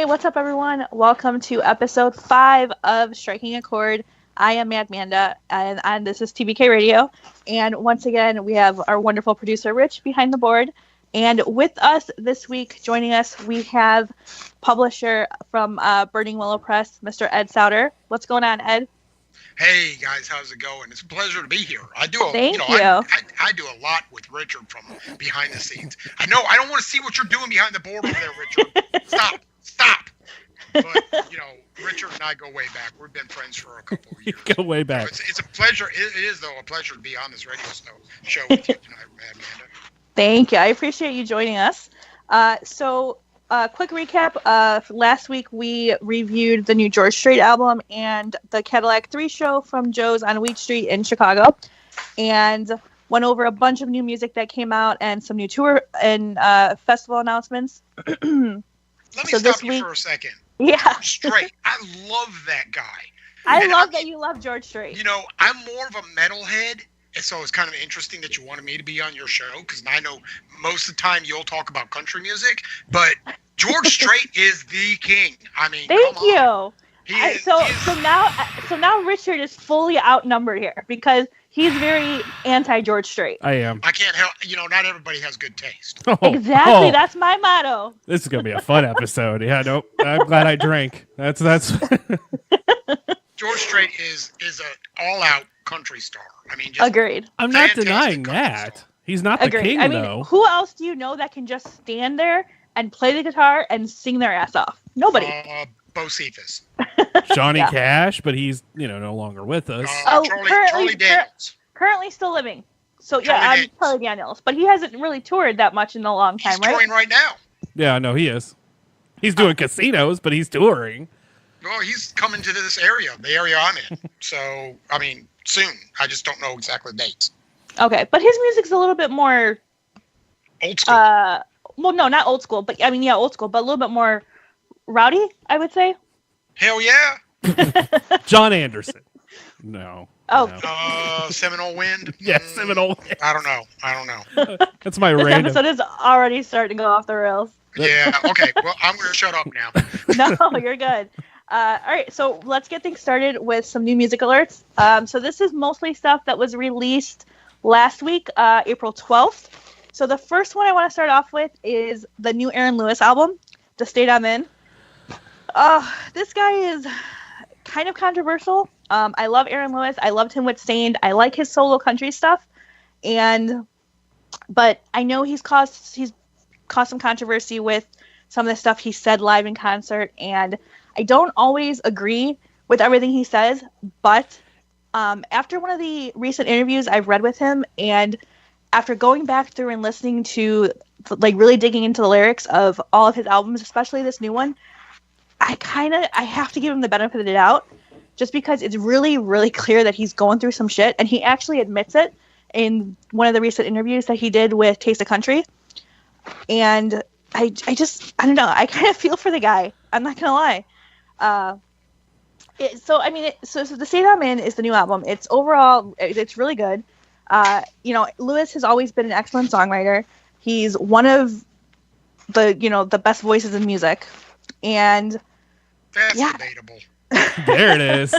what's up, everyone? Welcome to episode 5 of Striking a Chord. I am Manda, and this is TBK Radio. And once again, we have our wonderful producer, Rich, behind the board. And with us this week, joining us, we have publisher from Burning Willow Press, Mr. Ed Sowder. What's going on, Ed? Hey guys, how's it going? It's a pleasure to be here. I do a lot with Richard from behind the scenes. I know I don't want to see what you're doing behind the board over there, Richard. Stop. But Richard and I go way back. We've been friends for a couple of years. Go way back. It's a pleasure. It is though a pleasure to be on this radio show with you tonight, Amanda. Thank you. I appreciate you joining us. Quick recap. Last week we reviewed the new George Strait album and the Cadillac 3 show from Joe's on Wheat Street in Chicago, and went over a bunch of new music that came out and some new tour and festival announcements. Let me stop you for a second. Yeah. George Strait. I love that guy. I love that you love George Strait. I'm more of a metalhead. And so it's kind of interesting that you wanted me to be on your show, because I know most of the time you'll talk about country music, but George Strait is the king. I mean, thank you. So now Richard is fully outnumbered here because he's very anti-George Strait. I am. I can't help. Not everybody has good taste. Exactly. That's my motto. This is gonna be a fun episode. Yeah, no, I'm glad I drank. That's. George Strait is an all-out country star. I mean, just agreed. I'm not denying that. Star. He's not the king, though. Who else do you know that can just stand there and play the guitar and sing their ass off? Nobody. Bo Cephas. Johnny Cash, but he's no longer with us. Charlie Daniels. Currently still living. So Charlie Daniels, but he hasn't really toured that much in a long time, he's touring right now. Yeah, no, he is. He's doing casinos, but he's touring. Well, he's coming to this area, the area I'm in. So, I mean, soon. I just don't know exactly the dates. Okay, but his music's a little bit more old school. Well, no, not old school, but old school, but a little bit more rowdy, I would say. Hell yeah. John Anderson. No. Oh. No. Seminole Wind? Yes, Seminole Wind. I don't know. That's my this random. episode is already starting to go off the rails. Yeah, okay. Well, I'm going to shut up now. No, you're good. All right, so let's get things started with some new music alerts. So this is mostly stuff that was released last week, April 12th. So the first one I want to start off with is the new Aaron Lewis album, The State I'm In. This guy is kind of controversial. I love Aaron Lewis. I loved him with Stained. I like his solo country stuff. But I know he's caused some controversy with some of the stuff he said live in concert, and I don't always agree with everything he says, but after one of the recent interviews I've read with him, and after going back through and listening to, really digging into the lyrics of all of his albums, especially this new one, I have to give him the benefit of the doubt, just because it's really, really clear that he's going through some shit, and he actually admits it in one of the recent interviews that he did with Taste of Country. And I don't know. I kind of feel for the guy. I'm not gonna lie. So The State I'm In is the new album. It's really good. Lewis has always been an excellent songwriter. He's one of the best voices in music, and that's debatable. There it is.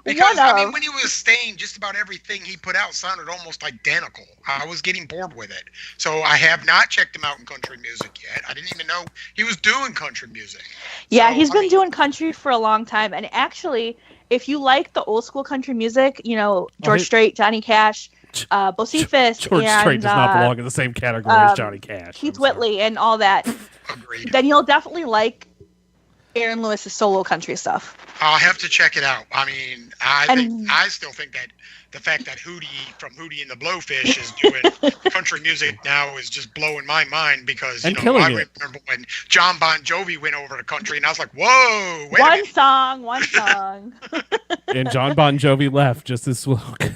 Because, when he was Stained, just about everything he put out sounded almost identical. I was getting bored with it. So I have not checked him out in country music yet. I didn't even know he was doing country music. Yeah, he's been doing country for a long time. And actually, if you like the old school country music, George Strait, Johnny Cash, Bo Cephas, George Strait does not belong in the same category as Johnny Cash. Keith Whitley and all that. Agreed. Then you'll definitely like Aaron Lewis's solo country stuff. I'll have to check it out. I mean, I still think that the fact that Hootie from Hootie and the Blowfish is doing country music now is just blowing my mind, because I remember when John Bon Jovi went over to country, and I was like, whoa, wait a minute. One song. And John Bon Jovi left just as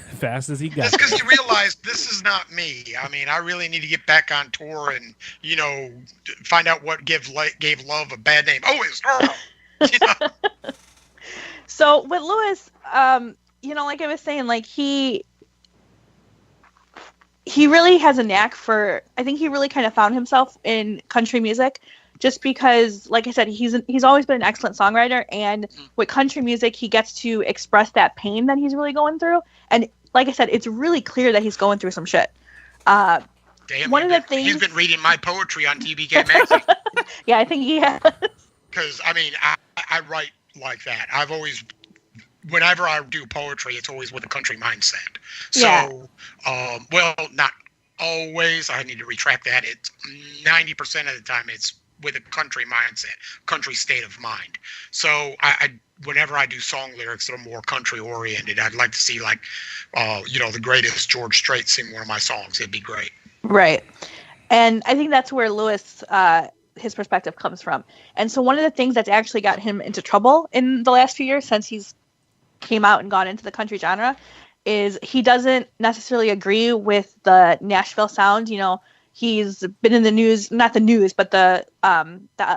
fast as he got. That's because he realized this is not me. I mean, I really need to get back on tour and find out what gave love a bad name. Oh, it's her. So with Lewis, like I was saying, he really has a knack for, I think he really kind of found himself in country music, just because, like I said, he's always been an excellent songwriter, and with country music, he gets to express that pain that he's really going through. And like I said, it's really clear that he's going through some shit. Damn, one of the things he's been reading my poetry on TBK magazine. Yeah, I think he has. Because I mean, I write like that. I've always, whenever I do poetry, it's always with a country mindset. So, well, not always. I need to retract that. It's 90% of the time it's with a country mindset, country state of mind. So whenever I do song lyrics that are more country oriented, I'd like to see like, the greatest George Strait sing one of my songs. It'd be great. Right. And I think that's where Lewis, his perspective comes from. And so one of the things that's actually got him into trouble in the last few years since he's came out and gone into the country genre is he doesn't necessarily agree with the Nashville sound. He's been in the news, not the news, but the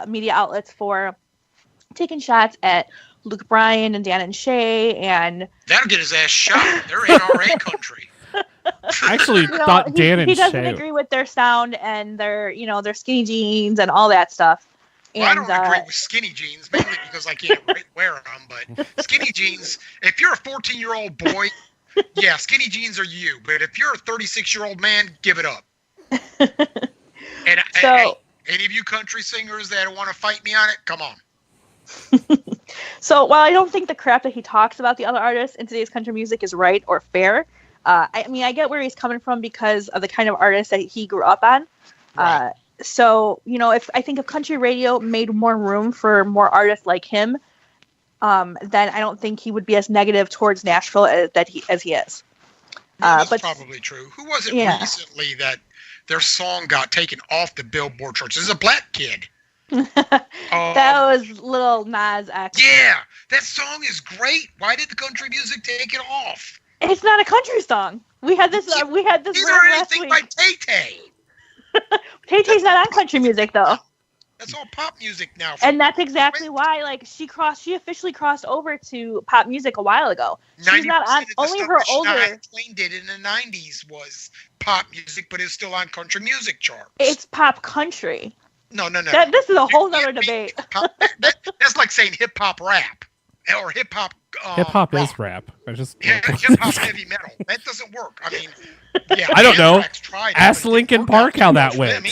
media outlets for taking shots at Luke Bryan and Dan and Shay, and that'll get his ass shot. They're NRA country. I actually thought Dan and Shay. He doesn't agree with their sound and their skinny jeans and all that stuff. Well, I don't agree with skinny jeans, mainly because I can't wear them. But skinny jeans, if you're a 14-year-old boy, yeah, skinny jeans are you. But if you're a 36-year-old man, give it up. And any of you country singers that want to fight me on it, come on. So while I don't think the crap that he talks about the other artists in today's country music is right or fair, I mean, I get where he's coming from because of the kind of artist that he grew up on. Right. So, if country radio made more room for more artists like him, then I don't think he would be as negative towards Nashville as he is. That's probably true. Who was it recently that their song got taken off the Billboard charts? This is a black kid. That was Lil Nas X. Yeah, that song is great. Why did the country music take it off? It's not a country song. We had this. These are anything by Tay-Tay. Tay-Tay's not on country music though. That's all pop music now. And that's exactly why, she officially crossed over to pop music a while ago. She's not on. Only her older. Shania Twain did in the '90s was pop music, but it's still on country music charts. It's pop country. No. This is a whole nother debate. That's like saying hip hop rap or hip hop. Hip hop is rap. Hip hop heavy metal. That doesn't work. I mean, yeah. I don't know. Ask Linkin Park how that went.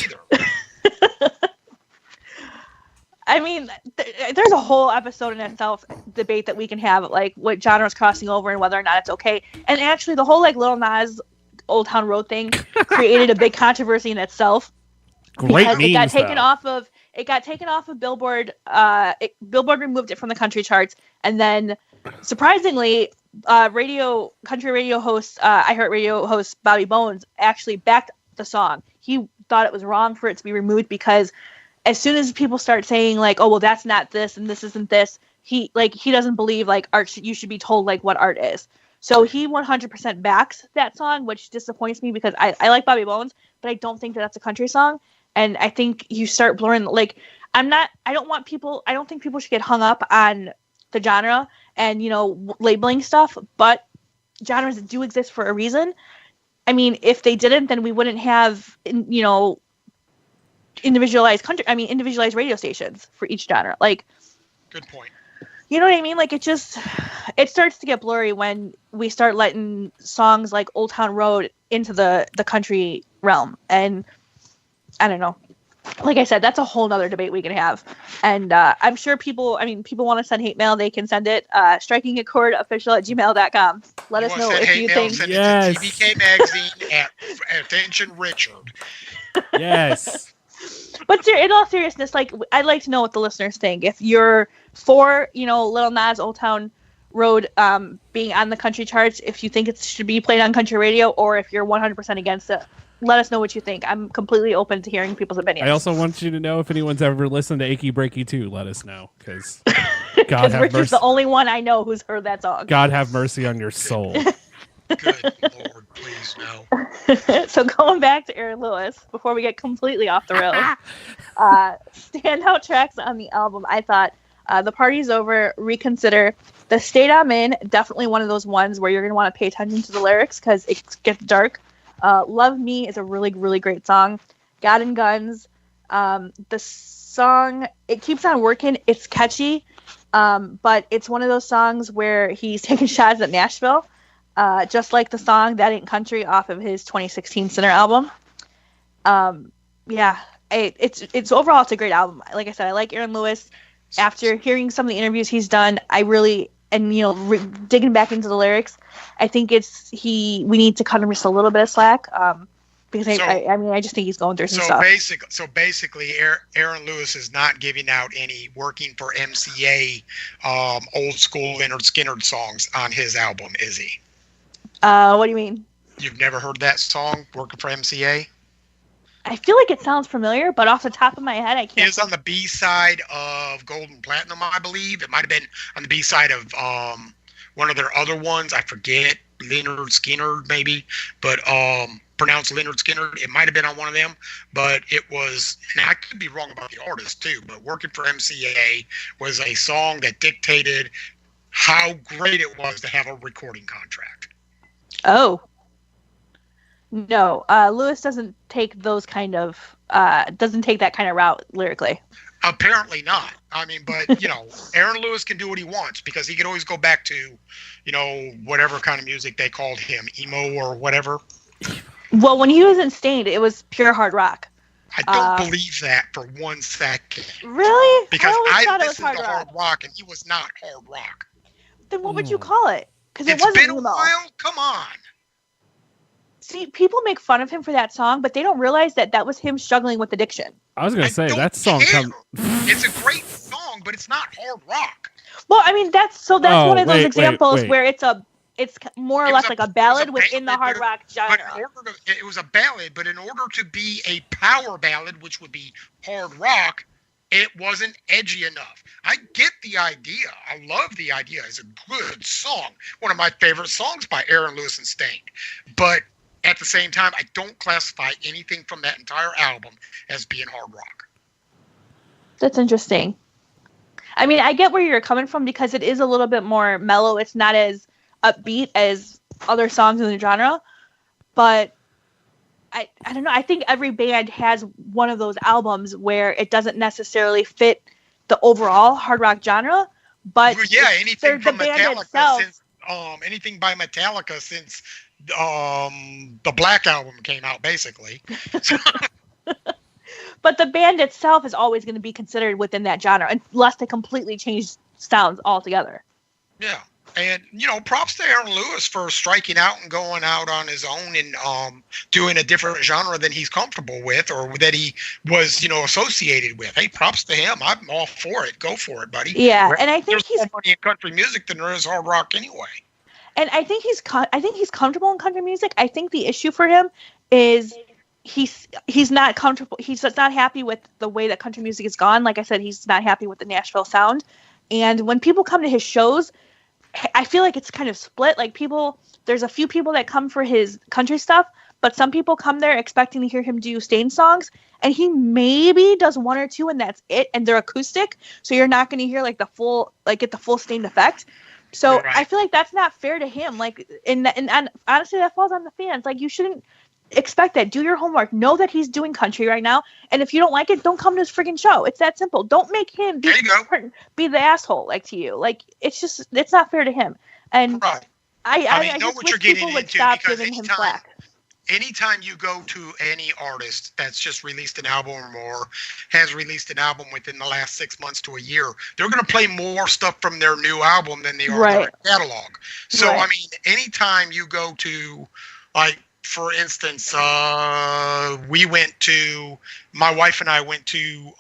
I mean, there's a whole episode in itself debate that we can have, like what genres crossing over and whether or not it's okay. And actually, the whole Lil Nas Old Town Road thing created a big controversy in itself. Great because memes, it got taken off of Billboard. Billboard removed it from the country charts, and then surprisingly, country radio host, iHeartRadio host Bobby Bones actually backed the song. He thought it was wrong for it to be removed because as soon as people start saying like, oh well, that's not this and this isn't this, he doesn't believe like art. You should be told like what art is. So he 100% backs that song, which disappoints me because I like Bobby Bones, but I don't think that's a country song. And I think you start blurring, like, I don't think people should get hung up on the genre and, labeling stuff, but genres do exist for a reason. I mean, if they didn't, then we wouldn't have, individualized radio stations for each genre. Like, good point. You know what I mean? Like, it starts to get blurry when we start letting songs like Old Town Road into the country realm. And I don't know. Like I said, that's a whole nother debate we can have. And I'm sure people want to send hate mail. They can send it strikingachordofficial@gmail.com. Let us know if you think. Send it to TBK Magazine at Attention Richard. Yes. But in all seriousness, like, I'd like to know what the listeners think. If you're for, Lil Nas Old Town Road being on the country charts, if you think it should be played on country radio, or if you're 100% against it, let us know what you think. I'm completely open to hearing people's opinions. I also want you to know if anyone's ever listened to Achy Breaky 2, let us know. Because God have Richard's mercy. The only one I know who's heard that song. God have mercy on your soul. Good Lord, please no. So going back to Aaron Lewis, before we get completely off the rails, standout tracks on the album, I thought The Party's Over, Reconsider, The State I'm In, definitely one of those ones where you're going to want to pay attention to the lyrics because it gets dark. Love Me is a really, really great song. God and Guns, The song, it keeps on working. It's catchy, but it's one of those songs where he's taking shots at Nashville, just like the song That Ain't Country off of his 2016 Sinner album. Yeah, it's overall, it's a great album. Like I said, I like Aaron Lewis. After hearing some of the interviews he's done, I really, and digging back into the lyrics, I think we need to cut him just a little bit of slack. Because I just think he's going through some stuff. So basically, Aaron Lewis is not giving out any working for MCA old school Lynyrd Skynyrd songs on his album, is he? What do you mean? You've never heard that song, Working for MCA? I feel like it sounds familiar, but off the top of my head, I can't. It's on the B-side of Gold and Platinum, I believe. It might have been on the B-side of one of their other ones. I forget, Lynyrd Skynyrd maybe, but pronounced Lynyrd Skynyrd. It might have been on one of them, but it was, and I could be wrong about the artist too, but Working for MCA was a song that dictated how great it was to have a recording contract. Oh. No, Lewis doesn't take that kind of route lyrically. Apparently not. I mean, but Aaron Lewis can do what he wants because he could always go back to, whatever kind of music they called him, emo or whatever. Well, when he was in Stained, it was pure hard rock. I don't believe that for 1 second. Really? Because I listened to hard rock and he was not hard rock. Then what would you call it? Because it wasn't emo. It's been a while. Come on. See, people make fun of him for that song, but they don't realize that was him struggling with addiction. I was going to say, that song It's a great song, but it's not hard rock. Well, I mean, that's one of those examples where it's more or less like a ballad within the hard rock genre. It was a ballad, but in order to be a power ballad, which would be hard rock, it wasn't edgy enough. I get the idea. I love the idea. It's a good song. One of my favorite songs by Aaron Lewis and Stained. But at the same time, I don't classify anything from that entire album as being hard rock. That's interesting. I mean, I get where you're coming from because it is a little bit more mellow. It's not as upbeat as other songs in the genre. But I don't know. I think every band has one of those albums where it doesn't necessarily fit the overall hard rock genre. But anything from Metallica anything by Metallica since the Black Album came out, basically. But the band itself is always going to be considered within that genre unless they completely change sounds altogether. Yeah. And, props to Aaron Lewis for striking out and going out on his own and doing a different genre than he's comfortable with or that he was, associated with. Hey, props to him. I'm all for it. Go for it, buddy. Yeah, and I think there's more money in country music than there is hard rock anyway. And I think he's comfortable in country music. I think the issue for him is he's not comfortable. He's not happy with the way that country music has gone. Like I said, he's not happy with the Nashville sound. And when people come to his shows, I feel like it's kind of split. Like there's a few people that come for his country stuff, but some people come there expecting to hear him do Stained songs, and he maybe does one or two, and that's it. And they're acoustic, so you're not going to hear get the full Stained effect. So right. I feel like that's not fair to him. Like, and honestly, that falls on the fans. Like, you shouldn't expect that. Do your homework. Know that he's doing country right now. And if you don't like it, don't come to his freaking show. It's that simple. Don't make him be the asshole to you. Like, it's not fair to him. And right. I know just what wish you're getting people would into stop because giving him slack. Anytime you go to any artist that's just released an album or has released an album within the last 6 months to a year, they're going to play more stuff from their new album than they are their catalog. So, I mean, anytime you go to, like, for instance, my wife and I went to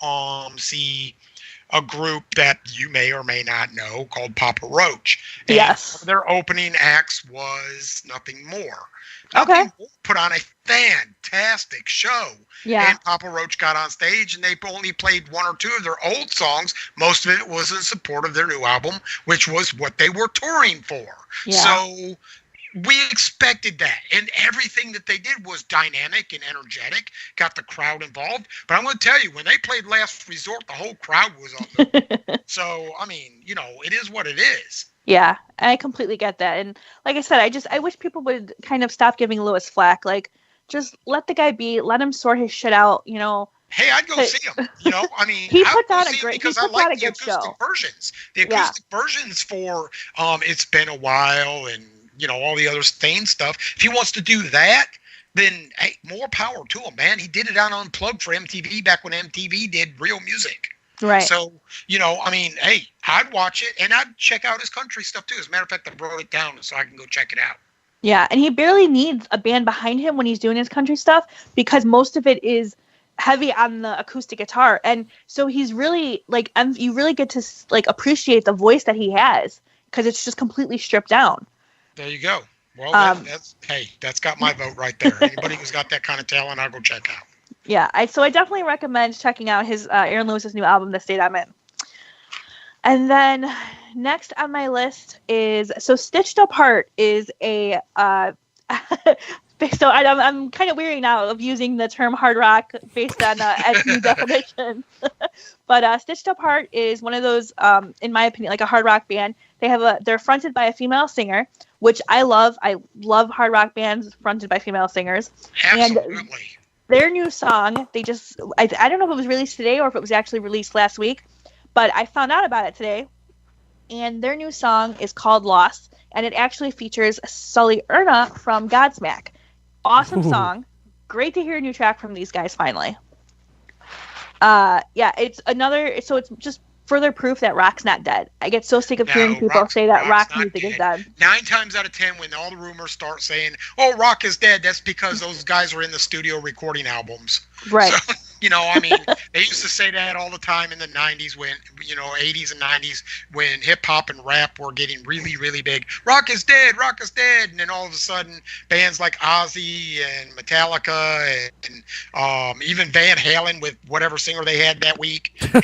see a group that you may or may not know called Papa Roach. And yes. Their opening acts was Nothing More. Okay. Put on a fantastic show. Yeah. And Papa Roach got on stage and they only played one or two of their old songs. Most of it was in support of their new album, which was what they were touring for. Yeah. So we expected that. And everything that they did was dynamic and energetic, got the crowd involved. But I'm going to tell you, when they played Last Resort, the whole crowd was on them. So, I mean, it is what it is. Yeah, I completely get that. And like I said, I wish people would kind of stop giving Lewis flack. Like, just let the guy be. Let him sort his shit out. Hey, I'd go see him. You know, I mean, he I puts would on go a see him great, because he I puts on like a the good acoustic show. versions. The acoustic versions for It's Been a While and, you know, all the other Stain stuff. If he wants to do that, then hey, more power to him, man. He did it on Unplugged for MTV back when MTV did real music. Right. So, you know, I mean, hey, I'd watch it and I'd check out his country stuff too. As a matter of fact, I wrote it down so I can go check it out. Yeah, and he barely needs a band behind him when he's doing his country stuff because most of it is heavy on the acoustic guitar, and so he's really like, you really get to like appreciate the voice that he has because it's just completely stripped down. There you go. Well, that's got my vote right there. Anybody who's got that kind of talent, I'll go check out. Yeah, I definitely recommend checking out his Aaron Lewis's new album, The State I'm In. And then next on my list is, so Stitched Apart is a, so I'm kind of weary now of using the term hard rock based on SU definition. But Stitched Apart is one of those, in my opinion, like a hard rock band. They're fronted by a female singer, which I love. I love hard rock bands fronted by female singers. Absolutely. And their new song, I don't know if it was released today or if it was actually released last week, but I found out about it today. And their new song is called Lost, and it actually features Sully Erna from Godsmack. Awesome song. Great to hear a new track from these guys finally. It's just further proof that rock's not dead. I get so sick of hearing people say that rock music is dead. 9 times out of 10, when all the rumors start saying, "Oh, rock is dead," that's because those guys are in the studio recording albums. Right. So, you know, I mean, they used to say that all the time in the 90s when, you know, 80s and 90s when hip hop and rap were getting really, really big. Rock is dead, rock is dead. And then all of a sudden, bands like Ozzy and Metallica and even Van Halen with whatever singer they had that week. And,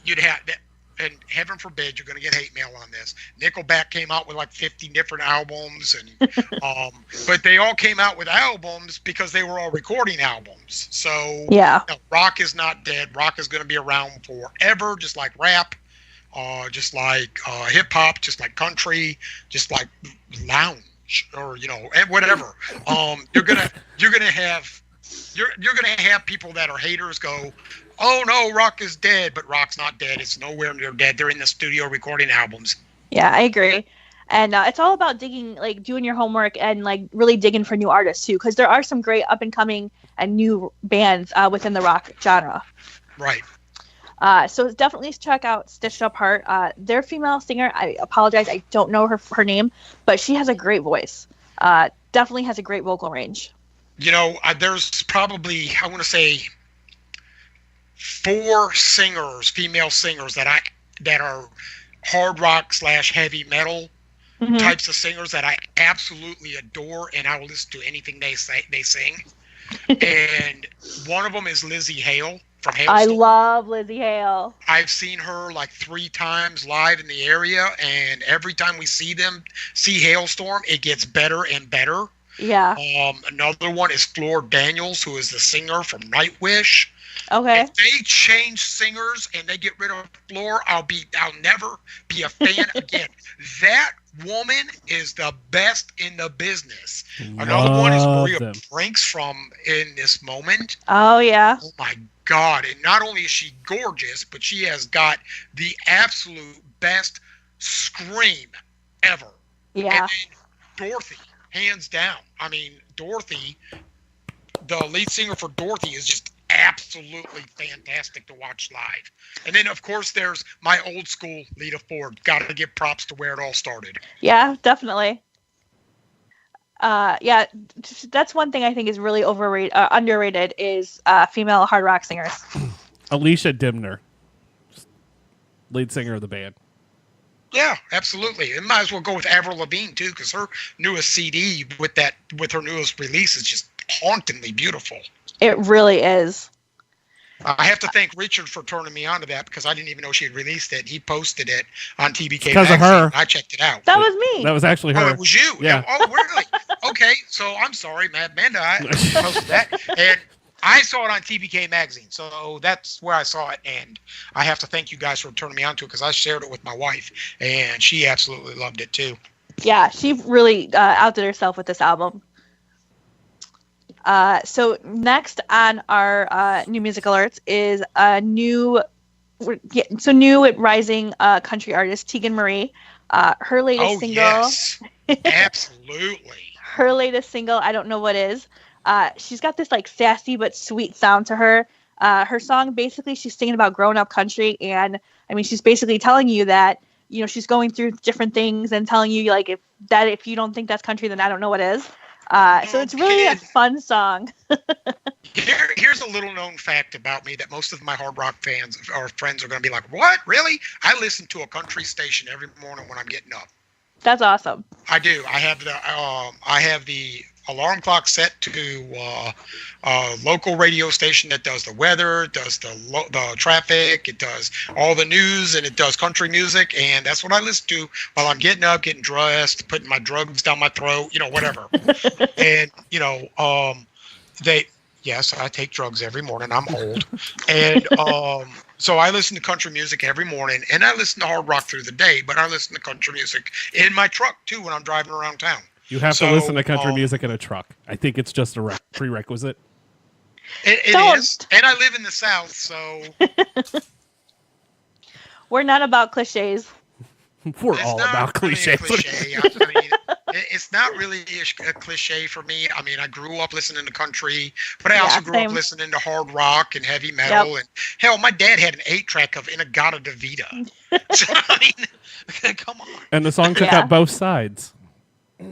you'd have that. And heaven forbid you're going to get hate mail on this. Nickelback came out with like 50 different albums, and but they all came out with albums because they were all recording albums. So rock is not dead. Rock is going to be around forever, just like rap, just like hip hop, just like country, just like lounge, or and whatever. You're gonna have people that are haters go, "Oh no, rock is dead," but rock's not dead. It's nowhere near dead. They're in the studio recording albums. Yeah, I agree. And it's all about digging, like doing your homework and like really digging for new artists too, because there are some great up and coming and new bands within the rock genre. Right. So definitely check out Stitched Apart. Their female singer, I apologize, I don't know her name, but she has a great voice. Definitely has a great vocal range. There's probably, I want to say, 4 singers, female singers that are hard rock / heavy metal types of singers that I absolutely adore, and I will listen to anything they sing. And one of them is Lizzie Hale from Hailstorm. I love Lizzie Hale. I've seen her like 3 times live in the area, and every time we see Hailstorm, it gets better and better. Yeah. Another one is Floor Daniels, who is the singer from Nightwish. Okay. If they change singers and they get rid of Floor, I'll never be a fan again. That woman is the best in the business. Another one is Maria Brinks from In This Moment. Oh yeah. Oh my God. And not only is she gorgeous, but she has got the absolute best scream ever. Yeah. And then Dorothy, hands down. I mean, Dorothy, the lead singer for Dorothy, is just absolutely fantastic to watch live. And then, of course, there's my old school Lita Ford. Got to give props to where it all started. Yeah, definitely. That's one thing I think is really underrated is female hard rock singers. Alicia Dimner, lead singer of the band. Yeah, absolutely. And might as well go with Avril Lavigne too, because her newest CD with her newest release is just hauntingly beautiful. It really is. I have to thank Richard for turning me on to that, because I didn't even know she had released it. He posted it on TBK because Magazine. Of her. I checked it out. That was me. That was actually her. Oh, it was you? Yeah. Oh, really? Okay, so I'm sorry, Manda. I posted that. And I saw it on TBK Magazine, so that's where I saw it. And I have to thank you guys for turning me on to it, because I shared it with my wife, and she absolutely loved it too. Yeah, she really outdid herself with this album. So next on our new music alerts is a new rising country artist, Tegan Marie. Her latest single. Yes. Absolutely. Her latest single, I Don't Know What Is. She's got this like sassy but sweet sound to her. Her song, basically, she's singing about growing up country, and I mean, she's basically telling you that, you know, she's going through different things and telling you like if you don't think that's country, then I don't know what is. So it's really a fun song. Here's a little known fact about me that most of my hard rock fans or friends are going to be like, "What? Really?" I listen to a country station every morning when I'm getting up. That's awesome. I do. I have the alarm clock set to a local radio station that does the weather, does the traffic, it does all the news, and it does country music, and that's what I listen to while I'm getting up, getting dressed, putting my drugs down my throat, you know, whatever. And you know, yes, I take drugs every morning. I'm old, and so I listen to country music every morning, and I listen to hard rock through the day, but I listen to country music in my truck too when I'm driving around town. You have to listen to country music in a truck. I think it's just a prerequisite. It is, and I live in the South, so we're not about cliches. We're all about cliches. Cliche. I mean, it's not really a cliche for me. I mean, I grew up listening to country, but I also grew up listening to hard rock and heavy metal. And hell, my dad had an 8-track of In-A-Gadda-Da-Vida. So, I mean, come on. And the song took out both sides.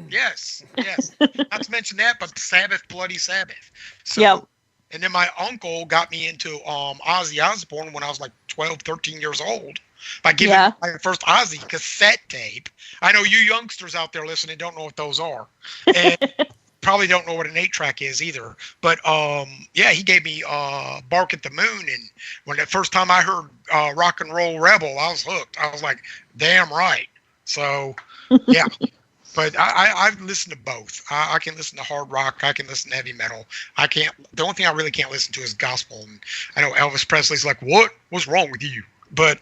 Yes. Not to mention that, but Sabbath, Bloody Sabbath. So, and then my uncle got me into Ozzy Osbourne when I was like 12, 13 years old. By giving my first Ozzy cassette tape. I know you youngsters out there listening don't know what those are. And probably don't know what an 8-track is either. But he gave me Bark at the Moon. And when the first time I heard Rock and Roll Rebel, I was hooked. I was like, damn right. So, yeah. But I've listened to both. I can listen to hard rock. I can listen to heavy metal. The only thing I really can't listen to is gospel. And I know Elvis Presley's like, what? What's wrong with you? But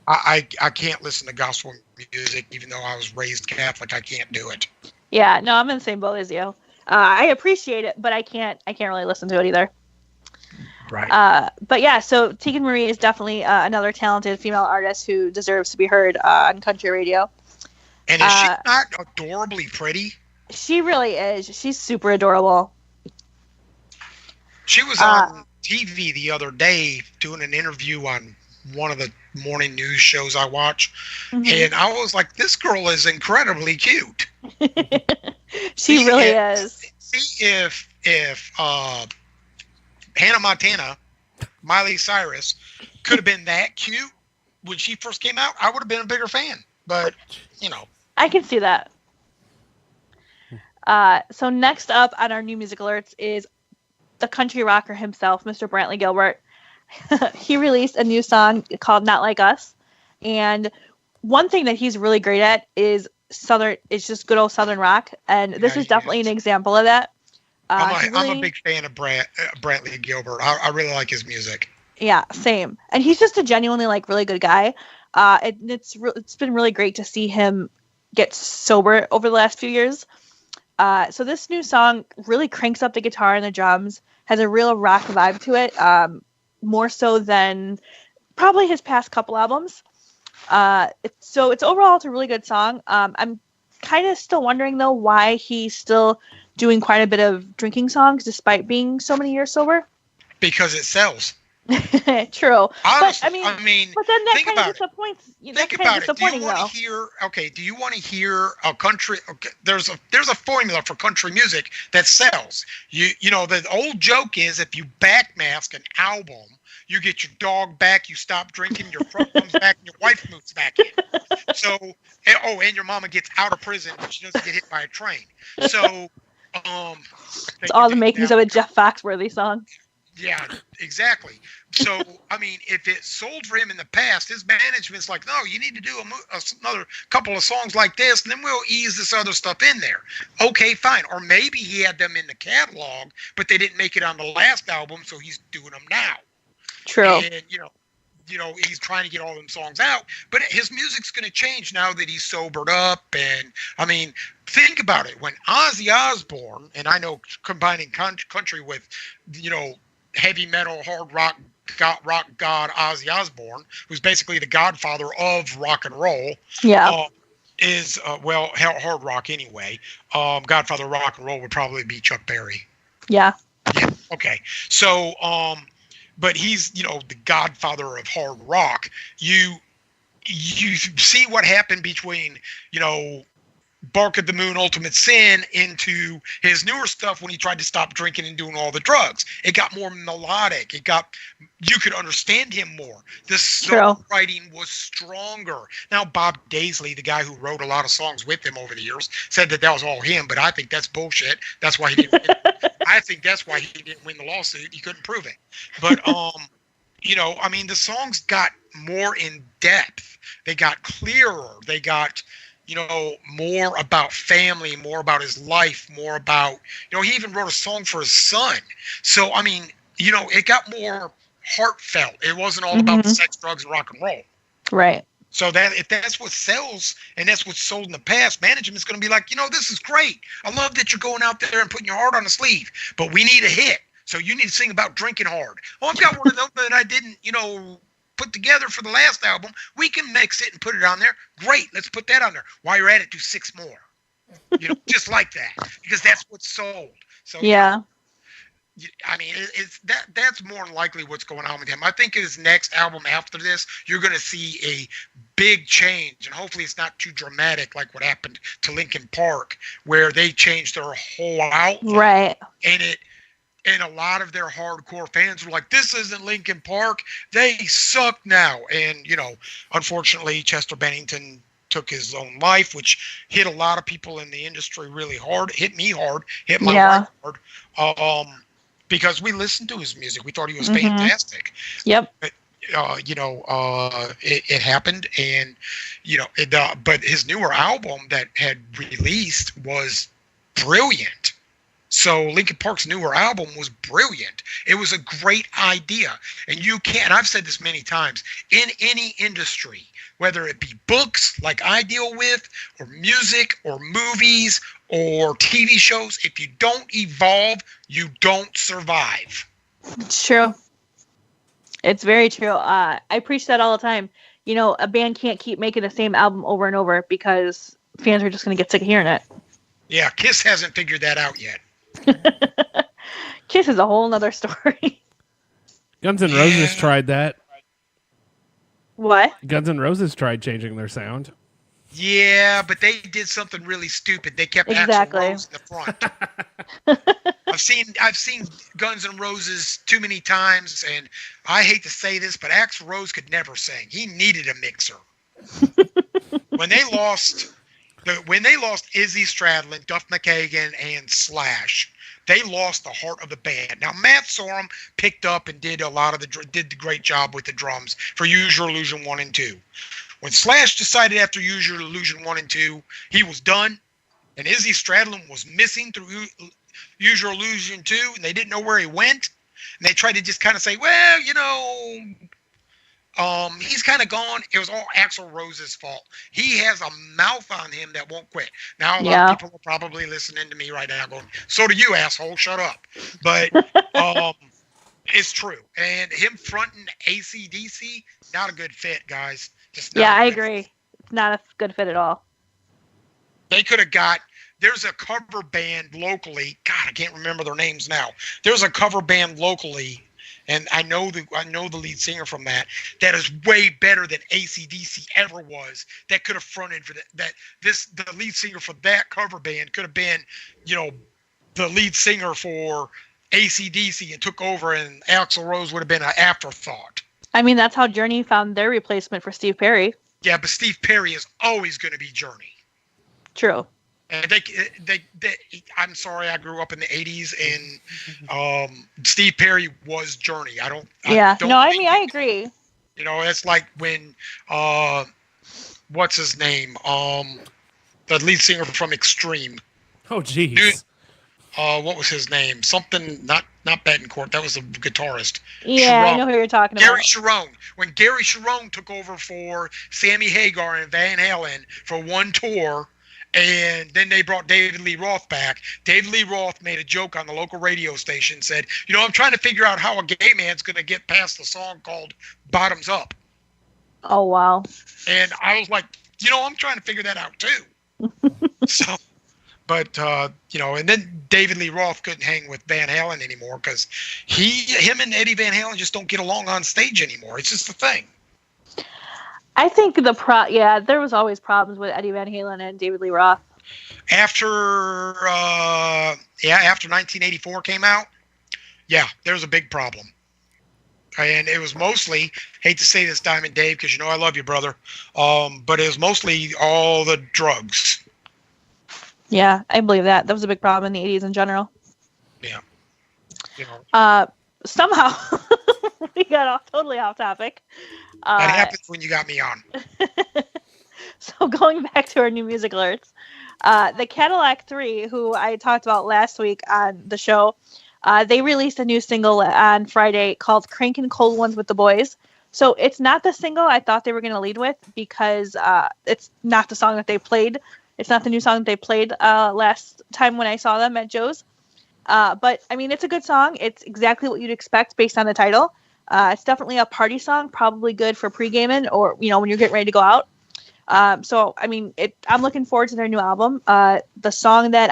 I can't listen to gospel music, even though I was raised Catholic. I can't do it. Yeah, no, I'm in the same boat as you. I appreciate it, but I can't really listen to it either. Right. But yeah, so Tegan Marie is definitely another talented female artist who deserves to be heard on country radio. And is she not adorably pretty? She really is. She's super adorable. She was on TV the other day doing an interview on one of the morning news shows I watch, and I was like, this girl is incredibly cute. She really is. See if Hannah Montana, Miley Cyrus, could have been that cute when she first came out, I would have been a bigger fan. But, you know. I can see that. So next up on our new music alerts is the country rocker himself, Mr. Brantley Gilbert. He released a new song called Not Like Us. And one thing that he's really great at is just good old Southern rock. And this is definitely an example of that. I'm a big fan of Brantley Gilbert. I really like his music. Yeah, same. And he's just a genuinely really good guy. It's been really great to see him get sober over the last few years. So this new song really cranks up the guitar and the drums, has a real rock vibe to it, more so than probably his past couple albums. It's overall, it's a really good song. I'm kind of still wondering, though, why he's still doing quite a bit of drinking songs despite being so many years sober. Because it sells. True. Honestly, but then that kind of disappoints. Think about it. Do you want to hear a country? Okay, there's a formula for country music that sells. You know, the old joke is if you backmask an album, you get your dog back, you stop drinking, your throat comes back, and your wife moves back in. So, and your mama gets out of prison, but she doesn't get hit by a train. So, it's all the makings of a Jeff Foxworthy song. Yeah, exactly. So, I mean, if it sold for him in the past, his management's like, no, you need to do another couple of songs like this, and then we'll ease this other stuff in there. Okay, fine. Or maybe he had them in the catalog, but they didn't make it on the last album, so he's doing them now. True. And, you know, he's trying to get all them songs out, but his music's going to change now that he's sobered up. And I mean, think about it. When Ozzy Osbourne, and I know combining country with, heavy metal, hard rock god Ozzy Osbourne, who's basically the godfather of rock and roll. Yeah. Is hard rock anyway. Godfather of rock and roll would probably be Chuck Berry. Yeah. Yeah. Okay. So, but he's the godfather of hard rock. You see what happened between Bark at the Moon, Ultimate Sin into his newer stuff when he tried to stop drinking and doing all the drugs. It got more melodic. You could understand him more. The songwriting was stronger. Now, Bob Daisley, the guy who wrote a lot of songs with him over the years, said that was all him, but I think that's bullshit. That's why he didn't win. I think that's why he didn't win the lawsuit. He couldn't prove it. But, the songs got more in depth. They got clearer. They got more about family, more about his life, more about, he even wrote a song for his son. So, it got more heartfelt. It wasn't all about sex, drugs, and rock and roll. Right. So if that's what sells and that's what's sold in the past, management's going to be like, this is great. I love that you're going out there and putting your heart on the sleeve, but we need a hit. So you need to sing about drinking hard. Oh, I've got one of them that I didn't, put together for the last album. We can mix it and put it on there. Great, let's put that on there. While you're at it, do 6 more. Just like that, because that's what's sold. So yeah, it's that's more than likely what's going on with him. I think his next album after this, you're going to see a big change, and hopefully it's not too dramatic like what happened to Linkin Park, where they changed their whole outlook. Right. And a lot of their hardcore fans were like, this isn't Linkin Park. They suck now. And, unfortunately, Chester Bennington took his own life, which hit a lot of people in the industry really hard. Hit me hard. Hit my wife hard. Because we listened to his music. We thought he was fantastic. Yep. But, it happened. And, but his newer album that had released was brilliant. So Linkin Park's newer album was brilliant. It was a great idea. And I've said this many times, in any industry, whether it be books like I deal with, or music, or movies, or TV shows, if you don't evolve, you don't survive. It's true. It's very true. I preach that all the time. A band can't keep making the same album over and over because fans are just going to get sick of hearing it. Yeah, Kiss hasn't figured that out yet. Kiss is a whole nother story. Guns N' Roses tried that. What? Guns N' Roses tried changing their sound. Yeah, but they did something really stupid. They kept Axl Rose in the front. I've seen Guns N' Roses too many times, and I hate to say this, but Axl Rose could never sing. He needed a mixer. When they lost Izzy Stradlin, Duff McKagan, and Slash, they lost the heart of the band. Now Matt Sorum picked up and did did the great job with the drums for Use Your Illusion 1 and 2. When Slash decided after Use Your Illusion 1 and 2 he was done, and Izzy Stradlin was missing through Use Your Illusion 2, and they didn't know where he went, and they tried to just kind of say, well, he's kind of gone. It was all Axl Rose's fault. He has a mouth on him that won't quit. Now, a lot of people are probably listening to me right now going, so do you, asshole, shut up. But it's true. And him fronting AC/DC, not a good fit, guys. I agree. It's not a good fit at all. They could have there's a cover band locally. God, I can't remember their names now. There's a cover band locally, and I know the lead singer from that is way better than AC/DC ever was. That could have fronted for that. The lead singer for that cover band could have been, the lead singer for AC/DC and took over, and Axl Rose would have been an afterthought. I mean, that's how Journey found their replacement for Steve Perry. Yeah, but Steve Perry is always going to be Journey. True. And I'm sorry, I grew up in the 80s, and Steve Perry was Journey. I agree. It's like when, what's his name? The lead singer from Extreme. Oh, jeez. What was his name? Something, not Betancourt. That was the guitarist. Yeah, Sharon. I know who you're talking about. Gary Cherone. When Gary Cherone took over for Sammy Hagar and Van Halen for one tour, And then they brought David Lee Roth back. David Lee Roth made a joke on the local radio station, said, I'm trying to figure out how a gay man's going to get past the song called Bottoms Up. Oh, wow. And I was like, I'm trying to figure that out too. But and then David Lee Roth couldn't hang with Van Halen anymore because him and Eddie Van Halen just don't get along on stage anymore. It's just the thing. I think there was always problems with Eddie Van Halen and David Lee Roth. After 1984 came out, there was a big problem. And it was mostly, hate to say this, Diamond Dave, because I love you, brother, but it was mostly all the drugs. Yeah, I believe that. That was a big problem in the 80s in general. Yeah. Somehow, we got totally off topic. That happens when you got me on. So going back to our new music alerts, the Cadillac 3, who I talked about last week on the show, they released a new single on Friday called Crankin' Cold Ones with the Boys. So it's not the single I thought they were going to lead with because it's not the song that they played. It's not the new song that they played last time when I saw them at Joe's. But, I mean, it's a good song. It's exactly what you'd expect based on the title. It's definitely a party song, probably good for pre-gaming or, when you're getting ready to go out. So, I mean, I'm looking forward to their new album. The song that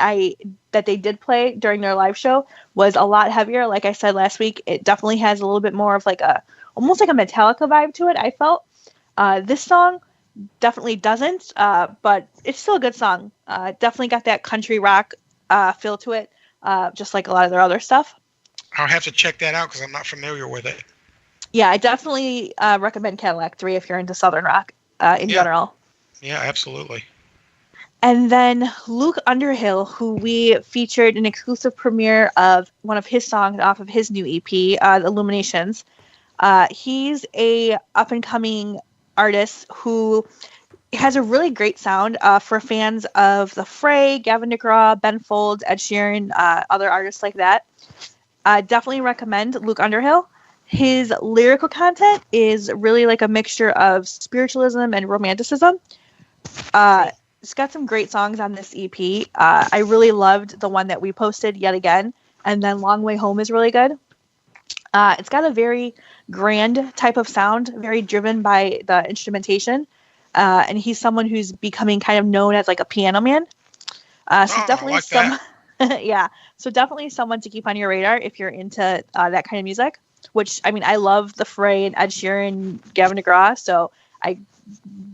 they did play during their live show was a lot heavier. Like I said last week, it definitely has a little bit more of almost like a Metallica vibe to it, I felt. This song definitely doesn't, but it's still a good song. Definitely got that country rock feel to it, just like a lot of their other stuff. I'll have to check that out because I'm not familiar with it. Yeah, I definitely recommend Cadillac 3 if you're into Southern rock in general. Yeah, absolutely. And then Luke Underhill, who we featured an exclusive premiere of one of his songs off of his new EP, Illuminations. He's a up-and-coming artist who has a really great sound for fans of The Fray, Gavin DeGraw, Ben Folds, Ed Sheeran, other artists like that. Definitely recommend Luke Underhill. His lyrical content is really like a mixture of spiritualism and romanticism. It's got some great songs on this EP. I really loved the one that we posted yet again, and then Long Way Home is really good. It's got a very grand type of sound, very driven by the instrumentation, and he's someone who's becoming kind of known as like a piano man. Definitely so definitely someone to keep on your radar if you're into that kind of music. Which, I mean, I love The Fray and Ed Sheeran, Gavin DeGraw, so I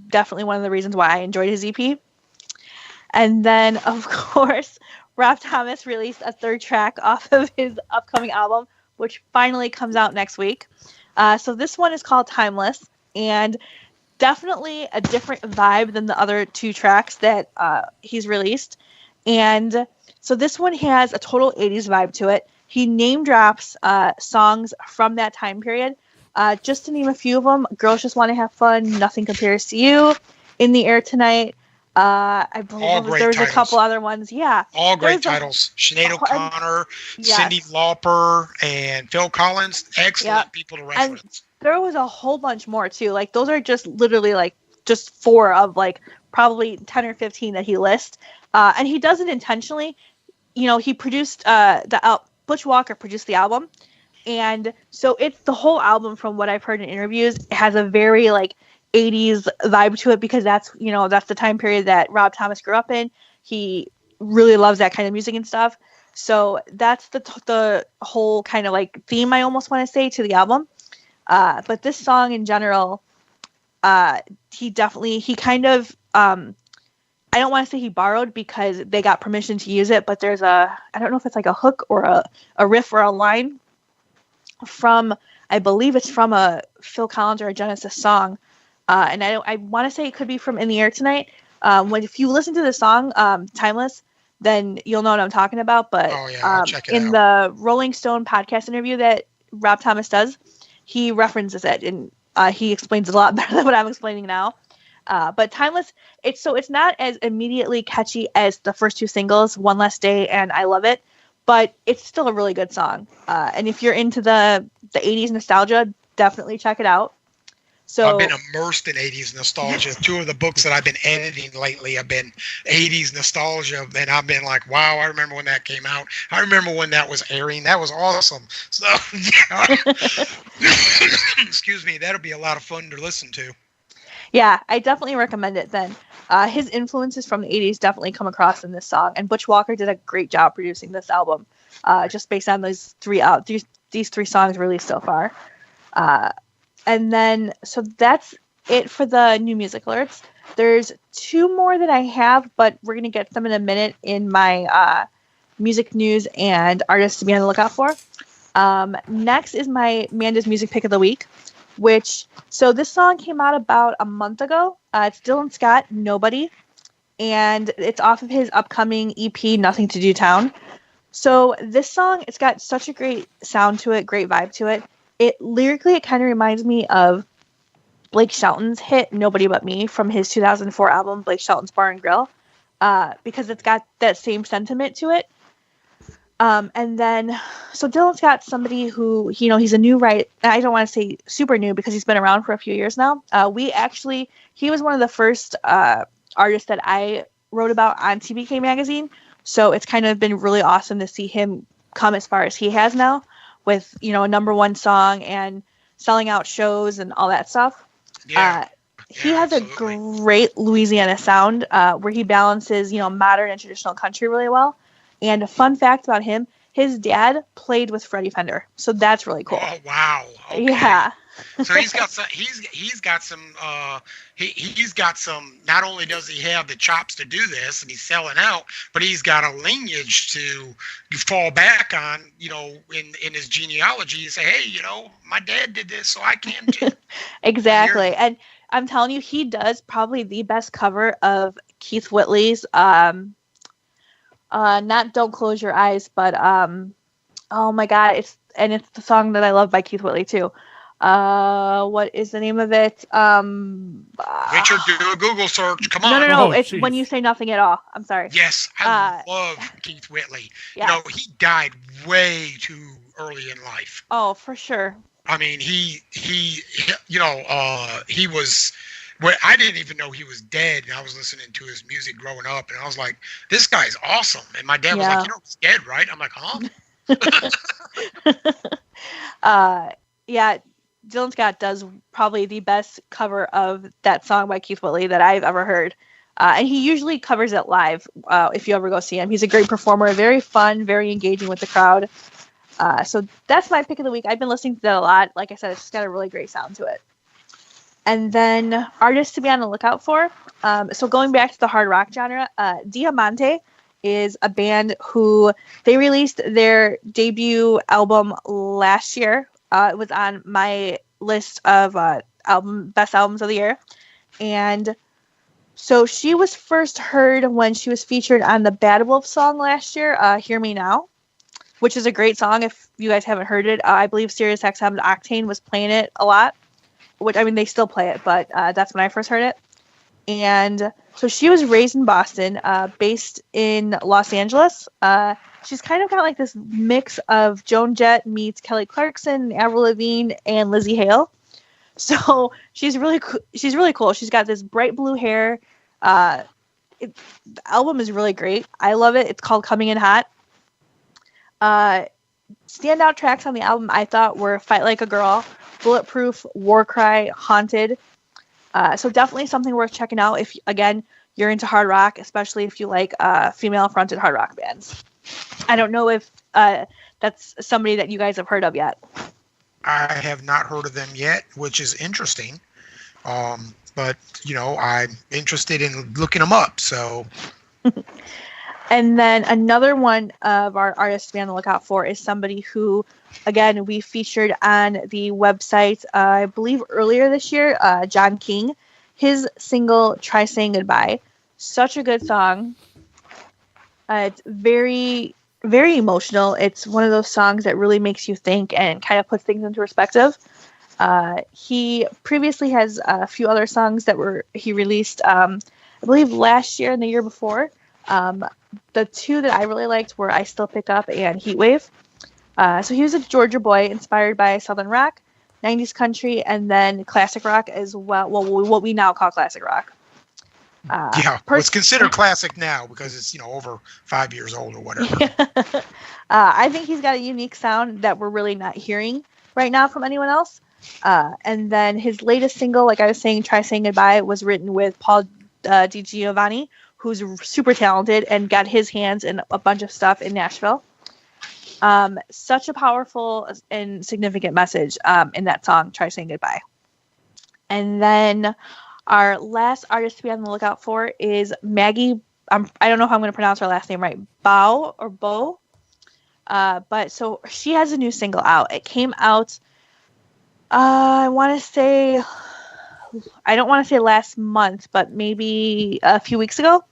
definitely one of the reasons why I enjoyed his EP. And then, of course, Rob Thomas released a third track off of his upcoming album, which finally comes out next week. So this one is called Timeless, and definitely a different vibe than the other two tracks that he's released. And so this one has a total 80s vibe to it. He name drops songs from that time period. Just to name a few of them, Girls Just Want to Have Fun, Nothing Compares to You, In the Air Tonight. I believe there's a couple other ones. Yeah. All great titles. Sinead O'Connor, Cyndi Lauper, and Phil Collins. Excellent people to reference. And there was a whole bunch more, too. Like, those are just literally, just 4 of, probably 10 or 15 that he lists. And he does it intentionally. He produced Butch Walker produced the album, and so it's the whole album. From what I've heard in interviews, it has a very 80s vibe to it because that's the time period that Rob Thomas grew up in. He really loves that kind of music and stuff. So that's the whole kind of theme I almost want to say to the album. But this song in general, he kind of I don't want to say he borrowed because they got permission to use it, but there's I don't know if it's a hook or a riff or a line from, I believe it's from a Phil Collins or a Genesis song. And I want to say it could be from In the Air Tonight. If you listen to the song, Timeless, then you'll know what I'm talking about. But I'll check it in the Rolling Stone podcast interview that Rob Thomas does, he references it, and he explains it a lot better than what I'm explaining now. But Timeless, it's not as immediately catchy as the first 2 singles, One Less Day and I Love It, but it's still a really good song. And if you're into the 80s nostalgia, definitely check it out. So I've been immersed in 80s nostalgia. Two of the books that I've been editing lately have been 80s nostalgia, and I've been like, wow, I remember when that came out. I remember when that was airing. That was awesome. So, yeah. Excuse me, that'll be a lot of fun to listen to. Yeah, I definitely recommend it then. His influences from the 80s definitely come across in this song, and Butch Walker did a great job producing this album, just based on these three songs released so far. And then, so that's it for the new music alerts. There's two more that I have, but we're going to get them in a minute in my music news and artists to be on the lookout for. Next is my Manda's music pick of the week, so this song came out about a month ago. It's Dylan Scott, Nobody, and it's off of his upcoming EP, Nothing to Do Town. So this song, it's got such a great sound to it, great vibe to it. Lyrically, it kind of reminds me of Blake Shelton's hit Nobody But Me from his 2004 album, Blake Shelton's Bar and Grill, because it's got that same sentiment to it. And then, so Dylan Scott's somebody who, he's a new writer. I don't want to say super new because he's been around for a few years now. He was one of the first artists that I wrote about on TBK Magazine. So it's kind of been really awesome to see him come as far as he has now with, a #1 song and selling out shows and all that stuff. Yeah. He has absolutely a great Louisiana sound where he balances, modern and traditional country really well. And a fun fact about him, his dad played with Freddie Fender, so that's really cool. Oh wow! Okay. Yeah. So he's got some. He's got some. Not only does he have the chops to do this, and he's selling out, but he's got a lineage to fall back on. In his genealogy, and say, hey, my dad did this, so I can too. Exactly, and I'm telling you, he does probably the best cover of Keith Whitley's. Not Don't Close Your Eyes, but oh my god, it's the song that I love by Keith Whitley too. What is the name of it? Richard, do a Google search. Come on. No. It's When You Say Nothing at All. I'm sorry. Yes, I love Keith Whitley. Yeah. He died way too early in life. Oh, for sure. I mean, he was. Well, I didn't even know he was dead, and I was listening to his music growing up, and I was like, this guy's awesome. And my dad was like, he's dead, right? I'm like, huh? Yeah, Dylan Scott does probably the best cover of that song by Keith Whitley that I've ever heard. And he usually covers it live if you ever go see him. He's a great performer, very fun, very engaging with the crowd. So that's my pick of the week. I've been listening to that a lot. Like I said, it's just got a really great sound to it. And then artists to be on the lookout for. So going back to the hard rock genre, Diamante is a band who they released their debut album last year. It was on my list of best albums of the year. And so she was first heard when she was featured on the Bad Wolf song last year, Hear Me Now, which is a great song if you guys haven't heard it. I believe SiriusXM Octane was playing it a lot. Which, I mean, they still play it, but that's when I first heard it. And so she was raised in Boston, based in Los Angeles. She's kind of got like this mix of Joan Jett meets Kelly Clarkson, Avril Lavigne, and Lizzie Hale. So she's really cool. She's got this bright blue hair. The album is really great. I love it. It's called Coming in Hot. Standout tracks on the album I thought were Fight Like a Girl, Bulletproof, War Cry, Haunted. So definitely something worth checking out if, again, you're into hard rock, especially if you like female-fronted hard rock bands. I don't know if that's somebody that you guys have heard of yet. I have not heard of them yet, which is interesting. But, I'm interested in looking them up, so... And then another one of our artists to be on the lookout for is somebody who, again, we featured on the website, I believe earlier this year, John King. His single, Try Saying Goodbye. Such a good song. It's very, very emotional. It's one of those songs that really makes you think and kind of puts things into perspective. He previously has a few other songs that he released, I believe, last year and the year before. The two that I really liked were I Still Pick Up and Heatwave. So he was a Georgia boy inspired by Southern rock. 90s country, and then classic rock as well. Well, what we now call classic rock. What's considered classic now because it's over 5 years old or whatever. I think he's got a unique sound that we're really not hearing right now from anyone else. And then his latest single, like I was saying, "Try Saying Goodbye," was written with Paul DiGiovanni, who's super talented and got his hands in a bunch of stuff in Nashville. Such a powerful and significant message in that song, "Try Saying Goodbye." And then our last artist to be on the lookout for is Maggie. I don't know if I'm going to pronounce her last name right. Bo. But so she has a new single out. It came out, I don't want to say last month, but maybe a few weeks ago.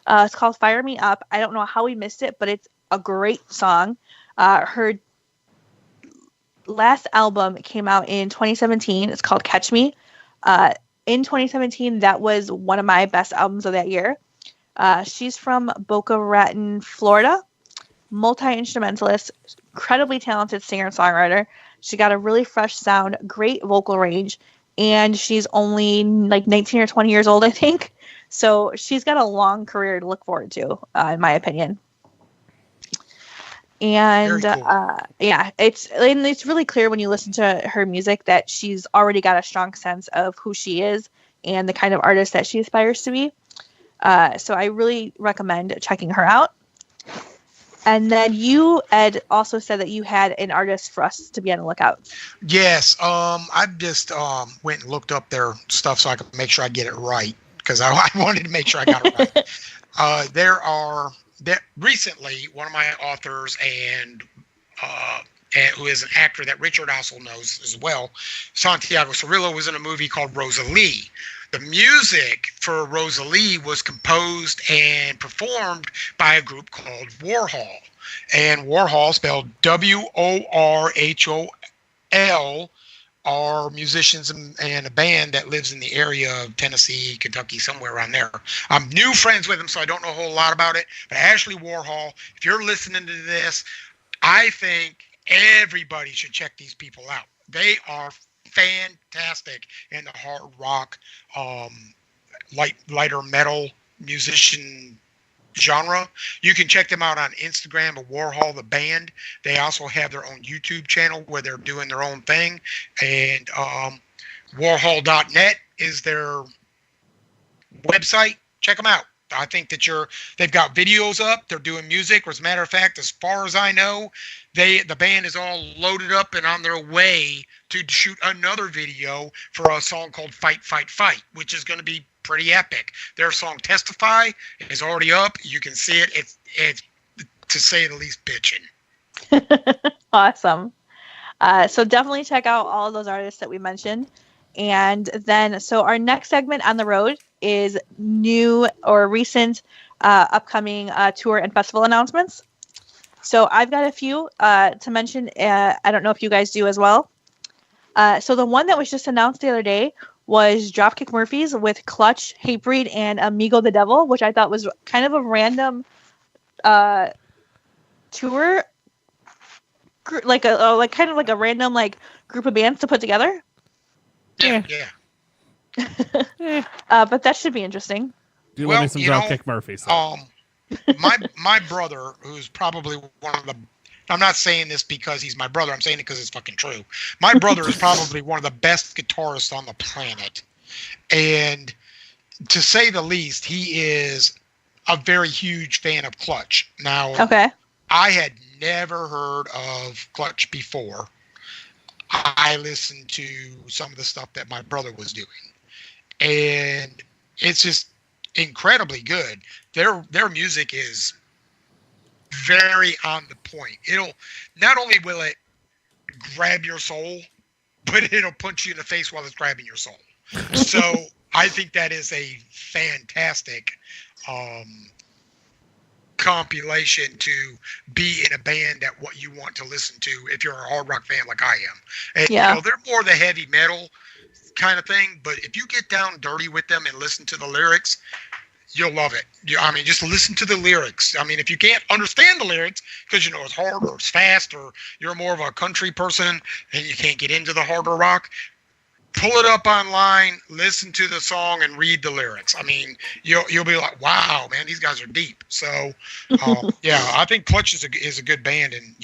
It's called "Fire Me Up." I don't know how we missed it, but it's a great song. Her last album came out in 2017. It's called "Catch Me." In 2017, that was one of my best albums of that year. She's from Boca Raton, Florida. Multi-instrumentalist, incredibly talented singer and songwriter. She got a really fresh sound, great vocal range, and she's only like 19 or 20 years old, I think. So she's got a long career to look forward to, in my opinion. And cool. It's really clear when you listen to her music that she's already got a strong sense of who she is and the kind of artist that she aspires to be. So I really recommend checking her out. And then you, Ed, also said that you had an artist for us to be on the lookout. Yes. I just went and looked up their stuff so I could make sure I get it right because I wanted to make sure I got it right. Recently, one of my authors and who is an actor that Richard also knows as well, Santiago Cirillo, was in a movie called Rosalie. The music for Rosalie was composed and performed by a group called Warhol. And Warhol, spelled Worhol, are musicians and a band that lives in the area of Tennessee, Kentucky, somewhere around there. I'm new friends with them, so I don't know a whole lot about it. But Ashley Warhol, if you're listening to this, I think everybody should check these people out. They are fantastic in the hard rock, lighter metal musician genre. You can check them out on Instagram at Warhol the band. They also have their own YouTube channel where they're doing their own thing, and warhol.net is their website. Check them out. I think that they've got videos up. They're doing music. As a matter of fact, as far as I know, the band is all loaded up and on their way to shoot another video for a song called "Fight, Fight, Fight," which is going to be pretty epic. Their song "Testify" is already up. You can see it. It's to say the least bitching. Awesome. So definitely check out all of those artists that we mentioned. And then, so our next segment on the road is new or recent upcoming tour and festival announcements. So I've got a few to mention. I don't know if you guys do as well. So the one that was just announced the other day was Dropkick Murphys with Clutch, Hatebreed, and Amigo the Devil, which I thought was kind of a random tour, like a random group of bands to put together. Yeah. But that should be interesting. Do love me some Dropkick Murphys. My brother, who's probably one of the, I'm not saying this because he's my brother, I'm saying it because it's fucking true. My brother is probably one of the best guitarists on the planet. And to say the least, he is a very huge fan of Clutch. Now, okay. I had never heard of Clutch before. I listened to some of the stuff that my brother was doing. And it's just incredibly good. Their music is very on the point. Not only will it grab your soul, but it'll punch you in the face while it's grabbing your soul. So I think that is a fantastic compilation to be in a band that what you want to listen to if you're a hard rock fan like I am. And they're more the heavy metal kind of thing, but if you get down dirty with them and listen to the lyrics, You'll love it. I mean, just listen to the lyrics. I mean, if you can't understand the lyrics because it's hard or it's fast or you're more of a country person and you can't get into the harder rock, pull it up online, listen to the song, and read the lyrics. I mean, you'll be like, wow, man, these guys are deep. So, yeah, I think Clutch is a good band, and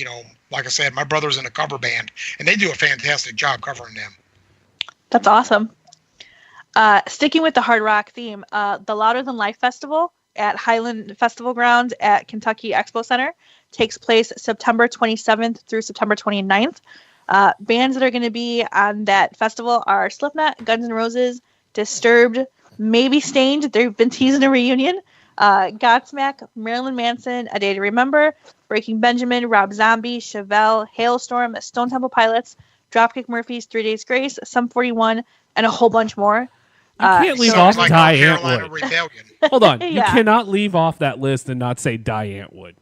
like I said, my brother's in a cover band, and they do a fantastic job covering them. That's awesome. Sticking with the hard rock theme, the Louder Than Life Festival at Highland Festival Grounds at Kentucky Expo Center takes place September 27th through September 29th. Bands that are going to be on that festival are Slipknot, Guns N' Roses, Disturbed, maybe Stained. They've been teasing a reunion. Godsmack, Marilyn Manson, A Day to Remember, Breaking Benjamin, Rob Zombie, Chevelle, Hailstorm, Stone Temple Pilots, Dropkick Murphys, 3 Days Grace, Sum 41, and a whole bunch more. You can't leave off Die Antwood. Rebellion. Hold on. Yeah. You cannot leave off that list and not say Die Antwood.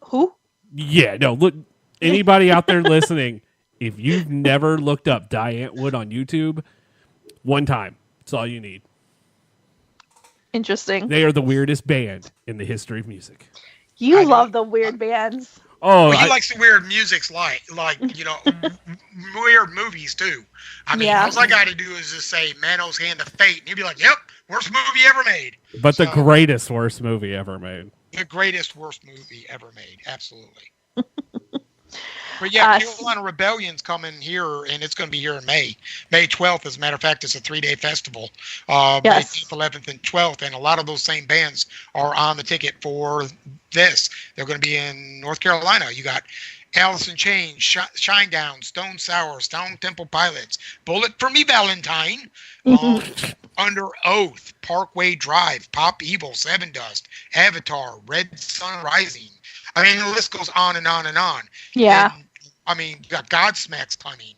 Who? Yeah, no, look, anybody out there listening, if you've never looked up Die Antwood on YouTube, one time, that's all you need. Interesting. They are the weirdest band in the history of music. You love the weird bands. Oh, he likes the weird music, like weird movies too. I mean, all I got to do is just say Manos Hand of Fate, and he'd be like, "Yep, worst movie ever made." But the greatest worst movie ever made. The greatest worst movie ever made, absolutely. But yeah, Carolina Rebellion's coming here, and it's going to be here in May 12th. As a matter of fact, it's a 3-day festival. May 10th, 11th, and 12th, and a lot of those same bands are on the ticket for this. They're going to be in North Carolina. You got Alice in Chains, Shinedown, Stone Sour, Stone Temple Pilots, Bullet for Me Valentine, Under Oath, Parkway Drive, Pop Evil, Seven Dust, Avatar, Red Sun Rising. I mean, the list goes on and on and on. Yeah. And, I mean, you got Godsmack's coming.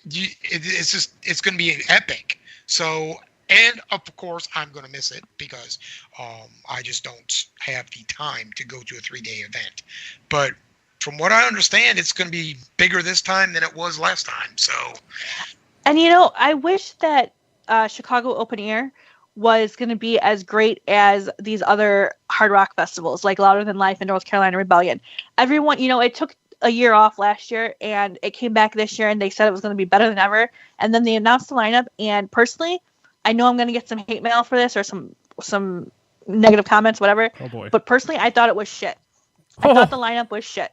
It's going to be epic. So, and of course, I'm going to miss it because I just don't have the time to go to a 3-day event. But from what I understand, it's going to be bigger this time than it was last time. So, and I wish that Chicago Open Air was going to be as great as these other hard rock festivals like Louder Than Life and North Carolina Rebellion. Everyone, it took a year off last year and it came back this year and they said it was going to be better than ever. And then they announced the lineup, and personally, I know I'm going to get some hate mail for this or some negative comments, whatever. Oh boy. But personally, I thought it was shit. I thought the lineup was shit.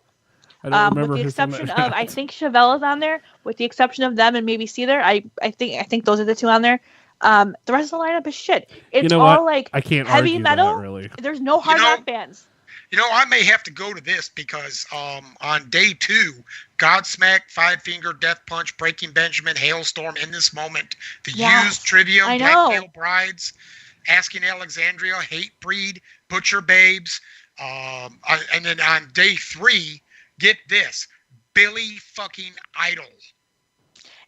I don't remember with the exception of, I think Chevelle is on there. With the exception of them and maybe Sowder, I think those are the two on there. The rest of the lineup is shit. It's all like I can't heavy metal. That, really. There's no hard rock bands. I may have to go to this because on day 2, Godsmack, Five Finger Death Punch, Breaking Benjamin, Hailstorm, In This Moment, The Used, Trivium, Black Veil Brides, Asking Alexandria, Hatebreed, Butcher Babes, and then on day 3, get this, Billy fucking Idol.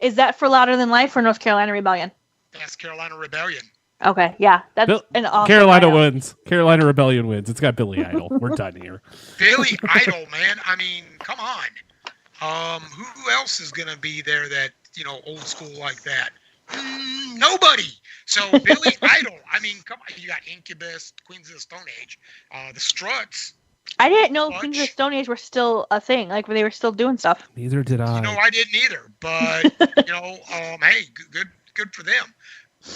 Is that for Louder Than Life or North Carolina Rebellion? That's Carolina Rebellion. Okay, yeah, that's an awesome Carolina wins. Carolina Rebellion wins. It's got Billy Idol. We're done here. Billy Idol, man. I mean, come on. Who else is gonna be there that old school like that? Nobody. So Billy Idol. I mean, come on. You got Incubus, Queens of the Stone Age, the Struts. I didn't know Queens of the Stone Age were still a thing. Like they were still doing stuff. Neither did I. I didn't either. But hey, good for them.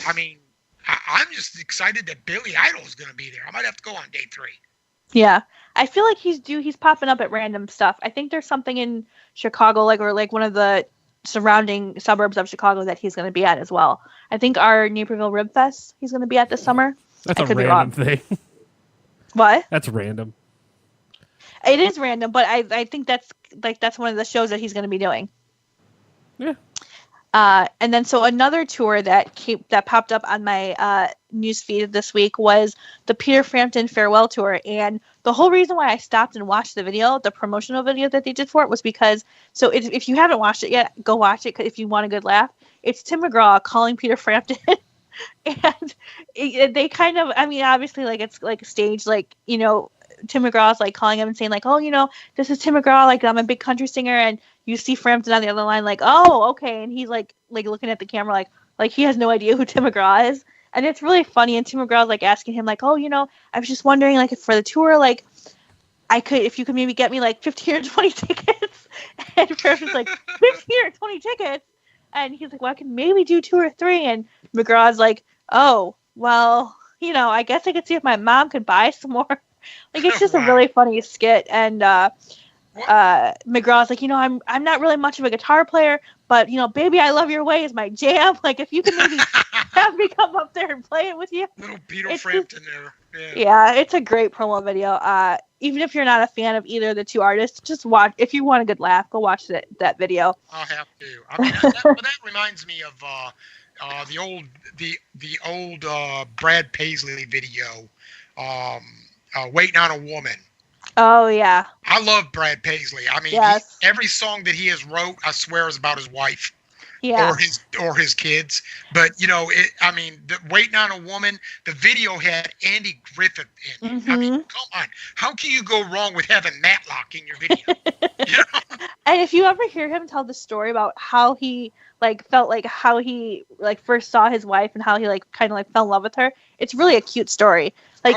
I mean, I'm just excited that Billy Idol is going to be there. I might have to go on day 3. Yeah, I feel like he's popping up at random stuff. I think there's something in Chicago, like one of the surrounding suburbs of Chicago that he's going to be at as well. I think our Naperville Rib Fest he's going to be at this summer. That's a random thing. What? That's random. It is random, but I think that's one of the shows that he's going to be doing. Yeah. And then so another tour that popped up on my news feed this week was the Peter Frampton farewell tour. And the whole reason why I stopped and watched the video, the promotional video that they did for it, was because if you haven't watched it yet, go watch it if you want a good laugh. It's Tim McGraw calling Peter Frampton. And they kind of, I mean, obviously, like it's like staged, like, Tim McGraw's like calling him and saying like, oh, this is Tim McGraw, like I'm a big country singer, and you see Frampton on the other line like, oh, okay, and he's like looking at the camera like he has no idea who Tim McGraw is, And it's really funny. And Tim McGraw's like asking him like, oh, I was just wondering like if for the tour, like if you could maybe get me like 15 or 20 tickets. And Ferris was like, 15 or 20 tickets? And he's like, well, I can maybe do 2 or 3. And McGraw's like, oh, well, I guess I could see if my mom could buy some more. Like, it's just a really funny skit. And McGraw's like, I'm not really much of a guitar player, but, Baby I Love Your Way is my jam. Like, if you can maybe have me come up there and play it with you. Little Peter Frampton there. Yeah, it's a great promo video. Even if you're not a fan of either of the two artists, just watch. If you want a good laugh, go watch that video. I'll have to. I mean, that reminds me of the old Brad Paisley video, "Waiting on a Woman." Oh yeah. I love Brad Paisley. I mean, yes. Every song that he has wrote, I swear, is about his wife. Yeah. Or his kids. But Waiting on a Woman, the video had Andy Griffith in it. Mm-hmm. I mean, come on. How can you go wrong with having Matlock in your video? And if you ever hear him tell the story about how he felt like how he first saw his wife and how he kind of fell in love with her, it's really a cute story.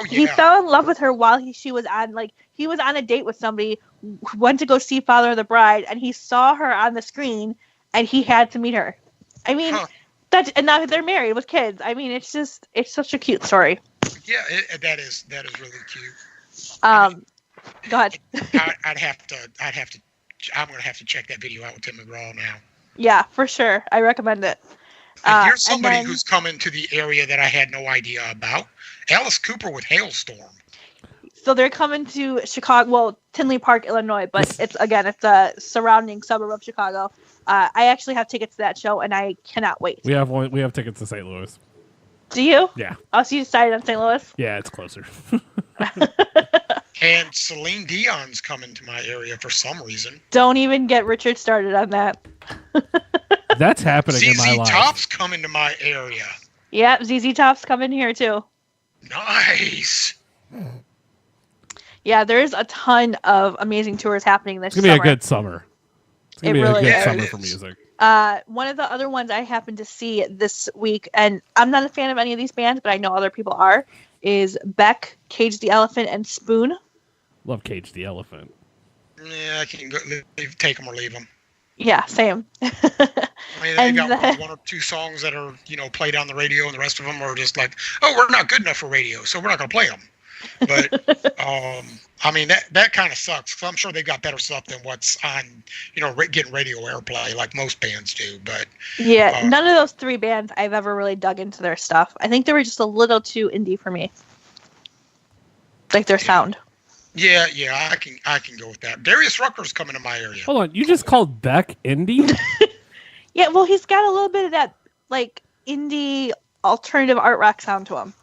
He fell in love with her while she was on he was on a date with somebody who went to go see Father of the Bride, and he saw her on the screen and he had to meet her. I mean, and now they're married with kids. I mean, it's such a cute story. Yeah, that is really cute. Go ahead. I'm gonna have to check that video out with Tim McGraw now. Yeah, for sure. I recommend it. And here's somebody who's coming to the area that I had no idea about. Alice Cooper with Hailstorm. So they're coming to Chicago, well, Tinley Park, Illinois, but it's a surrounding suburb of Chicago. I actually have tickets to that show, and I cannot wait. We have tickets to St. Louis. Do you? Yeah. Oh, so you decided on St. Louis? Yeah, it's closer. And Celine Dion's coming to my area for some reason. Don't even get Richard started on that. That's happening in my life. ZZ Top's coming to my area. Yep, ZZ Top's coming here too. Nice. Yeah, there's a ton of amazing tours happening this summer. It's going to be a good summer. It's going to be really a good summer for music. One of the other ones I happened to see this week, and I'm not a fan of any of these bands, but I know other people are, is Beck, Cage the Elephant, and Spoon. Love Cage the Elephant. Yeah, I can take them or leave them. Yeah, same. They got one or two songs that are, played on the radio, and the rest of them are just like, oh, we're not good enough for radio, so we're not going to play them. But, that kind of sucks. So I'm sure they've got better stuff than what's on, getting radio airplay like most bands do. But yeah, none of those three bands I've ever really dug into their stuff. I think they were just a little too indie for me. Their sound. Yeah, I can go with that. Darius Rucker's coming to my area. Hold on, you just called Beck indie? Yeah, well, he's got a little bit of that indie alternative art rock sound to him.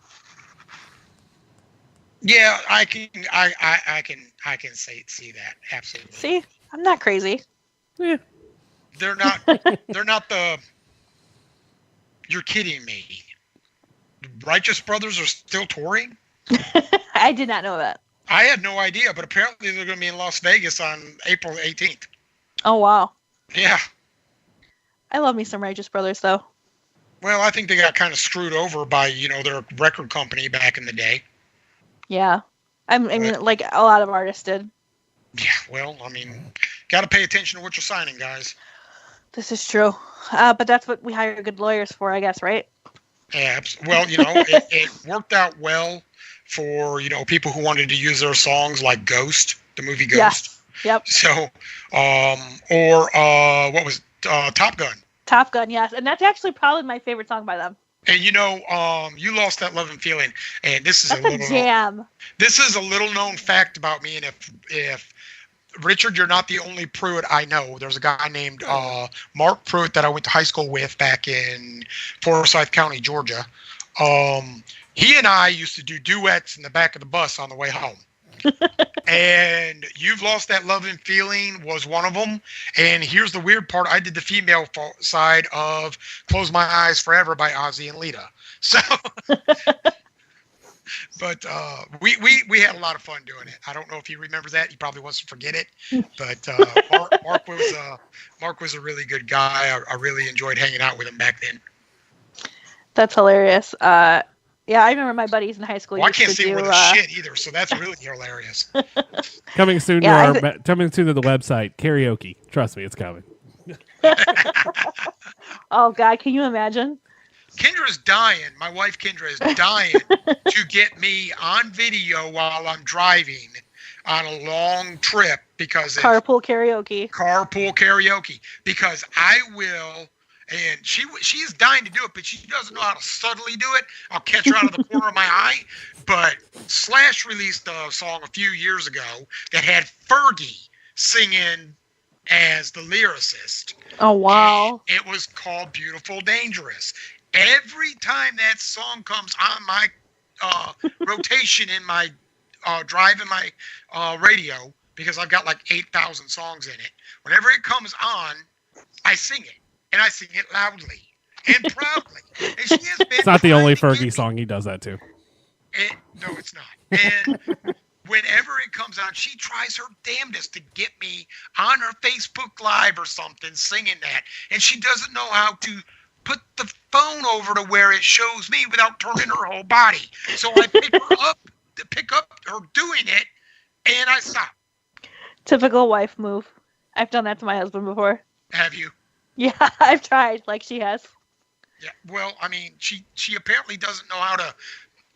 Yeah, I can see that absolutely. See, I'm not crazy. Yeah, they're not the. You're kidding me. Righteous Brothers are still touring? I did not know that. I had no idea, but apparently they're going to be in Las Vegas on April 18th. Oh wow. Yeah. I love me some Righteous Brothers though. Well, I think they got kind of screwed over by their record company back in the day. Yeah. I mean, like a lot of artists did. Yeah, well, got to pay attention to what you're signing, guys. This is true. But that's what we hire good lawyers for, I guess, right? Yeah, well, it worked out well for, people who wanted to use their songs like Ghost, the movie Ghost. Yeah. Yep. So, what was it? Top Gun. Top Gun, yes. And that's actually probably my favorite song by them. And You Lost That Love and Feeling, and this is a jam. This is a little known fact about me, and if Richard, you're not the only Pruitt I know. There's a guy named Mark Pruitt that I went to high school with back in Forsyth County, Georgia. He and I used to do duets in the back of the bus on the way home. And You've Lost That Love and Feeling was one of them. And here's the weird part. I did the female side of Close My Eyes Forever by Ozzy and Lita. So, but we had a lot of fun doing it. I don't know if he remembers that. He probably wants to forget it. But Mark was a really good guy. I really enjoyed hanging out with him back then. That's hilarious. Yeah, I remember my buddies in high school. Well, I can't sing with a shit either, so that's really hilarious. Coming soon to coming soon to the website, karaoke. Trust me, it's coming. Oh God, can you imagine? Kendra's dying. My wife Kendra is dying to get me on video while I'm driving on a long trip because carpool karaoke. Carpool karaoke because I will. And she is dying to do it, but she doesn't know how to subtly do it. I'll catch her out of the corner of my eye. But Slash released a song a few years ago that had Fergie singing as the lyricist. Oh, wow. And it was called Beautiful Dangerous. Every time that song comes on my rotation in my drive in my radio, because I've got like 8,000 songs in it, whenever it comes on, I sing it. And I sing it loudly and proudly. And she has been it's not the only Fergie song he does that too. No, it's not. And whenever it comes on, she tries her damnedest to get me on her Facebook Live or something singing that. And she doesn't know how to put the phone over to where it shows me without turning her whole body. So I pick up her doing it, and I stop. Typical wife move. I've done that to my husband before. Have you? Yeah, I've tried, like she has. Yeah, well, I mean, she apparently doesn't know how to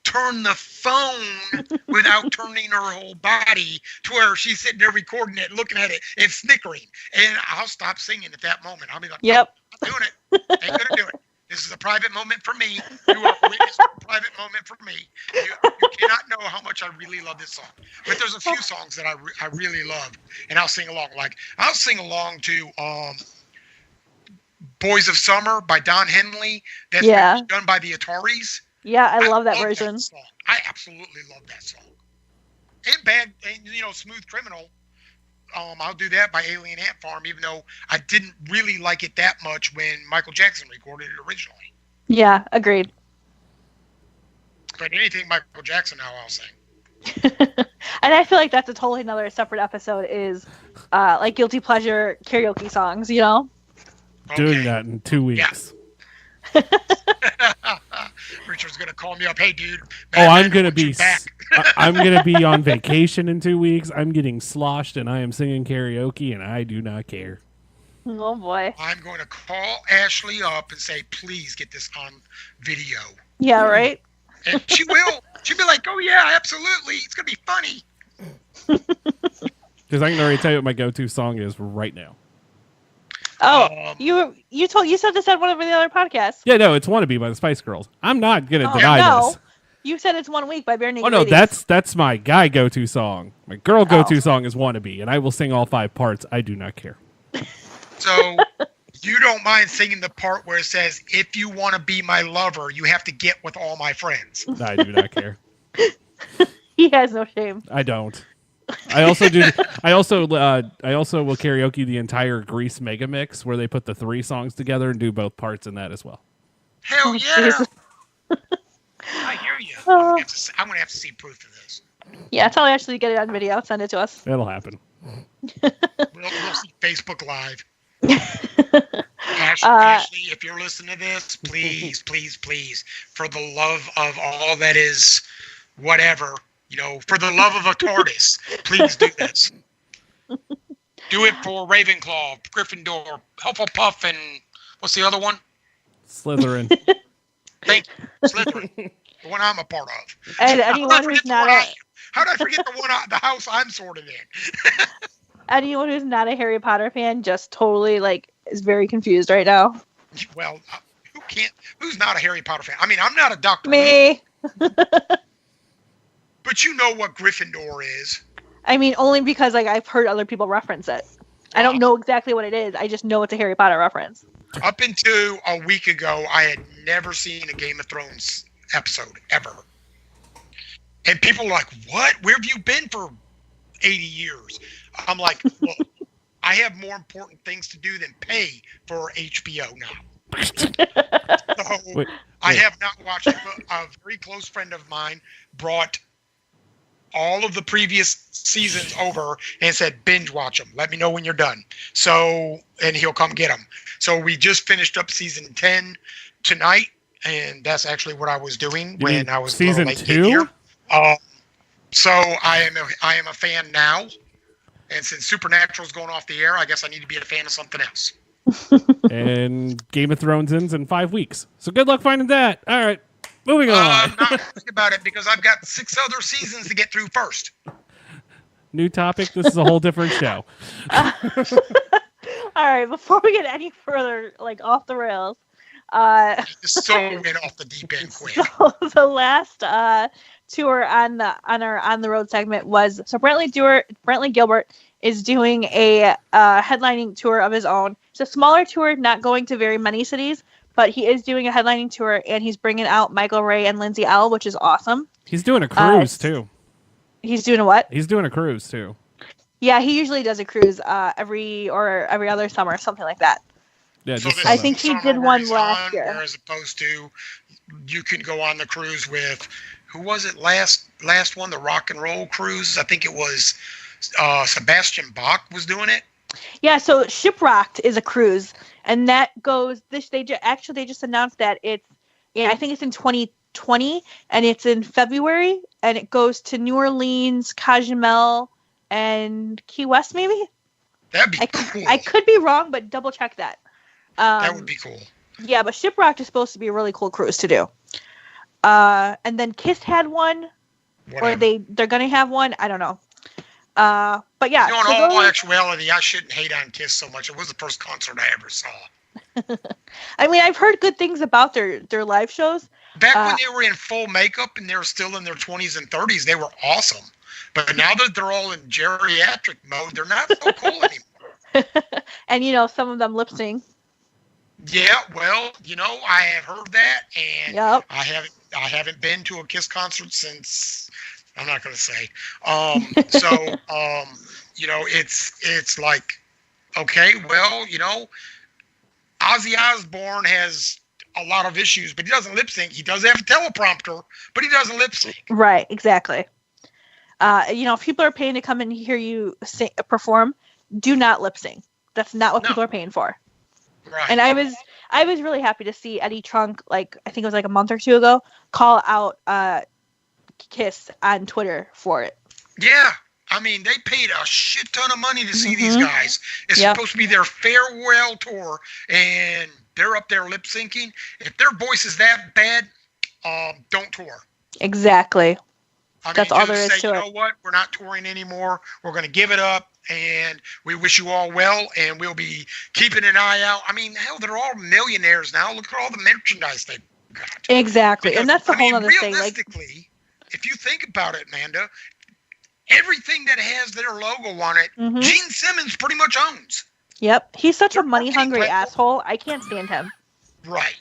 turn the phone without turning her whole body to where she's sitting there recording it, looking at it, and snickering. And I'll stop singing at that moment. I'll be like, yep. I'm doing it. Ain't going to do it. This is a private moment for me. You are witnessing a private moment for me. You cannot know how much I really love this song. But there's a few songs that I really love, and I'll sing along. Like, I'll sing along to Boys of Summer by Don Henley. That's been done by the Ataris. Yeah, I love that version. That song. I absolutely love that song. And Smooth Criminal. I'll do that by Alien Ant Farm, even though I didn't really like it that much when Michael Jackson recorded it originally. Yeah, agreed. But anything Michael Jackson now, I'll sing. And I feel like that's a totally another separate episode is like guilty pleasure karaoke songs, you know? Doing that in 2 weeks. Yeah. Richard's gonna call me up. Hey, dude. I'm gonna be I'm gonna be on vacation in 2 weeks. I'm getting sloshed, and I am singing karaoke, and I do not care. Oh boy. I'm going to call Ashley up and say, please get this on video. Yeah, right. And she will. She'll be like, oh yeah, absolutely. It's gonna be funny. Because I can already tell you what my go-to song is right now. Oh, you said this at one of the other podcasts. Yeah, no, it's "Wannabe" by the Spice Girls. I'm not gonna deny this. You said it's 1 week by Bare Naked Oh no, Ladies. that's my guy go-to song. My girl go-to song is "Wannabe," and I will sing all 5 parts. I do not care. So you don't mind singing the part where it says, "If you want to be my lover, you have to get with all my friends." I do not care. He has no shame. I don't. I also do. I also will karaoke the entire Grease mega mix where they put the 3 songs together and do both parts in that as well. Hell yeah! I hear you. I'm gonna have to see proof of this. Yeah, tell Ashley to get it on video. Send it to us. It'll happen. We'll see Facebook Live. Ashley, if you're listening to this, please, please, please, for the love of all that is, whatever. For the love of a tortoise, please do this. Do it for Ravenclaw, Gryffindor, Hufflepuff, and what's the other one? Slytherin. Thank you, Slytherin, the one I'm a part of. And anyone who's not how did I forget the house I'm sorted in? Anyone who's not a Harry Potter fan just totally is very confused right now. Well, who's not a Harry Potter fan? I mean, I'm not a doctor. Me. But you know what Gryffindor is. I mean, only because I've heard other people reference it. I don't know exactly what it is. I just know it's a Harry Potter reference. Up until a week ago, I had never seen a Game of Thrones episode, ever. And people are like, what? Where have you been for 80 years? I'm like, well, I have more important things to do than pay for HBO now. So wait. I have not watched it. A very close friend of mine brought all of the previous seasons over and said, binge watch them. Let me know when you're done. So, and he'll come get them. So we just finished up season 10 tonight, and that's actually what I was doing when I was season late 2. Here. So I am a fan now, and since Supernatural's going off the air, I guess I need to be a fan of something else. And Game of Thrones ends in 5 weeks, so good luck finding that. All right, moving on. I'm not thinking about it because I've got 6 other seasons to get through first. New topic. This is a whole different show. All right, before we get any further, like off the rails, So went off the deep end quick. So the last tour on our on the road segment was Brantley Gilbert is doing a headlining tour of his own. It's a smaller tour, not going to very many cities, but he is doing a headlining tour, and he's bringing out Michael Ray and Lindsay L, which is awesome. He's doing a cruise too. He's doing a what? He's doing a cruise too. Yeah, he usually does a cruise every other summer, something like that. Yeah, So just I think he did one last year. As opposed to, you can go on the cruise with, who was it last one? The rock and roll cruise. I think it was Sebastian Bach was doing it. Yeah, so Shipwrecked is a cruise, and that goes. They just announced that I think it's in 2020, and it's in February, and it goes to New Orleans, Cozumel, and Key West, maybe. That'd be cool. I could be wrong, but double check that. That would be cool. Yeah, but Shipwrecked is supposed to be a really cool cruise to do. And then Kiss had one, or they're gonna have one. I don't know. But yeah. In all actuality, I shouldn't hate on Kiss so much. It was the first concert I ever saw. I mean, I've heard good things about their live shows. Back when they were in full makeup and they were still in their 20s and 30s, they were awesome. But now that they're all in geriatric mode, they're not so cool anymore. And some of them lip sync. Yeah, well, I have heard that, and yep. I haven't been to a Kiss concert since, I'm not going to say. It's like, okay, well, Ozzy Osbourne has a lot of issues, but he doesn't lip sync. He does have a teleprompter, but he doesn't lip sync. Right, exactly. If people are paying to come and hear you perform, do not lip sync. That's not what people are paying for. Right. And I was really happy to see Eddie Trunk, I think it was a month or two ago, call out Kiss on Twitter for it. Yeah. I mean, they paid a shit ton of money to see these guys. It's supposed to be their farewell tour, and they're up there lip syncing. If their voice is that bad, don't tour. Exactly. That's all there is to it. You know what? We're not touring anymore. We're going to give it up, and we wish you all well, and we'll be keeping an eye out. I mean, hell, they're all millionaires now. Look at all the merchandise they've got. Exactly. And that's the whole other thing. Realistically, if you think about it, Manda, everything that has their logo on it, Gene Simmons pretty much owns. Yep. He's such a money-hungry asshole. I can't stand him. Right.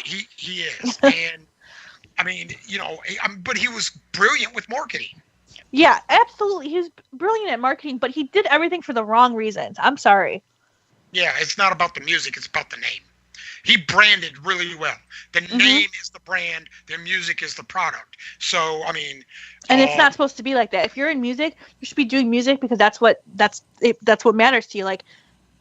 He is. And I mean, but he was brilliant with marketing. Yeah, absolutely. He's brilliant at marketing, but he did everything for the wrong reasons. I'm sorry. Yeah, it's not about the music. It's about the name. He branded really well. The name is the brand. The music is the product. So, I mean... And it's not supposed to be like that. If you're in music, you should be doing music because that's what matters to you. Like,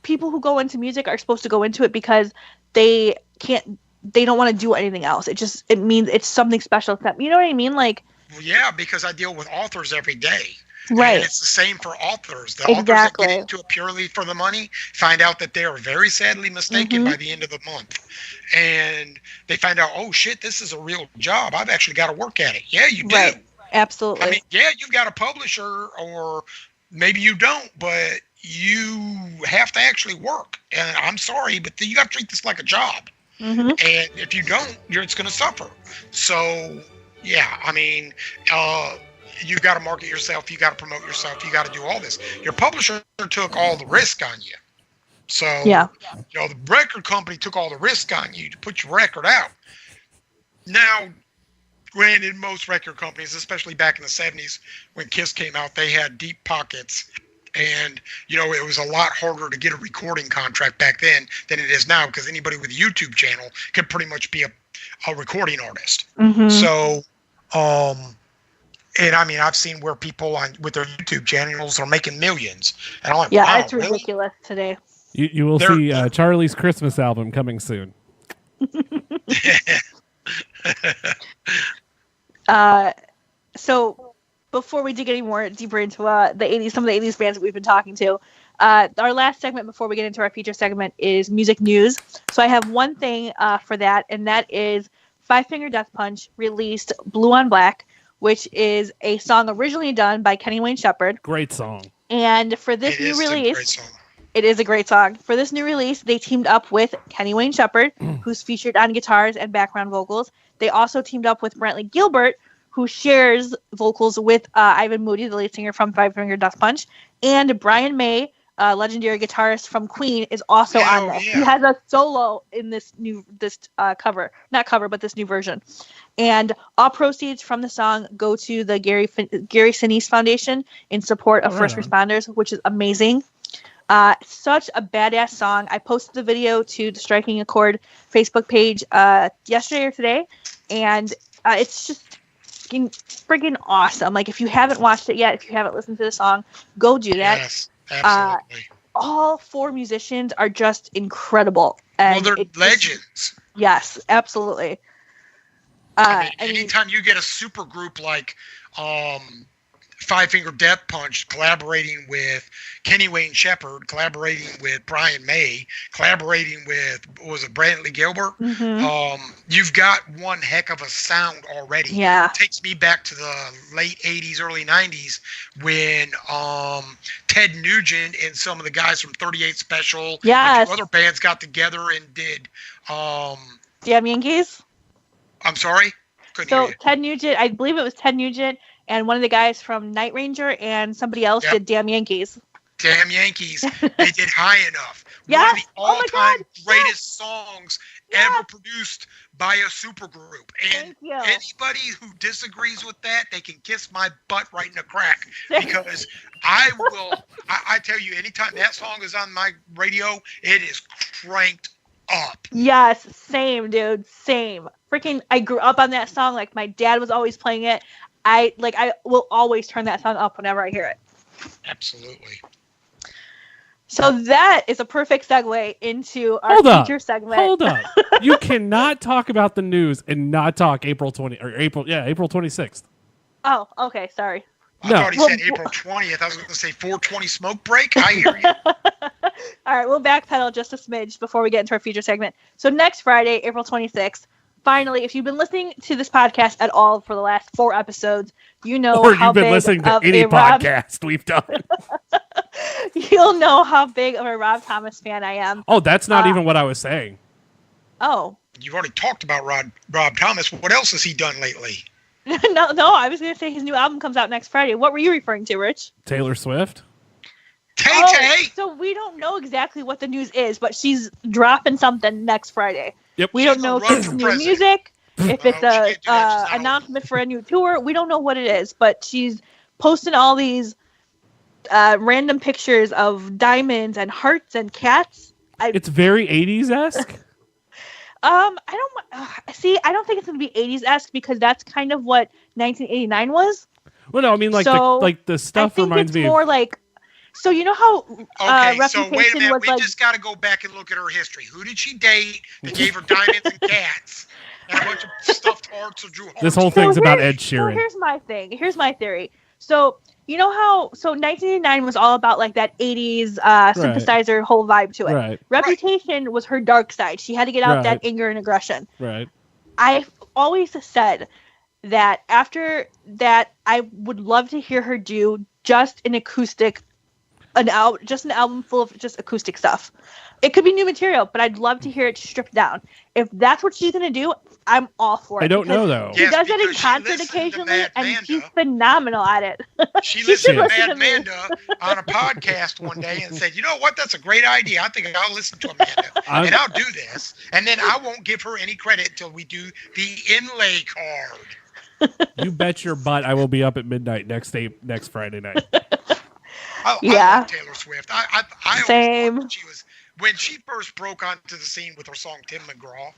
people who go into music are supposed to go into it because they don't want to do anything else. It means it's something special. You know what I mean? Like... Well, yeah, because I deal with authors every day. Right. And it's the same for authors. The authors that get into it purely for the money find out that they are very sadly mistaken by the end of the month. And they find out, oh, shit, this is a real job. I've actually got to work at it. Yeah, you do. Right. Absolutely. I mean, yeah, you've got a publisher, or maybe you don't, but you have to actually work. And I'm sorry, but you got to treat this like a job. And if you don't, it's going to suffer. So, yeah, I mean, you got to market yourself. You got to promote yourself. You got to do all this. Your publisher took all the risk on you. So, the record company took all the risk on you to put your record out. Now, granted, most record companies, especially back in the 70s when Kiss came out, they had deep pockets. And, it was a lot harder to get a recording contract back then than it is now, because anybody with a YouTube channel can pretty much be a recording artist. So, and I mean, I've seen where people with their YouTube channels are making millions. And I'm like, wow, it's ridiculous today. You will see Charlie's Christmas album coming soon. So before we dig any more deeper into the 80s, some of the 80s bands that we've been talking to, our last segment before we get into our feature segment is music news. So I have one thing for that, and that is Five Finger Death Punch released Blue on Black, which is a song originally done by Kenny Wayne Shepherd. Great song. And for this new release, it is a great song. For this new release, they teamed up with Kenny Wayne Shepherd, who's featured on guitars and background vocals. They also teamed up with Brantley Gilbert, who shares vocals with Ivan Moody, the lead singer from Five Finger Death Punch, and Brian May, legendary guitarist from Queen, is also on this. Yeah. He has a solo in this new cover, not cover, but this new version. And all proceeds from the song go to the Gary Sinise Foundation in support of first responders, which is amazing. Such a badass song. I posted the video to the Striking a Chord Facebook page yesterday or today, and it's just freaking awesome. Like, if you haven't watched it yet, if you haven't listened to the song, go do that. Yes, absolutely. All four musicians are just incredible. And they're legends. Yes, absolutely. Anytime you get a super group like Five Finger Death Punch collaborating with Kenny Wayne Shepherd, collaborating with Brian May, collaborating with, Brantley Gilbert? Mm-hmm. You've got one heck of a sound already. Yeah. It takes me back to the late 80s, early 90s when Ted Nugent and some of the guys from 38 Special and other bands got together and did Damn Yankees? I'm sorry? Couldn't hear you. Ted Nugent, I believe it was Ted Nugent, and one of the guys from Night Ranger and somebody else did Damn Yankees. Damn Yankees. They did High Enough. Yes. One of the all-time greatest songs ever produced by a supergroup. And anybody who disagrees with that, they can kiss my butt right in the crack. Because I tell you, anytime that song is on my radio, it is cranked up. Yes, same, dude. Same. Freaking, I grew up on that song. Like, my dad was always playing it. I will always turn that song up whenever I hear it. Absolutely. So that is a perfect segue into our feature segment. Hold up. You cannot talk about the news and not talk April 26th. Oh, okay, sorry. I thought he said April 20th. I was going to say 420 smoke break. I hear you. All right, we'll backpedal just a smidge before we get into our feature segment. So next Friday, April 26th, finally, if you've been listening to this podcast at all for the last 4 episodes, you know or how you've been listening to any podcast we've done. You'll know how big of a Rob Thomas fan I am. Oh, that's not even what I was saying. Oh. You've already talked about Rob Thomas. What else has he done lately? No, I was going to say his new album comes out next Friday. What were you referring to, Rich? Taylor Swift. Tay-Tay! So we don't know exactly what the news is, but she's dropping something next Friday. Yep. We don't know if it's new music, if it's a announcement for a new tour. We don't know what it is, but she's posting all these random pictures of diamonds and hearts and cats. It's very 80s-esque. I don't think it's going to be 80s-esque because that's kind of what 1989 was. Well, no, I mean, the stuff reminds me more like. So you know how Reputation so wait a minute. We like, just got to go back and look at her history. Who did she date that gave her diamonds and cats and a bunch of stuffed hearts or drew hearts? This whole thing's about Ed Sheeran. So here's my thing. Here's my theory. So you know how 1989 was all about like that 80s synthesizer whole vibe to it. Right. Reputation was her dark side. She had to get out that anger and aggression. Right. I've always said that after that, I would love to hear her do just an acoustic. An album full of just acoustic stuff. It could be new material, but I'd love to hear it stripped down. If that's what she's gonna do, I'm all for it. I don't know though. She does it in concert occasionally, and she's phenomenal at it. She listened to Manda on a podcast one day and said, "You know what? That's a great idea. I think I'll listen to Amanda and I'll do this, and then I won't give her any credit until we do the inlay card." You bet your butt I will be up at midnight next Friday night. I love Taylor Swift. I Same. When she first broke onto the scene with her song Tim McGraw.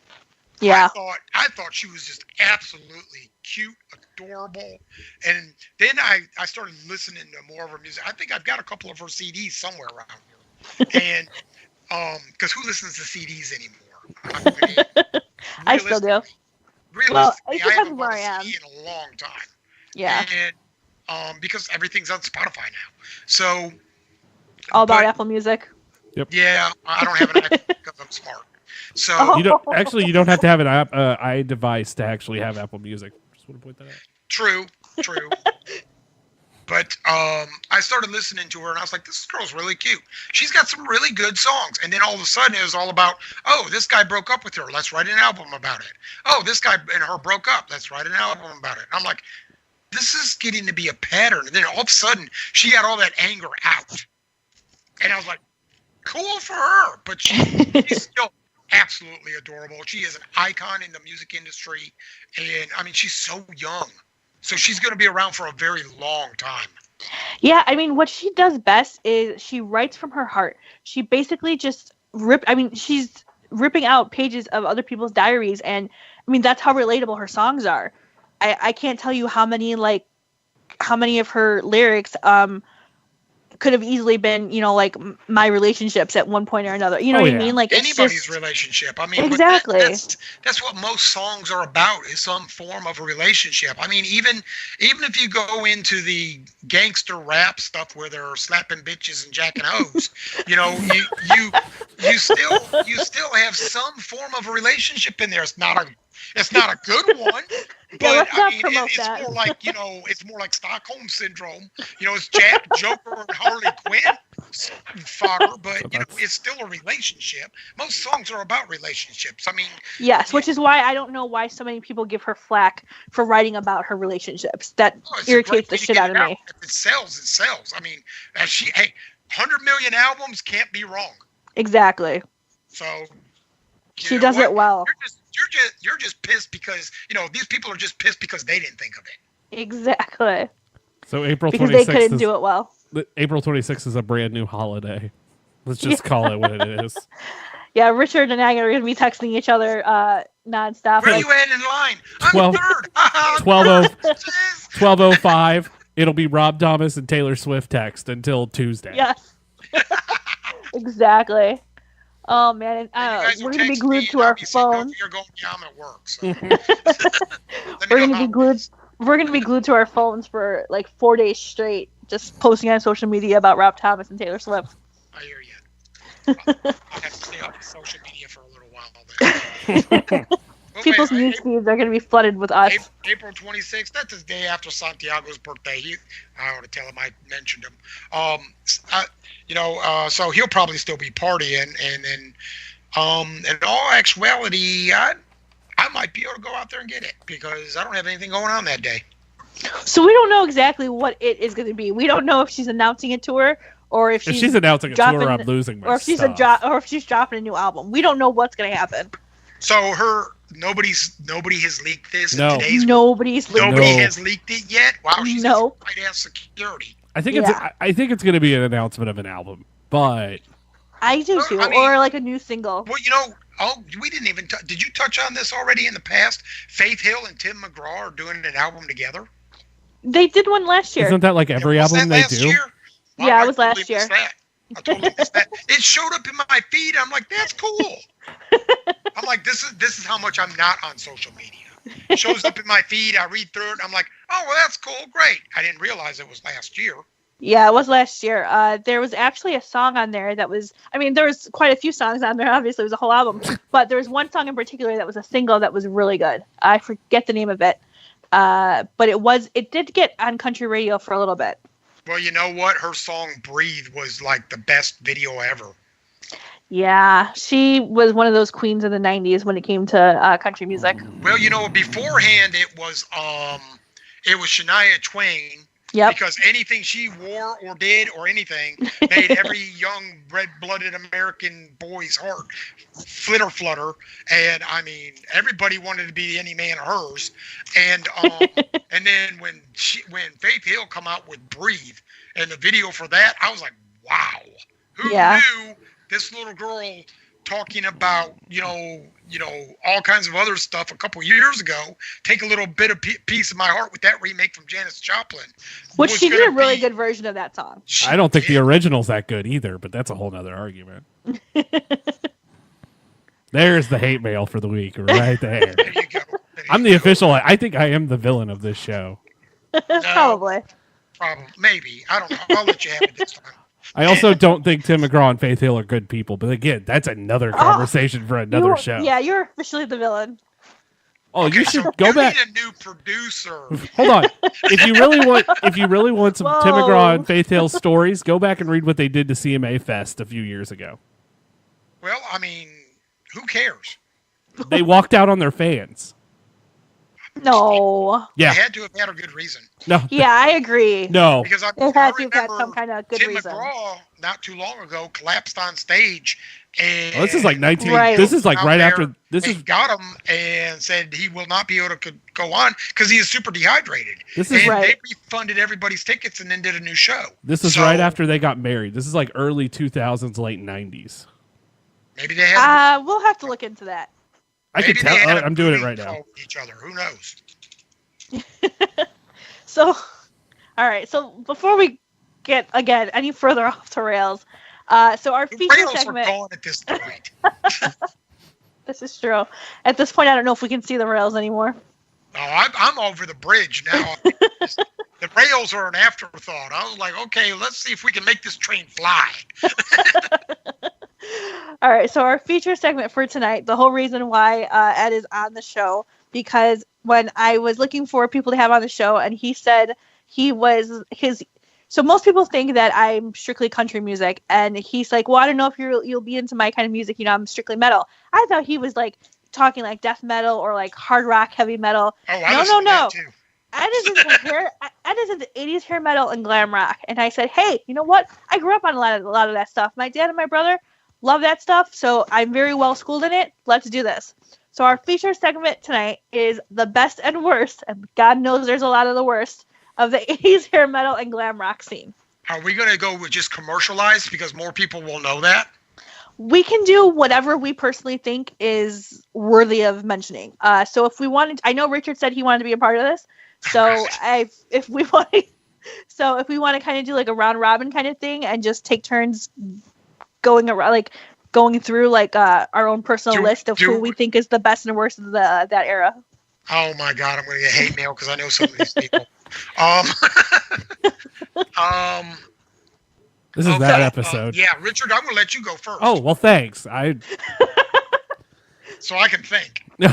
Yeah. I thought she was just absolutely cute, adorable, and then I started listening to more of her music. I think I've got a couple of her CDs somewhere around here, and because who listens to CDs anymore? I still do. Well, it depends where I am. In a long time. Yeah. And because everything's on Spotify now, so all about Apple Music. Yep. Yeah, I don't have an iPhone because I'm smart. So you don't have to have an iDevice to actually have Apple Music. Just want to point that out. True. But I started listening to her, and I was like, this girl's really cute. She's got some really good songs. And then all of a sudden, it was all about, oh, this guy broke up with her. Let's write an album about it. Oh, this guy and her broke up. Let's write an album about it. I'm like, this is getting to be a pattern. And then all of a sudden, she got all that anger out. And I was like, cool for her. But she's still absolutely adorable. She is an icon in the music industry. And, I mean, she's so young. So she's going to be around for a very long time. Yeah, I mean, what she does best is she writes from her heart. She basically just she's ripping out pages of other people's diaries, and I mean, that's how relatable her songs are. I can't tell you how many of her lyrics could have easily been, like my relationships at one point or another. You know what I mean? Like anybody's relationship. I mean, exactly. That's what most songs are about, is some form of a relationship. I mean, even if you go into the gangster rap stuff where they're slapping bitches and jacking hoes, you still have some form of a relationship in there. It's not a good one. But I mean, it's more like, it's more like Stockholm syndrome. It's Joker and Harley Quinn fodder, but it's still a relationship. Most songs are about relationships. I mean, yes, which is why I don't know why so many people give her flack for writing about her relationships. That irritates the shit out of me. If it sells, it sells. I mean, 100 million albums can't be wrong. Exactly. So she does it well. You're just pissed because these people are just pissed because they didn't think of it. Exactly. So April 26th, because they couldn't do it well. April 26th is a brand new holiday. Let's just call it what it is. Yeah, Richard and I are going to be texting each other nonstop. Where are you at in line? I'm third. 12:05. It'll be Rob Thomas and Taylor Swift text until Tuesday. Yes. Exactly. Oh man, we're gonna be glued to our phones. You're going down at work. So. We're gonna be glued to our phones for like 4 days straight, just posting on social media about Rob Thomas and Taylor Swift. I hear you. I'll have to stay off social media for a little while then. People's news feeds are going to be flooded with us. April 26th, that's the day after Santiago's birthday. I ought to tell him I mentioned him. So he'll probably still be partying. And then, in all actuality, I might be able to go out there and get it because I don't have anything going on that day. So we don't know exactly what it is going to be. We don't know if she's announcing a tour or if she's announcing a tour, I'm losing my stuff. Or if she's dropping a new album. We don't know what's going to happen. So nobody has leaked this. No. Nobody has leaked it yet. Wow, she's white ass security. I think it's going to be an announcement of an album, but I do too, or like a new single. Well, we didn't even. Did you touch on this already in the past? Faith Hill and Tim McGraw are doing an album together. They did one last year. Isn't that like every album they do? Well, yeah, it was last year. I totally missed that. It showed up in my feed. I'm like, that's cool. I'm like, this is how much I'm not on social media. It shows up in my feed. I read through it. I'm like, oh, well, that's cool. Great. I didn't realize it was last year. Yeah, it was last year. There was actually a song on there that was, there was quite a few songs on there. Obviously, it was a whole album. But there was one song in particular that was a single that was really good. I forget the name of it. But it did get on country radio for a little bit. Well, you know what? Her song Breathe was like the best video ever. Yeah, she was one of those queens of the 90s when it came to country music. Well, beforehand it was Shania Twain. Yep. Because anything she wore or did or anything made every young red-blooded American boy's heart flutter. And I mean, everybody wanted to be any man of hers. And and then when Faith Hill come out with Breathe and the video for that, I was like, wow. Who knew this little girl talking about, all kinds of other stuff a couple years ago, take a little bit of piece of my heart with that remake from Janis Joplin. Which she did a really good version of that song. I don't think the original's that good either, but that's a whole nother argument. There's the hate mail for the week right there. There you go. I'm the official. I think I am the villain of this show. Probably. Maybe. I don't know. I'll let you have it this time. I also don't think Tim McGraw and Faith Hill are good people. But again, that's another conversation for another show. Yeah, you're officially the villain. Oh, Okay, you should so go back. Need a new producer. Hold on. If you really want some Tim McGraw and Faith Hill stories, go back and read what they did to CMA Fest a few years ago. Well, I mean, who cares? They walked out on their fans. No. Yeah. They had to have had a good reason. No. Yeah, I agree. No. Because I It had to have had remember some kind of good Tim reason. McGraw, not too long ago, collapsed on stage. And Well, this is like 19. Right. This is like out right there, after. This they is got him and said he will not be able to go on because he is super dehydrated. This is and right. They refunded everybody's tickets and then did a new show. This is So, right after they got married. This is like early 2000s, late 90s. Maybe they had. We'll have to look into that. I could maybe they tell. had a I'm doing it booty right now. call with each other. Who knows? So, all right. So before we get again any further off the rails, so our The feature rails segment. are gone at this point. This is true. At this point, I don't know if we can see the rails anymore. Oh, I'm over the bridge now. The rails are an afterthought. I was like, okay, let's see if we can make this train fly. All right, so our feature segment for tonight, the whole reason why Ed is on the show, because when I was looking for people to have on the show, and he said he was his. So most people think that I'm strictly country music, and he's like, well, I don't know if you'll be into my kind of music. You know, I'm strictly metal. I thought he was like talking like death metal or like hard rock, heavy metal. Oh, No. Ed is into 80s hair metal and glam rock. And I said, hey, you know what? I grew up on a lot of that stuff. My dad and my brother love that stuff, so I'm very well schooled in it. Let's do this. So our feature segment tonight is the best and worst, and God knows there's a lot of the worst, of the 80s hair metal and glam rock scene. Are we going to go with just commercialized because more people will know that? We can do whatever we personally think is worthy of mentioning. So if we wanted, I know Richard said he wanted to be a part of this. So if we want to kind of do like a round robin kind of thing and just take turns going around, like going through like our own personal list of who we think is the best and worst of that era. Oh my God, I'm going to get hate mail because I know some of these people. This is that episode. Yeah, Richard, I'm going to let you go first. Oh well, thanks. So I can think. No,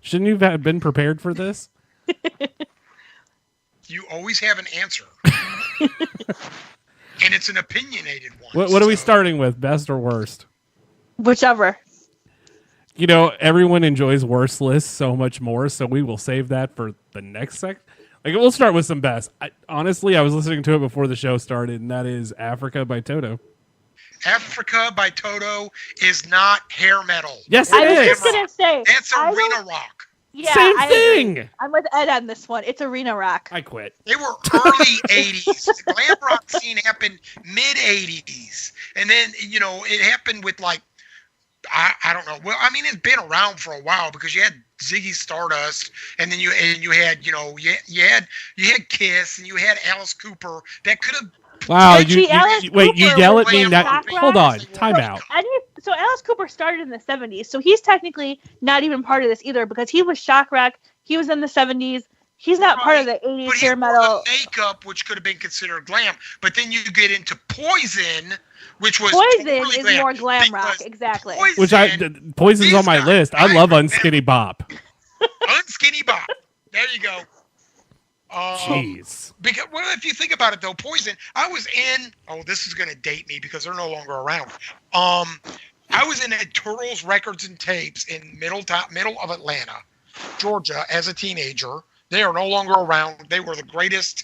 shouldn't you have been prepared for this? You always have an answer. And it's an opinionated one. What are we starting with? Best or worst? Whichever. You know, everyone enjoys worst lists so much more, so we will save that for the next sec. Like, we'll start with some best. Honestly, I was listening to it before the show started, and that is Africa by Toto. Africa by Toto is not hair metal. Yes, I it was is. just gonna say That's arena rock. Yeah, Same thing. I'm with Ed on this one. It's arena rock. I quit. They were early 80s. The glam rock scene happened mid 80s. And then, you know, it happened with like, I don't know. Well, I mean, it's been around for a while because you had Ziggy Stardust, and then you had, you know, you had Kiss, and you had Alice Cooper. That could have. Wow, Wait, you yell at me that. Hold on, time out. So Alice Cooper started in the 70s, so he's technically not even part of this either because he was shock rock. He was in the 70s. He's not part of the 80s hair metal. Makeup, which could have been considered glam, but then you get into Poison, which was Poison totally is more glam rock, exactly. Poison's on my list. I love Unskinny Bop. Unskinny Bop. There you go. Jeez. Because, well, if you think about it, though, Poison, I was in. Oh, this is going to date me because they're no longer around. I was in Turtles Records and Tapes in middle of Atlanta, Georgia, as a teenager. They are no longer around. They were the greatest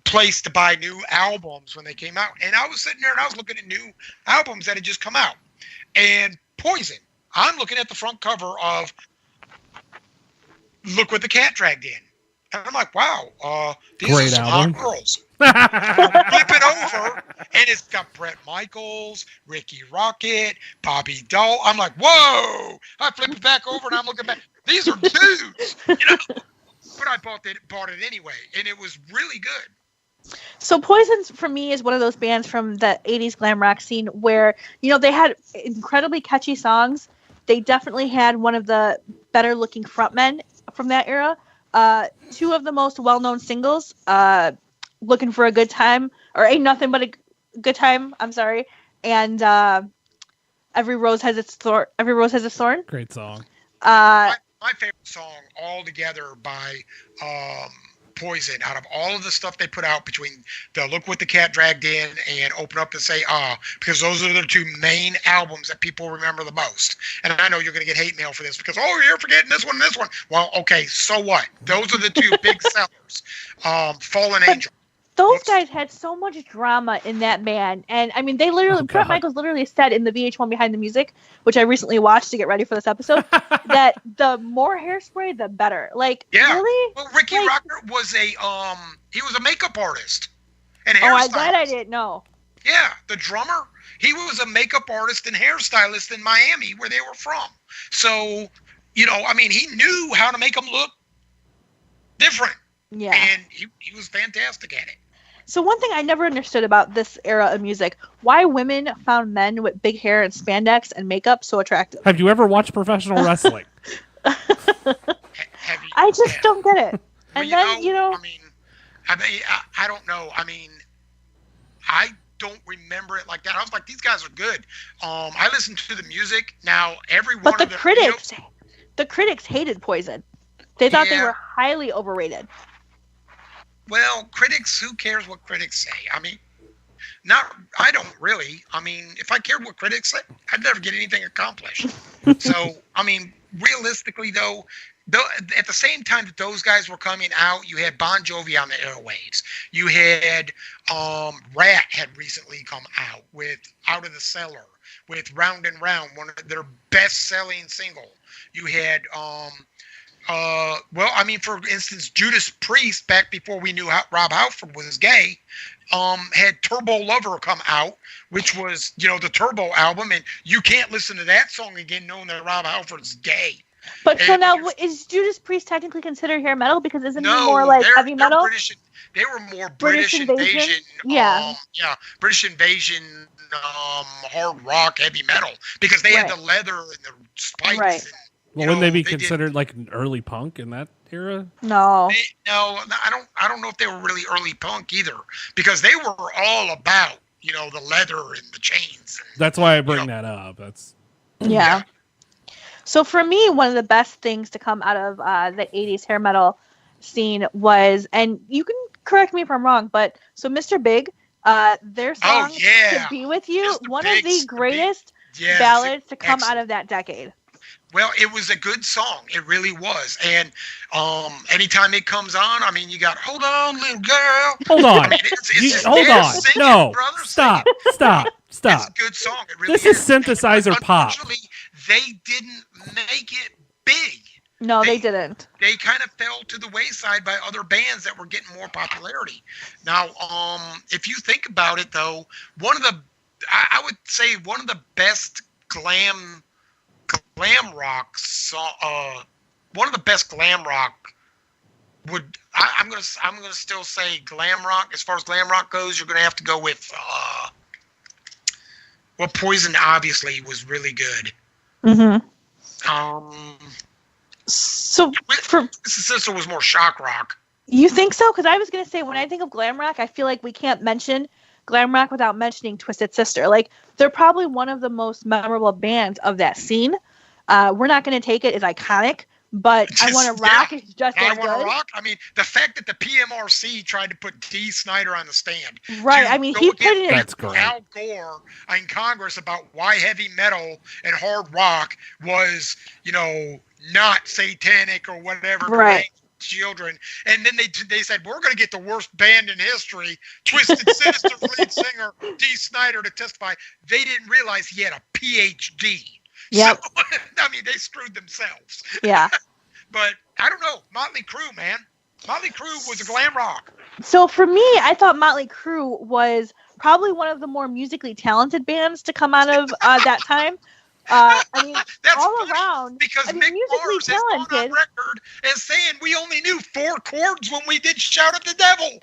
place to buy new albums when they came out. And I was sitting there and I was looking at new albums that had just come out. And Poison, I'm looking at the front cover of Look What the Cat Dragged In. And I'm like, wow, these Great are some album. hot girls. Flip it over, and it's got Bret Michaels, Ricky Rocket, Bobby Dole. I'm like, whoa! I flip it back over, and I'm looking back. These are dudes, you know. But I bought it anyway, and it was really good. So Poison, for me, is one of those bands from the 80s glam rock scene where, you know, they had incredibly catchy songs, they definitely had one of the better looking frontmen from that era. Two of the most well-known singles, Looking for a Good Time, or Ain't Nothing But a Good Time, I'm sorry, and Every Rose Has Its Thorn. Every Rose Has a Thorn. Great song. My favorite song altogether by Poison, out of all of the stuff they put out between the Look What the Cat Dragged In and Open Up and Say Ah, because those are the two main albums that people remember the most. And I know you're going to get hate mail for this because, oh, you're forgetting this one and this one. Well, okay, so what? Those are the two big sellers. Fallen Angel. Those guys had so much drama in that band. And I mean, they literally, Bret Michaels literally said in the VH1 Behind the Music, which I recently watched to get ready for this episode, that the more hairspray, the better. Like, really? Well, Ricky Rocker was he was a makeup artist and hairstylist. Oh, I'm glad I didn't know. Yeah, the drummer, he was a makeup artist and hairstylist in Miami, where they were from. So, I mean, he knew how to make them look different. Yeah. And he was fantastic at it. So one thing I never understood about this era of music, why women found men with big hair and spandex and makeup so attractive. Have you ever watched professional wrestling? I just don't get it. And well, then, I don't know. I mean, I don't remember it like that. I was like, these guys are good. I listened to the music. Now, every one of them. The critics hated Poison. They thought they were highly overrated. Well, critics, who cares what critics say? I mean, I don't really. I mean, if I cared what critics say, I'd never get anything accomplished. So, I mean, realistically, though, at the same time that those guys were coming out, you had Bon Jovi on the airwaves. You had Rat had recently come out with Out of the Cellar, with Round and Round, one of their best-selling single. You had well, I mean, for instance, Judas Priest, back before we knew Rob Halford was gay, had Turbo Lover come out, which was, the Turbo album, and you can't listen to that song again knowing that Rob Halford's gay. But so now, is Judas Priest technically considered hair metal? Because isn't he more like heavy metal? They were more British Invasion. British Invasion, hard rock, heavy metal, because they had the leather and the spikes. Right. Wouldn't they be considered like early punk in that era? No. I don't know if they were really early punk either, because they were all about, the leather and the chains. And, that's why I bring that up. That's yeah. So for me, one of the best things to come out of the 80s hair metal scene was, and you can correct me if I'm wrong, but so Mr. Big, their song To Be With You, Mr. one Big's of the greatest ballads to come out of that decade. Well, it was a good song. It really was. And anytime it comes on, I mean, you got, hold on, little girl. Hold on. I mean, hold on. No. Brother, stop. It's a good song. It really is synthesizer pop. Unfortunately, they didn't make it big. No, they didn't. They kind of fell to the wayside by other bands that were getting more popularity. Now, if you think about it, though, I would say one of the best glam rock one of the best glam rock I'm gonna still say glam rock. As far as glam rock goes, you're gonna have to go with Poison obviously was really good. So Sister was more shock rock. You think so? Because I was gonna say, when I think of glam rock, I feel like we can't mention glam rock without mentioning Twisted Sister. Like, they're probably one of the most memorable bands of that scene. We're Not Gonna Take It is iconic, but I Want to Rock is just as good. I Want to Rock? I mean, the fact that the PMRC tried to put Dee Snider on the stand. Right, I mean, he put it in Al Gore in Congress about why heavy metal and hard rock was, not satanic or whatever. Right. Children, and then they said, we're going to get the worst band in history, Twisted Sister lead singer Dee Snider, to testify. They didn't realize he had a PhD. Yep. So, I mean, they screwed themselves. Yeah. But I don't know. Motley Crue, man. Motley Crue was a glam rock. So for me, I thought Motley Crue was probably one of the more musically talented bands to come out of that time. I mean, that's all funny, around, because musically Mick Mars has gone on record as saying we only knew 4 chords when we did Shout at the Devil.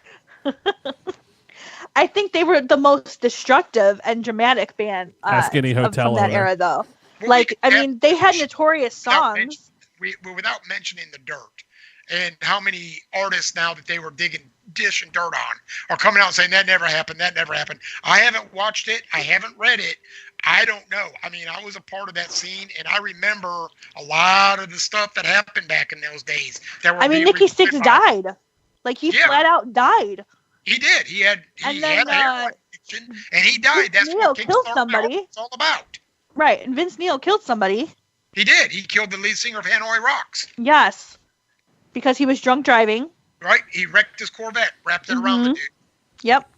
I think they were the most destructive and dramatic band Ask any hotel from that owner. era, though. Well, they had notorious songs. Without mentioning the dirt and how many artists now that they were dishing dirt on are coming out and saying that never happened. I haven't watched it. I haven't read it. I don't know. I mean, I was a part of that scene, and I remember a lot of the stuff that happened back in those days. Nikki Sixx died. Like, he flat out died. He did. He had a heroin addiction, and he died. That's Neil what killed somebody. It's all about. Right, and Vince Neil killed somebody. He did. He killed the lead singer of Hanoi Rocks. Yes, because he was drunk driving. Right, he wrecked his Corvette, wrapped it around the dude. Yep.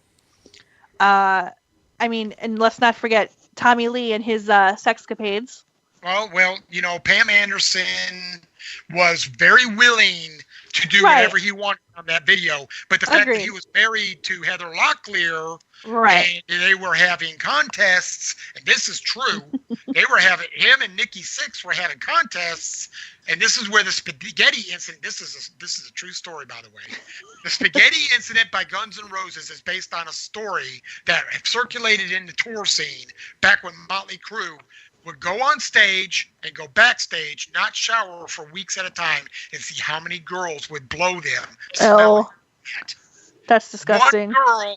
And let's not forget Tommy Lee and his sexcapades. Well, Pam Anderson was very willing to do whatever he wanted on that video, but the fact that he was married to Heather Locklear, and they were having contests, and this is true, him and Nikki Sixx were having contests, and this is where the spaghetti incident. This is a true story, by the way. The spaghetti incident by Guns N' Roses is based on a story that circulated in the tour scene back when Motley Crue would go on stage and go backstage, not shower for weeks at a time, and see how many girls would blow them. Oh, that's disgusting. One girl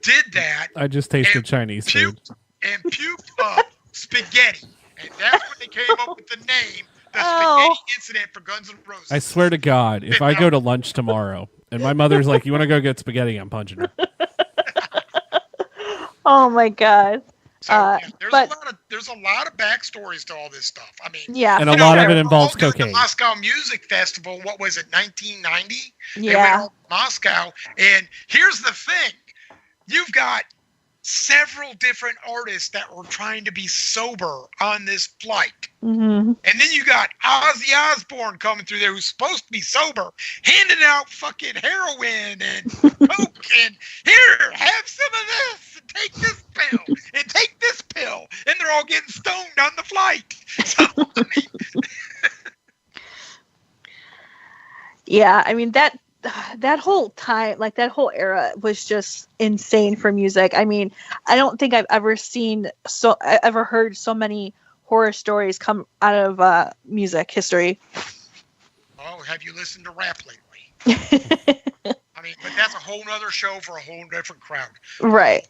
did that. I just tasted Chinese food. And puked up spaghetti. And that's when they came up with the name, the spaghetti incident for Guns N' Roses. I swear to God, if I go to lunch tomorrow and my mother's like, "You want to go get spaghetti?" I'm punching her. Oh my God. So there's a lot of backstories to all this stuff. I mean, and a lot of it involves cocaine. The Moscow Music Festival, what was it, 1990? Yeah. They went out to Moscow, and here's the thing: you've got several different artists that were trying to be sober on this flight, and then you got Ozzy Osbourne coming through there, who's supposed to be sober, handing out fucking heroin and coke, and here, have some of this. Take this pill and take this pill, and they're all getting stoned on the flight. So, that whole time, like that whole era, was just insane for music. I mean, I don't think I've ever heard so many horror stories come out of music history. Oh, have you listened to rap lately? I mean, but that's a whole nother show for a whole different crowd. Right.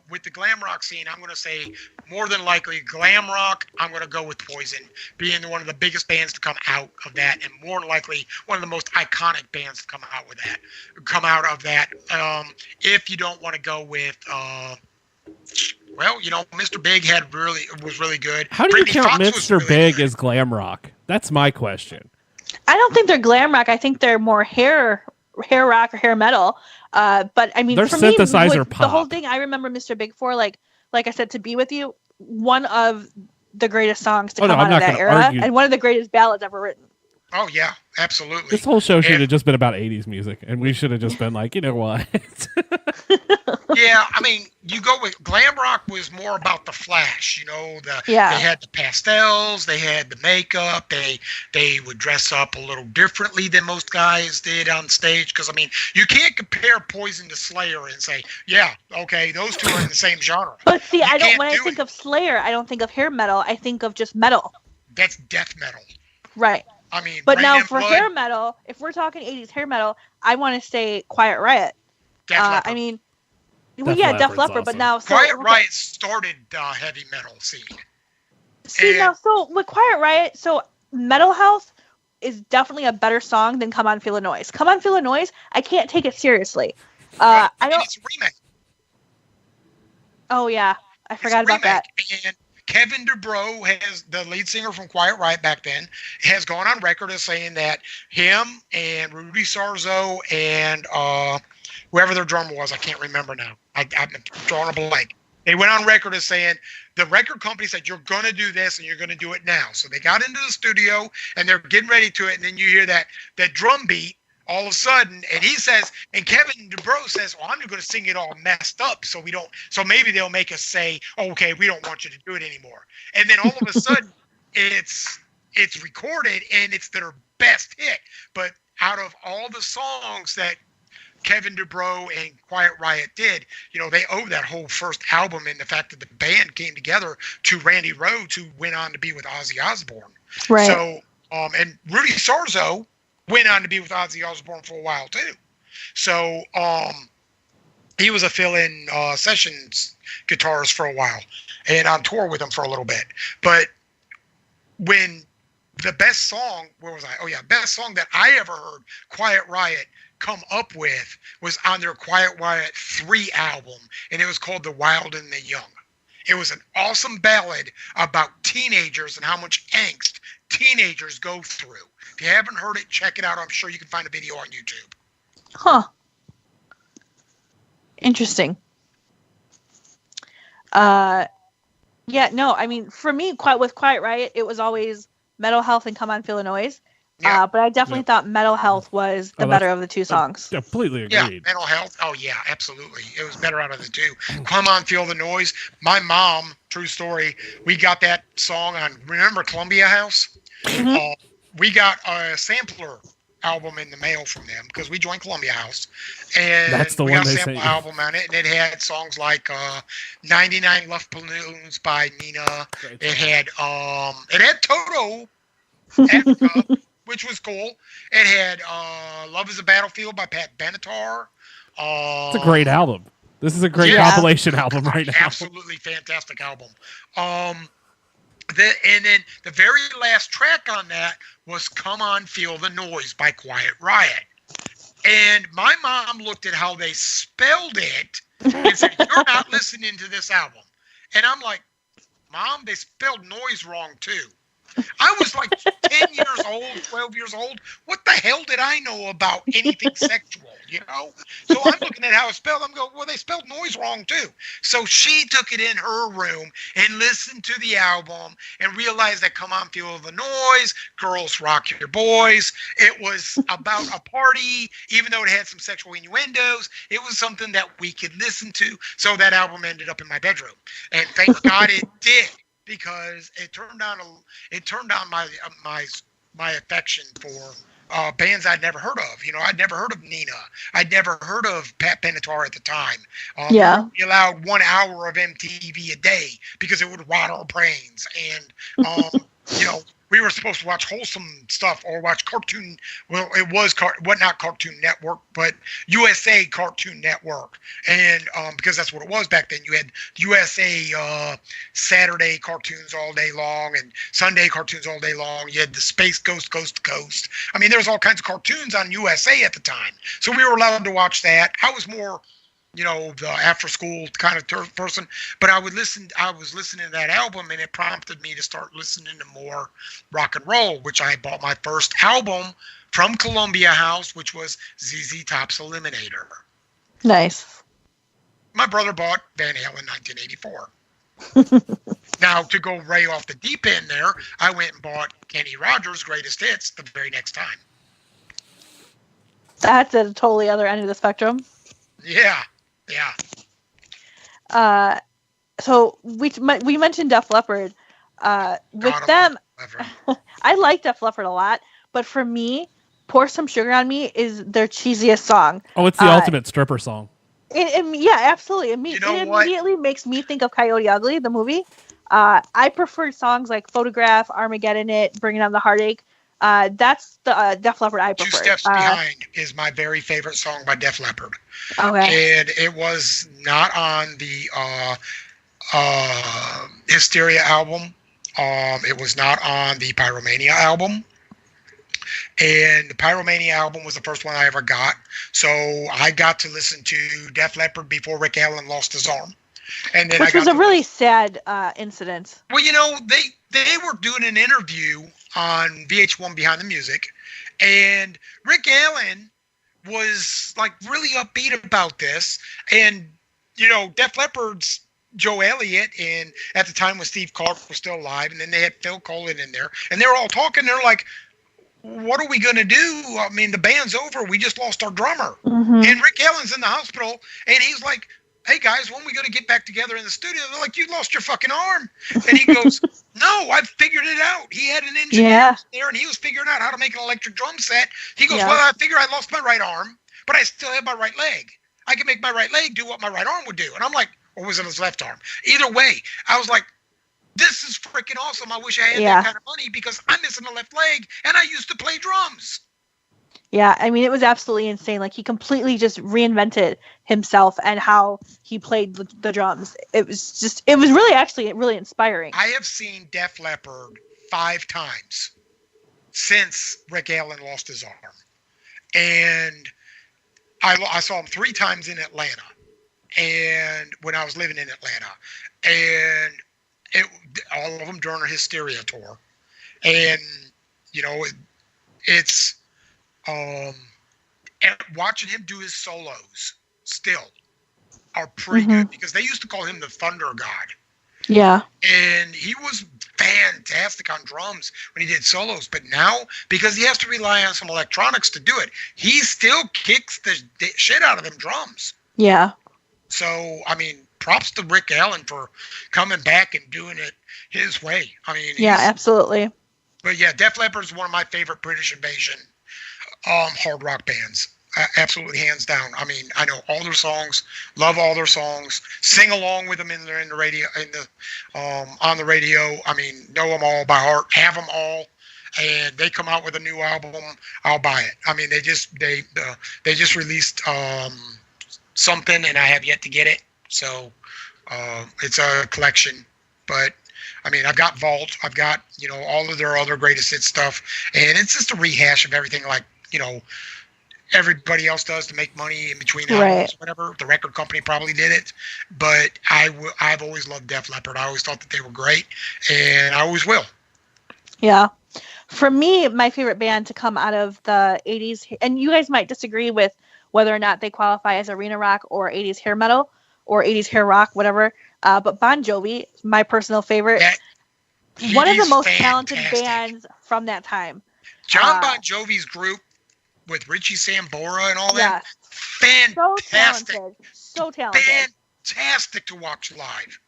With the glam rock scene, I'm going to say more than likely glam rock, I'm going to go with Poison being one of the biggest bands to come out of that, and more than likely one of the most iconic bands to come out of that. If you don't want to go with, Mr. Big was really good. How do you count Mr. Big as glam rock? That's my question. I don't think they're glam rock. I think they're more hair rock or hair metal. But I mean, they're for synthesizer me, pop. The whole thing I remember Mr. Big for, like I said, To Be With You, one of the greatest songs to come out of that era, and one of the greatest ballads ever written. Oh yeah, absolutely. This whole show should have just been about 80s music, and we should have just been like, you know what? Yeah, I mean, you go with glam rock was more about the flash, they had the pastels, they had the makeup, they would dress up a little differently than most guys did on stage, because I mean, you can't compare Poison to Slayer and say, yeah, okay, those two are in the same genre. But see, when I think of Slayer, I don't think of hair metal, I think of just metal. That's death metal. Right. I mean, but now for hair metal, if we're talking 80s hair metal, I want to say Quiet Riot. I mean, Def Leppard, awesome. But now Quiet Riot started heavy metal scene. So with Quiet Riot, Metal House is definitely a better song than Come On Feel the Noise. Come On Feel the Noise, I can't take it seriously. It's a remake. Oh yeah, I forgot about that. And Kevin DuBrow, the lead singer from Quiet Riot back then, has gone on record as saying that him and Rudy Sarzo and whoever their drummer was, I can't remember now. I'm drawing a blank. They went on record as saying the record company said, you're going to do this and you're going to do it now. So they got into the studio and they're getting ready to it. And then you hear that drum beat all of a sudden. And he says, and Kevin DuBrow says, well, I'm going to sing it all messed up. So maybe they'll make us say, oh, okay, we don't want you to do it anymore. And then all of a sudden it's recorded and it's their best hit. But out of all the songs that Kevin DuBrow and Quiet Riot did, they owe that whole first album and the fact that the band came together to Randy Rhoads, who went on to be with Ozzy Osbourne. Right. So, and Rudy Sarzo went on to be with Ozzy Osbourne for a while too. So, he was a fill-in sessions guitarist for a while and on tour with him for a little bit. But when the best song, where was I? Oh yeah, best song that I ever heard Quiet Riot come up with was on their Quiet Riot 3 album, and it was called The Wild and the Young. It was an awesome ballad about teenagers and how much angst teenagers go through. If you haven't heard it, check it out. I'm sure you can find a video on YouTube. Huh. Interesting. Yeah, no, I mean, for me, with Quiet Riot, it was always Metal Health and Come On Feel the Noise. Yeah. But I definitely thought Mental Health was the better of the two songs. Completely agreed. Yeah, Mental Health. Oh, yeah, absolutely. It was better out of the two. Come On, Feel the Noise. My mom, true story, we got that song on, remember Columbia House? Mm-hmm. We got a sampler album in the mail from them because we joined Columbia House. And that's the we one got a they sample say. album on it, and it had songs like 99 Love Balloons by Nina. It had Toto, Africa, which was cool. It had Love is a Battlefield by Pat Benatar. It's a great album. This is a great compilation album right now. Absolutely fantastic album. And then the very last track on that was Come On Feel the Noise by Quiet Riot. And my mom looked at how they spelled it and said, "You're not listening to this album." And I'm like, "Mom, they spelled noise wrong too." I was like 10 years old, 12 years old. What the hell did I know about anything sexual, So I'm looking at how it's spelled. I'm going, well, they spelled noise wrong too. So she took it in her room and listened to the album and realized that Come On Feel the Noise, Girls Rock Your Boys. It was about a party, even though it had some sexual innuendos. It was something that we could listen to. So that album ended up in my bedroom. And thank God it did. Because it turned on my affection for bands I'd never heard of. I'd never heard of Nina. I'd never heard of Pat Benatar at the time. We allowed 1 hour of MTV a day because it would rot our brains. And we were supposed to watch wholesome stuff or watch cartoon. Well, it was not Cartoon Network, but USA Cartoon Network, and because that's what it was back then. You had USA Saturday cartoons all day long and Sunday cartoons all day long. You had the Space Ghost, Coast to Coast. I mean, there was all kinds of cartoons on USA at the time, so we were allowed to watch that. I was more, the after school kind of person, but I was listening to that album, and it prompted me to start listening to more rock and roll, which I bought my first album from Columbia House, which was ZZ Top's Eliminator. Nice. My brother bought Van Halen 1984. Now, to go right off the deep end there, I went and bought Kenny Rogers' Greatest Hits the very next time. That's at a totally other end of the spectrum. Yeah. So we mentioned Def Leppard. With them, I like Def Leppard a lot, but for me, Pour Some Sugar on Me is their cheesiest song. Oh, it's the ultimate stripper song. Yeah, absolutely. It immediately makes me think of Coyote Ugly, the movie. I prefer songs like Photograph, Armageddon It, Bringing On the Heartache. That's the Def Leppard I prefer. Two Steps Behind is my very favorite song by Def Leppard. Okay. And it was not on the Hysteria album. It was not on the Pyromania album. And the Pyromania album was the first one I ever got. So I got to listen to Def Leppard before Rick Allen lost his arm. And then Which was a really sad incident. Well, they were doing an interview on VH1 Behind the Music, and Rick Allen was like really upbeat about this. And Def Leppard's Joe Elliott, and at the time when Steve Clark was still alive, and then they had Phil Collen in there, and they were all talking. They're like, "What are we gonna do? I mean, the band's over. We just lost our drummer." Mm-hmm. And Rick Allen's in the hospital, and he's like, "Hey guys, when are we going to get back together in the studio?" They're like, "You lost your fucking arm." And he goes, "No, I've figured it out." He had an engineer there, and he was figuring out how to make an electric drum set. He goes, "Well, I figure I lost my right arm. but I still have my right leg. I can make my right leg do what my right arm would do. And I'm like, or was it his left arm? Either way, I was like, this is freaking awesome. I wish I had that kind of money because I'm missing a left leg and I used to play drums. Yeah, I mean, it was absolutely insane. Like, he completely just reinvented himself and how he played the drums. It was really inspiring. I have seen Def Leppard 5 times since Rick Allen lost his arm. And I saw him 3 times in Atlanta, and when I was living in Atlanta, and all of them during a Hysteria tour. And, you know, it's... and watching him do his solos still are pretty good because they used to call him the Thunder God. Yeah. And he was fantastic on drums when he did solos, but now because he has to rely on some electronics to do it, he still kicks the shit out of them drums. Yeah. So, I mean, props to Rick Allen for coming back and doing it his way. I mean, yeah, absolutely. But yeah, Def Leppard is one of my favorite British Invasion hard rock bands. Absolutely, hands down. I mean, I know all their songs, love all their songs, sing along with them in the radio, on the radio. I mean, know them all by heart, have them all, and they come out with a new album, I'll buy it. I mean, they just released something, and I have yet to get it. So it's a collection, but I mean, I've got Vault, I've got all of their other greatest hit stuff, and it's just a rehash of everything like everybody else does to make money in between albums, whatever. The record company probably did it, but I've always loved Def Leppard. I always thought that they were great, and I always will. Yeah. For me, my favorite band to come out of the 80s, and you guys might disagree with whether or not they qualify as arena rock or 80s hair metal or 80s hair rock, whatever, but Bon Jovi, my personal favorite. One of the most talented bands from that time. John Bon Jovi's group with Richie Sambora and all that. Fantastic. So talented. Fantastic to watch live.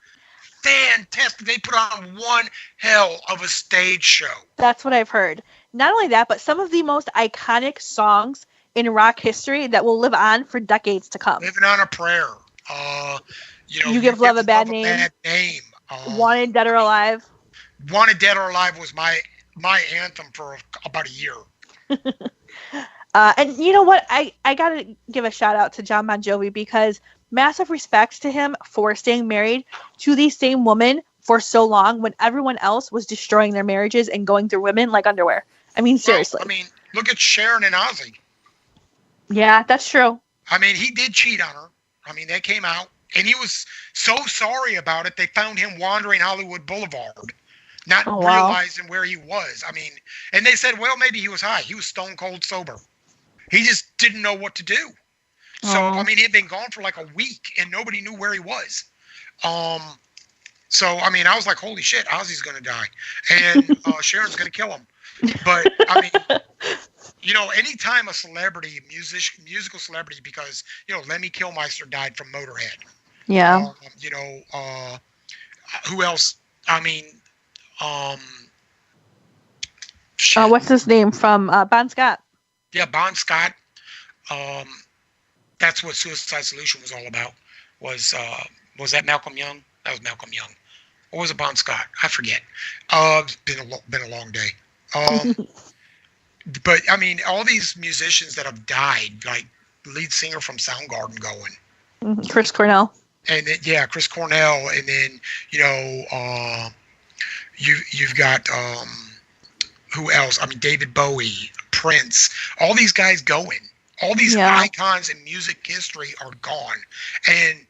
Fantastic. They put on one hell of a stage show. That's what I've heard. Not only that, but some of the most iconic songs in rock history that will live on for decades to come. Living on a Prayer. You Give Love a Bad Name. Wanted Dead or Alive. Wanted Dead or Alive was my anthem for about a year. And you know what? I got to give a shout out to John Bon Jovi because massive respects to him for staying married to the same woman for so long when everyone else was destroying their marriages and going through women like underwear. I mean, seriously. Well, I mean, look at Sharon and Ozzy. Yeah, that's true. I mean, he did cheat on her. I mean, that came out. And he was so sorry about it, they found him wandering Hollywood Boulevard, not realizing where he was. I mean, and they said, well, maybe he was high. He was stone cold sober. He just didn't know what to do. So, I mean, he had been gone for like a week, and nobody knew where he was. So, I mean, I was like, holy shit, Ozzy's going to die. And Sharon's going to kill him. But, I mean... anytime a celebrity, musical celebrity, because, Lemmy Kilmister died from Motorhead. Yeah. Who else? I mean, what's his name from Bon Scott? Yeah, Bon Scott. That's what Suicide Solution was all about. Was that Malcolm Young? That was Malcolm Young. Or was it Bon Scott? I forget. It's been a long day. But I mean, all these musicians that have died, like lead singer from Soundgarden going, Chris Cornell, and then, Chris Cornell, and then you've got who else? I mean, David Bowie, Prince, all these guys going, all these icons in music history are gone, and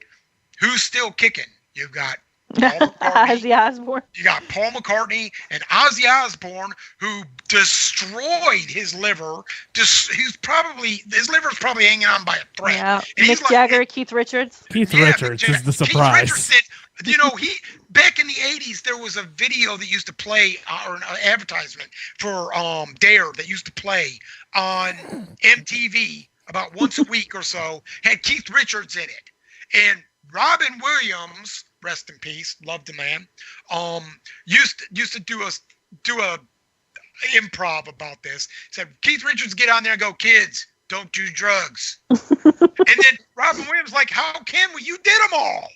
who's still kicking? You've got Ozzy Osbourne. You got Paul McCartney and Ozzy Osbourne, who destroyed his liver. His liver's probably hanging on by a thread. Yeah. Mick Jagger, Keith Richards. Keith Richards is the surprise. Keith Richards back in the 80s, there was a video that used to play, or an advertisement for Dare that used to play on MTV about once a week or so, had Keith Richards in it. And Robin Williams, rest in peace, loved the man, used to do a improv about this. Said, Keith Richards, get on there and go, kids, don't do drugs. And then Robin Williams like, how can we? You did them all.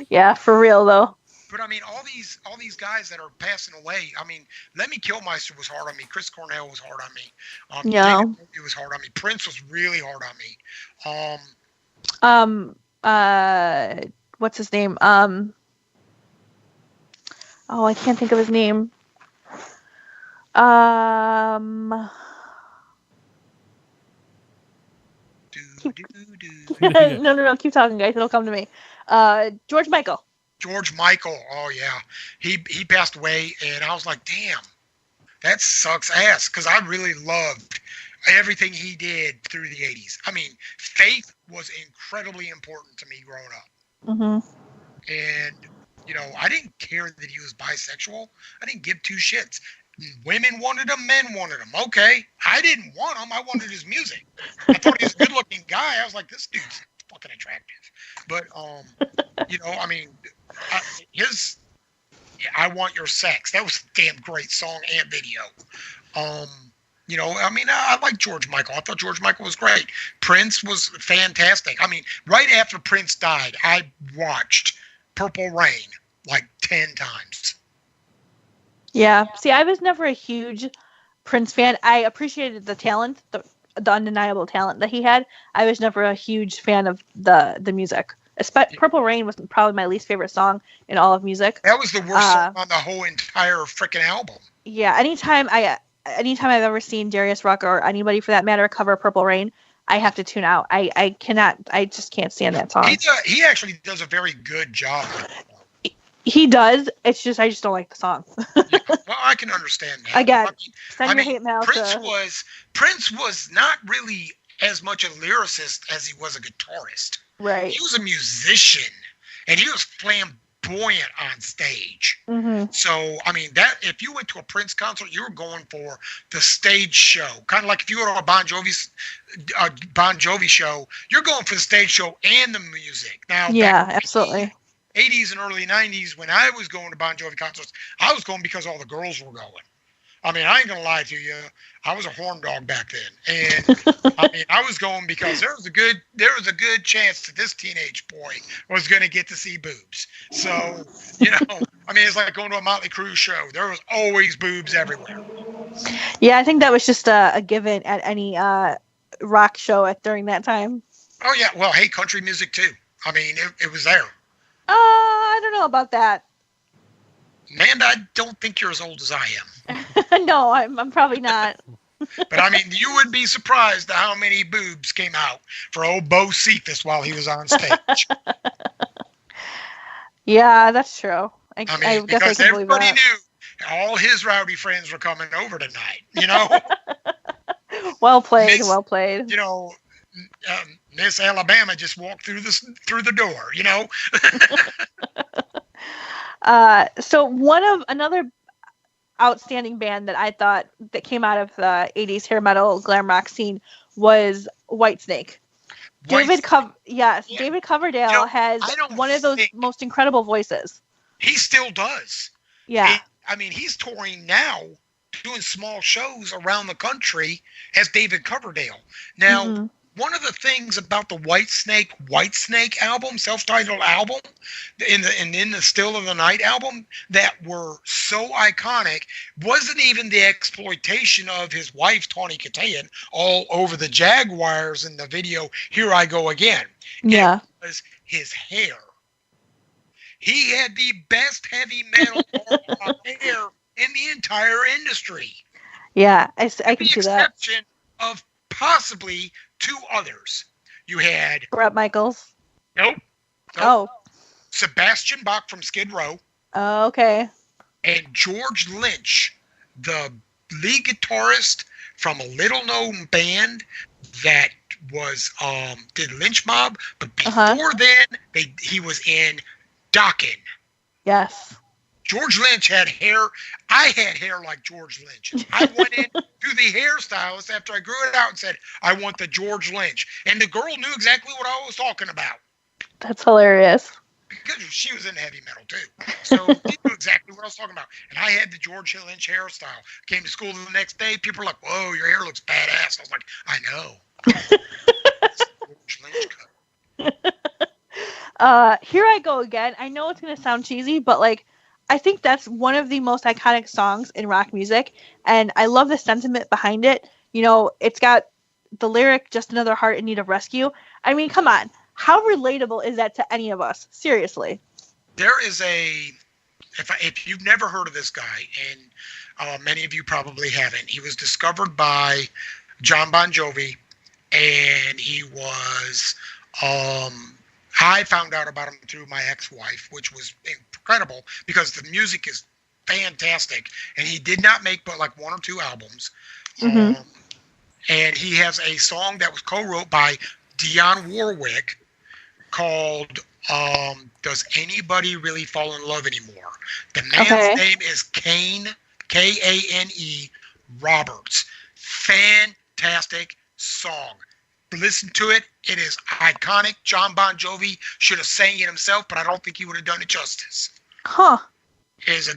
Yeah, for real though. But I mean, all these guys that are passing away. I mean, Lemmy Kilmister was hard on me. Chris Cornell was hard on me. Yeah, it was hard on me. Prince was really hard on me. What's his name? Oh, I can't think of his name. No, keep talking, guys. It'll come to me. George Michael. George Michael. Oh yeah, he passed away, and I was like, damn, that sucks ass, because I really loved everything he did through the 80s. I mean, faith was incredibly important to me growing up. Mm-hmm. And, you know, I didn't care that he was bisexual. I didn't give two shits. Women wanted him, men wanted him. Okay. I didn't want him. I wanted his music. I thought he was a good looking guy. I was like, this dude's fucking attractive. But, you know, I mean, I Want Your Sex. That was a damn great song and video. You know, I mean, I like George Michael. I thought George Michael was great. Prince was fantastic. I mean, right after Prince died, I watched Purple Rain like 10 times. Yeah. See, I was never a huge Prince fan. I appreciated the talent, the undeniable talent that he had. I was never a huge fan of the music. Purple Rain was probably my least favorite song in all of music. That was the worst song on the whole entire freaking album. Yeah. Anytime I've ever seen Darius Rucker or anybody for that matter cover Purple Rain, I have to tune out. I just can't stand that song. He actually does a very good job. He does. It's just I just don't like the song. Yeah, well, I can understand that. Again, send your hate mail. Prince was not really as much a lyricist as he was a guitarist. Right. He was a musician, and he was flamboyant on stage. Mm-hmm. So, I mean, that if you went to a Prince concert, you were going for the stage show. Kind of like if you go to a Bon Jovi show, you're going for the stage show and the music. Now, yeah, absolutely. 80s and early 90s, when I was going to Bon Jovi concerts, I was going because all the girls were going. I mean, I ain't gonna lie to you. I was a horn dog back then, and I mean, I was going because there was a good chance that this teenage boy was gonna get to see boobs. So, you know, I mean, it's like going to a Motley Crue show. There was always boobs everywhere. Yeah, I think that was just a given at any rock show during that time. Oh yeah, well, hey, country music too. I mean, it was there. I don't know about that. Manda, I don't think you're as old as I am. No, I'm probably not. But I mean, you would be surprised at how many boobs came out for old Bo Cephas while he was on stage. Yeah, that's true. I mean, because everybody knew all his rowdy friends were coming over tonight, you know? Well played. You know, Miss Alabama just walked through the door, you know? So another outstanding band that I thought that came out of the 80s hair metal glam rock scene was Whitesnake. David Coverdale has one of those most incredible voices. He still does. Yeah. I mean, he's touring now, doing small shows around the country as David Coverdale. Now, one of the things about the Whitesnake album, self-titled album, in the Still of the Night album, that were so iconic, wasn't even the exploitation of his wife, Tawny Kitaen, all over the Jaguars in the video, Here I Go Again. Yeah. It was his hair. He had the best heavy metal hair in the entire industry. Yeah, I can see that. With the exception of possibly two others. You had Bret Michaels. Nope. Oh. Sebastian Bach from Skid Row. Oh, okay. And George Lynch, the lead guitarist from a little known band that was did Lynch Mob, but before then he was in Dokken. Yes. George Lynch had hair. I had hair like George Lynch. I went in to the hairstylist after I grew it out and said, I want the George Lynch. And the girl knew exactly what I was talking about. That's hilarious. because she was in heavy metal too. So she knew exactly what I was talking about. And I had the George Lynch hairstyle. Came to school the next day. People were like, "Whoa, your hair looks badass." I was like, "I know." George Lynch cut. Here I go again. I know it's gonna sound cheesy, but like, I think that's one of the most iconic songs in rock music, and I love the sentiment behind it. You know, it's got the lyric, "Just another heart in need of rescue." I mean, come on. How relatable is that to any of us? Seriously. There is if you've never heard of this guy, and many of you probably haven't, he was discovered by John Bon Jovi, and he was, I found out about him through my ex-wife, which was incredible because the music is fantastic, and he did not make but like 1 or 2 albums. Mm-hmm. And he has a song that was co-wrote by Dionne Warwick called Does Anybody Really Fall in Love Anymore? The man's name is Kane, Kane Roberts. Fantastic song. Listen to it. It is iconic. John Bon Jovi should have sang it himself, but I don't think he would have done it justice. Huh. It is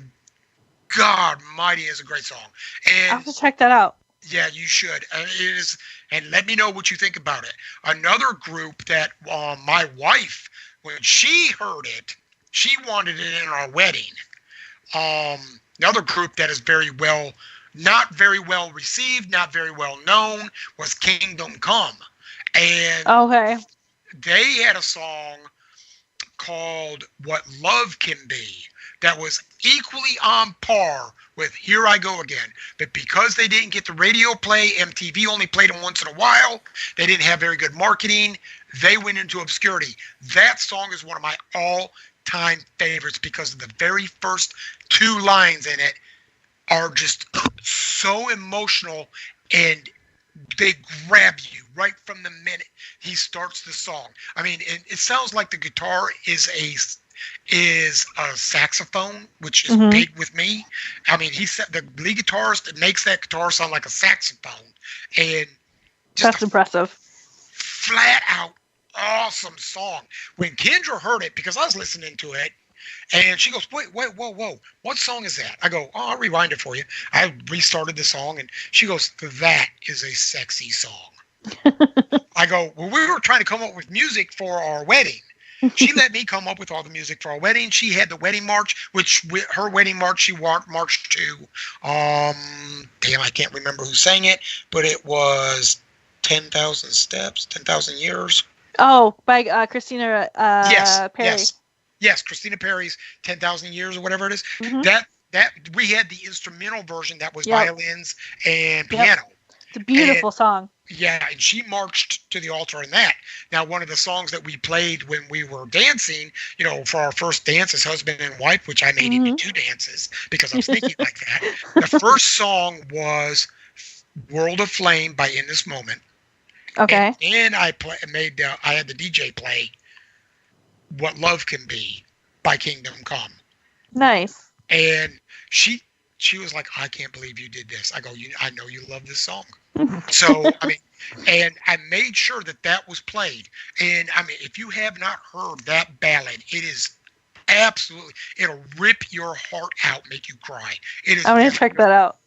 God Mighty is a great song. And I'll have to check that out. Yeah, you should. It is, and let me know what you think about it. Another group that my wife, when she heard it, she wanted it in our wedding. Another group that is not very well received, not very well known, was Kingdom Come. And they had a song called What Love Can Be that was equally on par with Here I Go Again. But because they didn't get the radio play, MTV only played them once in a while, they didn't have very good marketing, they went into obscurity. That song is one of my all-time favorites because of the very first 2 lines in it are just so emotional, and they grab you right from the minute he starts the song. I mean, it sounds like the guitar is a saxophone, which is big with me. I mean, he said the lead guitarist that makes that guitar sound like a saxophone, and that's impressive. Flat out awesome song. When Kendra heard it, because I was listening to it, and she goes, wait, whoa, what song is that? I go, I'll rewind it for you. I restarted the song, and she goes, that is a sexy song. I go, well, we were trying to come up with music for our wedding. She let me come up with all the music for our wedding. She had the wedding march, which her wedding march she marched to. I can't remember who sang it, but it was 10,000 Steps, 10,000 Years. Oh, by Christina Perri. Yes, Christina Perri's 10,000 Years or whatever it is. Mm-hmm. That we had the instrumental version that was violins and piano. It's a beautiful song. Yeah, and she marched to the altar in that. Now, one of the songs that we played when we were dancing, for our first dance as husband and wife, which I made into 2 dances because I was thinking like that. The first song was World of Flame by In This Moment. Okay. And I had the DJ play What Love Can Be by Kingdom Come. Nice. And she was like, I can't believe you did this. I go, I know you love this song. So, and I made sure that was played. And, if you have not heard that ballad, it is it'll rip your heart out, make you cry. I'm going to check that out.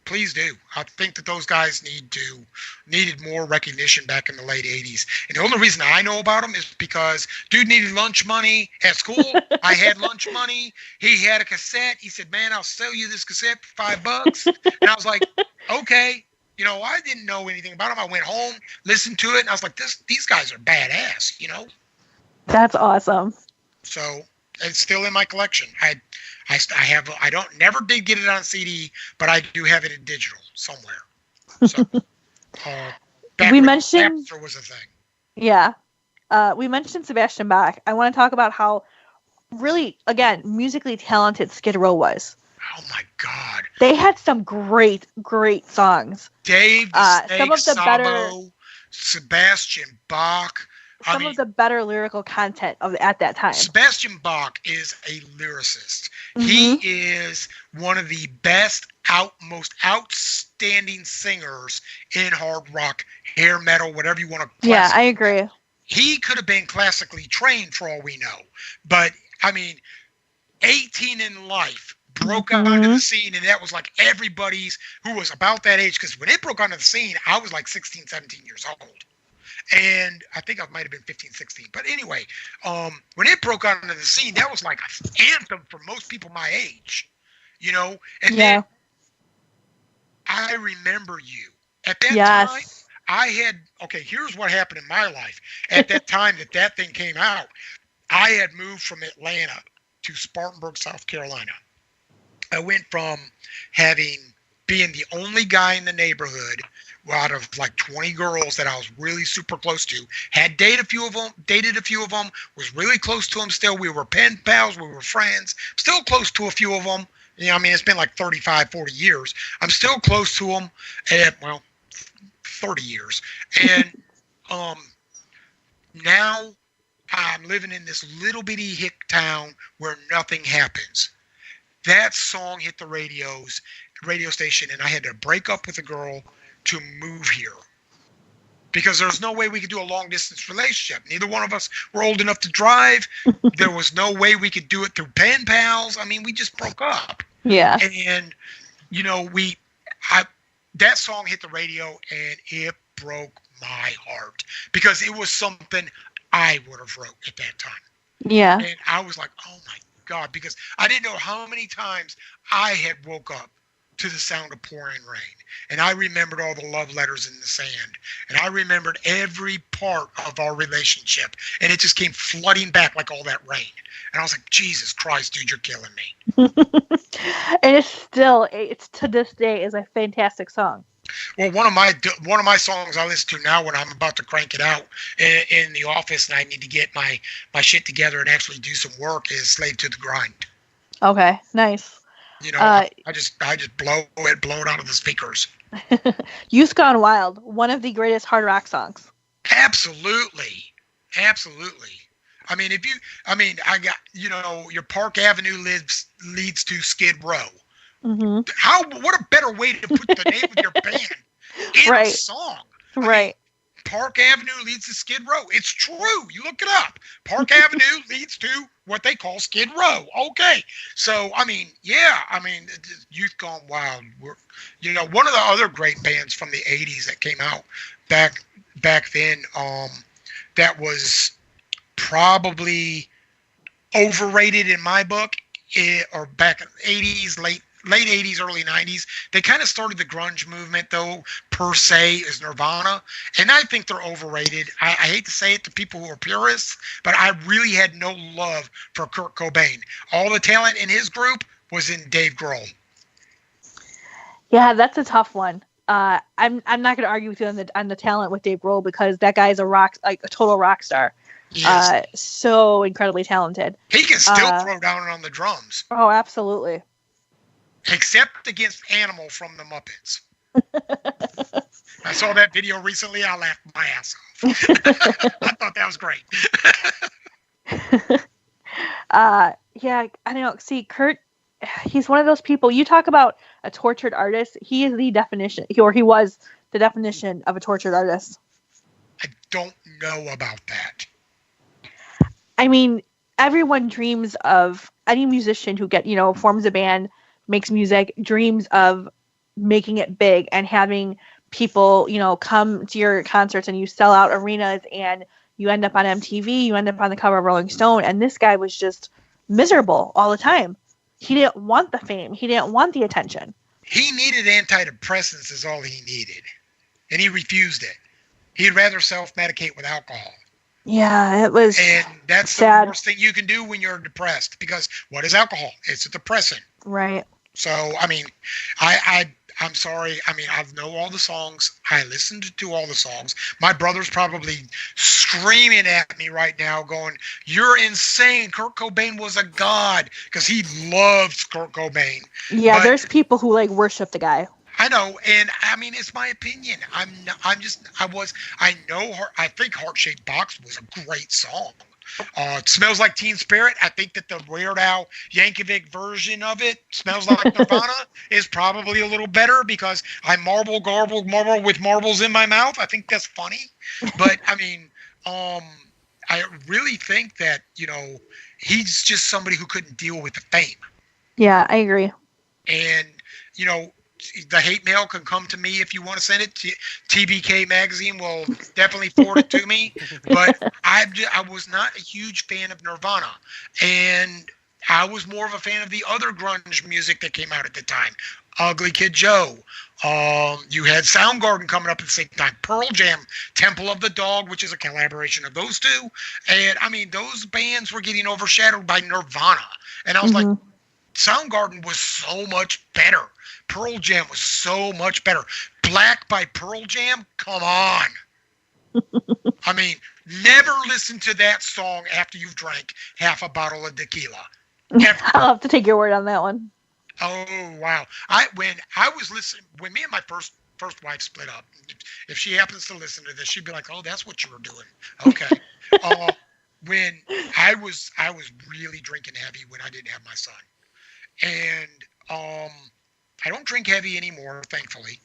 Please do. I think that those guys needed more recognition back in the late 80s. And the only reason I know about them is because dude needed lunch money at school. I had lunch money. He had a cassette. He said, man, I'll sell you this cassette for $5. And I was like, okay. I didn't know anything about them. I went home, listened to it, and I was like, these guys are badass, That's awesome. So it's still in my collection. I never did get it on CD, but I do have it in digital somewhere. So, we mentioned Napster was a thing. Yeah. We mentioned Sebastian Bach. I want to talk about how really, again, musically talented Skid Row was. Oh my God. They had some great songs. Dave the Snake, some of the better Sebastian Bach. Some of the better lyrical content at that time. Sebastian Bach is a lyricist. Mm-hmm. He is one of the most outstanding singers in hard rock, hair metal, whatever you want to classify. Yeah, I agree. he could have been classically trained for all we know. But, I mean, 18 in life, broke out onto the scene, and that was like everybody's who was about that age. Because when it broke onto the scene, I was like 16, 17 years old. And I think I might have been 15, 16. But anyway, when it broke out into the scene, that was like an anthem for most people my age, you know? And then I remember you. At that time, I had, okay, here's what happened in my life. At that time that thing came out, I had moved from Atlanta to Spartanburg, South Carolina. I went from being the only guy in the neighborhood out of like 20 girls that I was really super close to, had dated a few of them, was really close to them still. We were pen pals, we were friends, still close to a few of them. You know, I mean, it's been like 35, 40 years. I'm still close to them at, 30 years. And now I'm living in this little bitty hick town where nothing happens. That song hit the radio station, and I had to break up with a girl to move here because there's no way we could do a long distance relationship. Neither one of us were old enough to drive. There was no way we could do it through pen pals. I mean, we just broke up. Yeah. And you know, that song hit the radio and it broke my heart because it was something I would have wrote at that time. Yeah. And I was like, oh my God, because I didn't know how many times I had woke up to the sound of pouring rain. And I remembered all the love letters in the sand. And I remembered every part of our relationship. And it just came flooding back like all that rain. And I was like, Jesus Christ, dude, you're killing me. And it's to this day is a fantastic song. Well, one of my songs I listen to now when I'm about to crank it out in the office and I need to get my shit together and actually do some work is "Slave to the Grind." Okay, nice. You know, I just blow it out of the speakers. Youth Gone Wild, one of the greatest hard rock songs. Absolutely. I mean, I got, you know, your Park Avenue leads to Skid Row. Mm-hmm. What a better way to put the name of your band in a song. I mean, Park Avenue leads to Skid Row. It's true. You look it up. Park Avenue leads to what they call Skid Row. Okay. So, I mean, Youth Gone Wild. You know, one of the other great bands from the 80s that came out back then, that was probably overrated in my book, or back in the 80s, late 80s, early 90s. They kind of started the grunge movement, though, per se, is Nirvana. And I think they're overrated. I hate to say it to people who are purists, but I really had no love for Kurt Cobain. All the talent in his group was in Dave Grohl. Yeah, that's a tough one. I'm not going to argue with you on the talent with Dave Grohl because that guy is a total rock star. Yes. So incredibly talented. He can still throw down on the drums. Oh, absolutely. Except against Animal from the Muppets. I saw that video recently. I laughed my ass off. I thought that was great. Yeah, I don't know. See, Kurt, he's one of those people. You talk about a tortured artist. He is the definition, or he was the definition of a tortured artist. I don't know about that. I mean, everyone dreams of any musician who forms a band, makes music, dreams of making it big and having people, come to your concerts and you sell out arenas and you end up on MTV, you end up on the cover of Rolling Stone. And this guy was just miserable all the time. He didn't want the fame. He didn't want the attention. He needed antidepressants is all he needed. And he refused it. He'd rather self-medicate with alcohol. Yeah, it was And that's sad. The worst thing you can do when you're depressed. Because what is alcohol? It's a depressant. Right. So, I mean, I'm sorry. I mean, I know all the songs. I listened to all the songs. My brother's probably screaming at me right now going, "You're insane. Kurt Cobain was a god," because he loves Kurt Cobain. Yeah, but there's people who worship the guy. I know, and I mean, it's my opinion. I think Heart Shaped Box was a great song. Smells Like Teen Spirit. I think that the Weird Al Yankovic version of it, Smells Like Nirvana, is probably a little better because I marble with marbles in my mouth. I think that's funny. But I mean, I really think that, he's just somebody who couldn't deal with the fame. Yeah, I agree. And, the hate mail can come to me if you want to send it. TBK Magazine will definitely forward it to me. But I was not a huge fan of Nirvana. And I was more of a fan of the other grunge music that came out at the time. Ugly Kid Joe. You had Soundgarden coming up at the same time. Pearl Jam, Temple of the Dog, which is a collaboration of those two. And, those bands were getting overshadowed by Nirvana. And I was like, Soundgarden was so much better. Pearl Jam was so much better. Black by Pearl Jam? Come on. Never listen to that song after you've drank half a bottle of tequila. Ever. I'll have to take your word on that one. Oh, wow. When me and my first wife split up, if she happens to listen to this, she'd be like, oh, that's what you were doing. Okay. When I was really drinking heavy when I didn't have my son. And I don't drink heavy anymore, thankfully.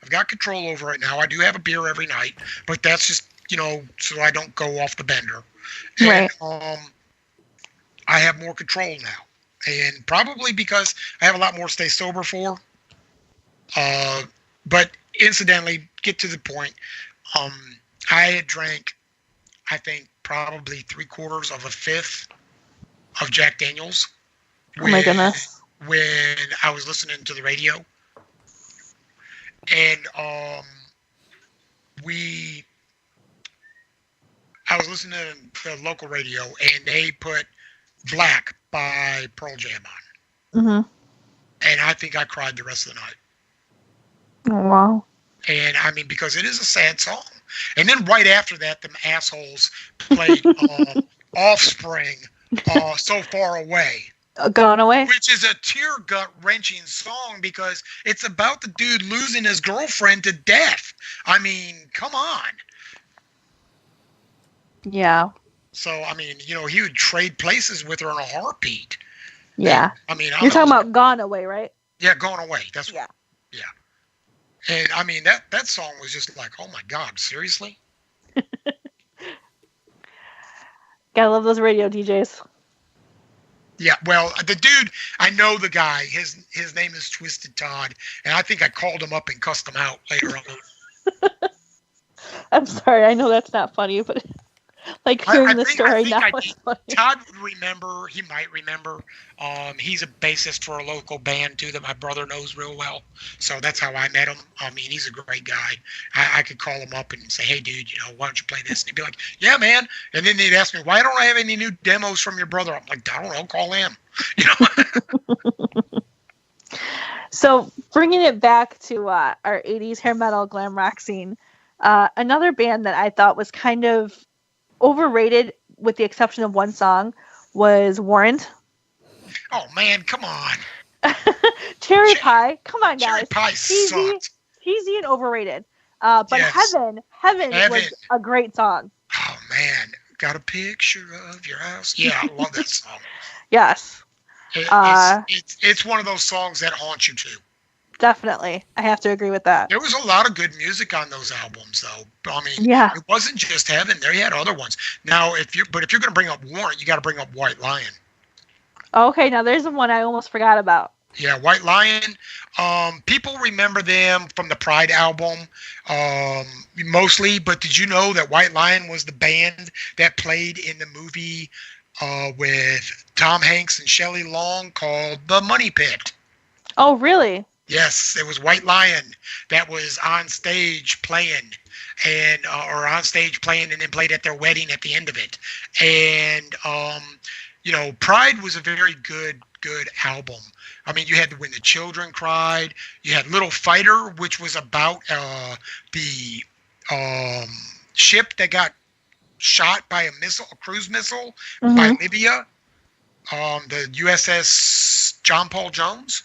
I've got control over it now. I do have a beer every night, but that's just, so I don't go off the bender. And, right. I have more control now. And probably because I have a lot more to stay sober for. But incidentally, get to the point. I had drank, I think, probably 3/4 of a fifth of Jack Daniels. Oh my goodness. When I was listening to the radio. And I was listening to the local radio, and they put Black by Pearl Jam on. Mm-hmm. And I think I cried the rest of the night. Oh, wow. And because it is a sad song. And then right after that, them assholes played Offspring, So Far Away. Gone Away? Which is a tear-gut-wrenching song because it's about the dude losing his girlfriend to death. Come on. Yeah. So, he would trade places with her in a heartbeat. Yeah. And, you're talking about Gone Away, right? Yeah, Gone Away. That's yeah. Yeah. And, that song was just like, oh my God, seriously? Gotta love those radio DJs. Yeah, well, the dude, I know the guy. His name is Twisted Todd, and I think I called him up and cussed him out later on. I'm sorry, I know that's not funny, but hearing the story now is funny. Todd would remember. He might remember. He's a bassist for a local band too that my brother knows real well. So that's how I met him. He's a great guy. I could call him up and say, "Hey, dude, why don't you play this?" And he'd be like, "Yeah, man." And then they'd ask me, "Why don't I have any new demos from your brother?" I'm like, "I don't know. Call him." So bringing it back to our 80s hair metal glam rock scene, another band that I thought was kind of overrated, with the exception of one song, was Warrant. Oh man, come on! Cherry Pie, come on, guys. Cherry Pie sucked. Cheesy and overrated. But yes. Heaven was a great song. Oh man, got a picture of your house. Yeah, I love that song. Yes. It's one of those songs that haunts you too. Definitely. I have to agree with that. There was a lot of good music on those albums, though. It wasn't just Heaven. They had other ones. Now, if you're going to bring up Warrant, you got to bring up White Lion. Okay, now there's one I almost forgot about. Yeah, White Lion. People remember them from the Pride album, mostly. But did you know that White Lion was the band that played in the movie with Tom Hanks and Shelley Long called The Money Pit? Oh, really? Yes, it was White Lion that was on stage playing, and then played at their wedding at the end of it. And Pride was a very good album. You had When the Children Cried. You had Little Fighter, which was about the ship that got shot by a cruise missile by Libya. The USS John Paul Jones.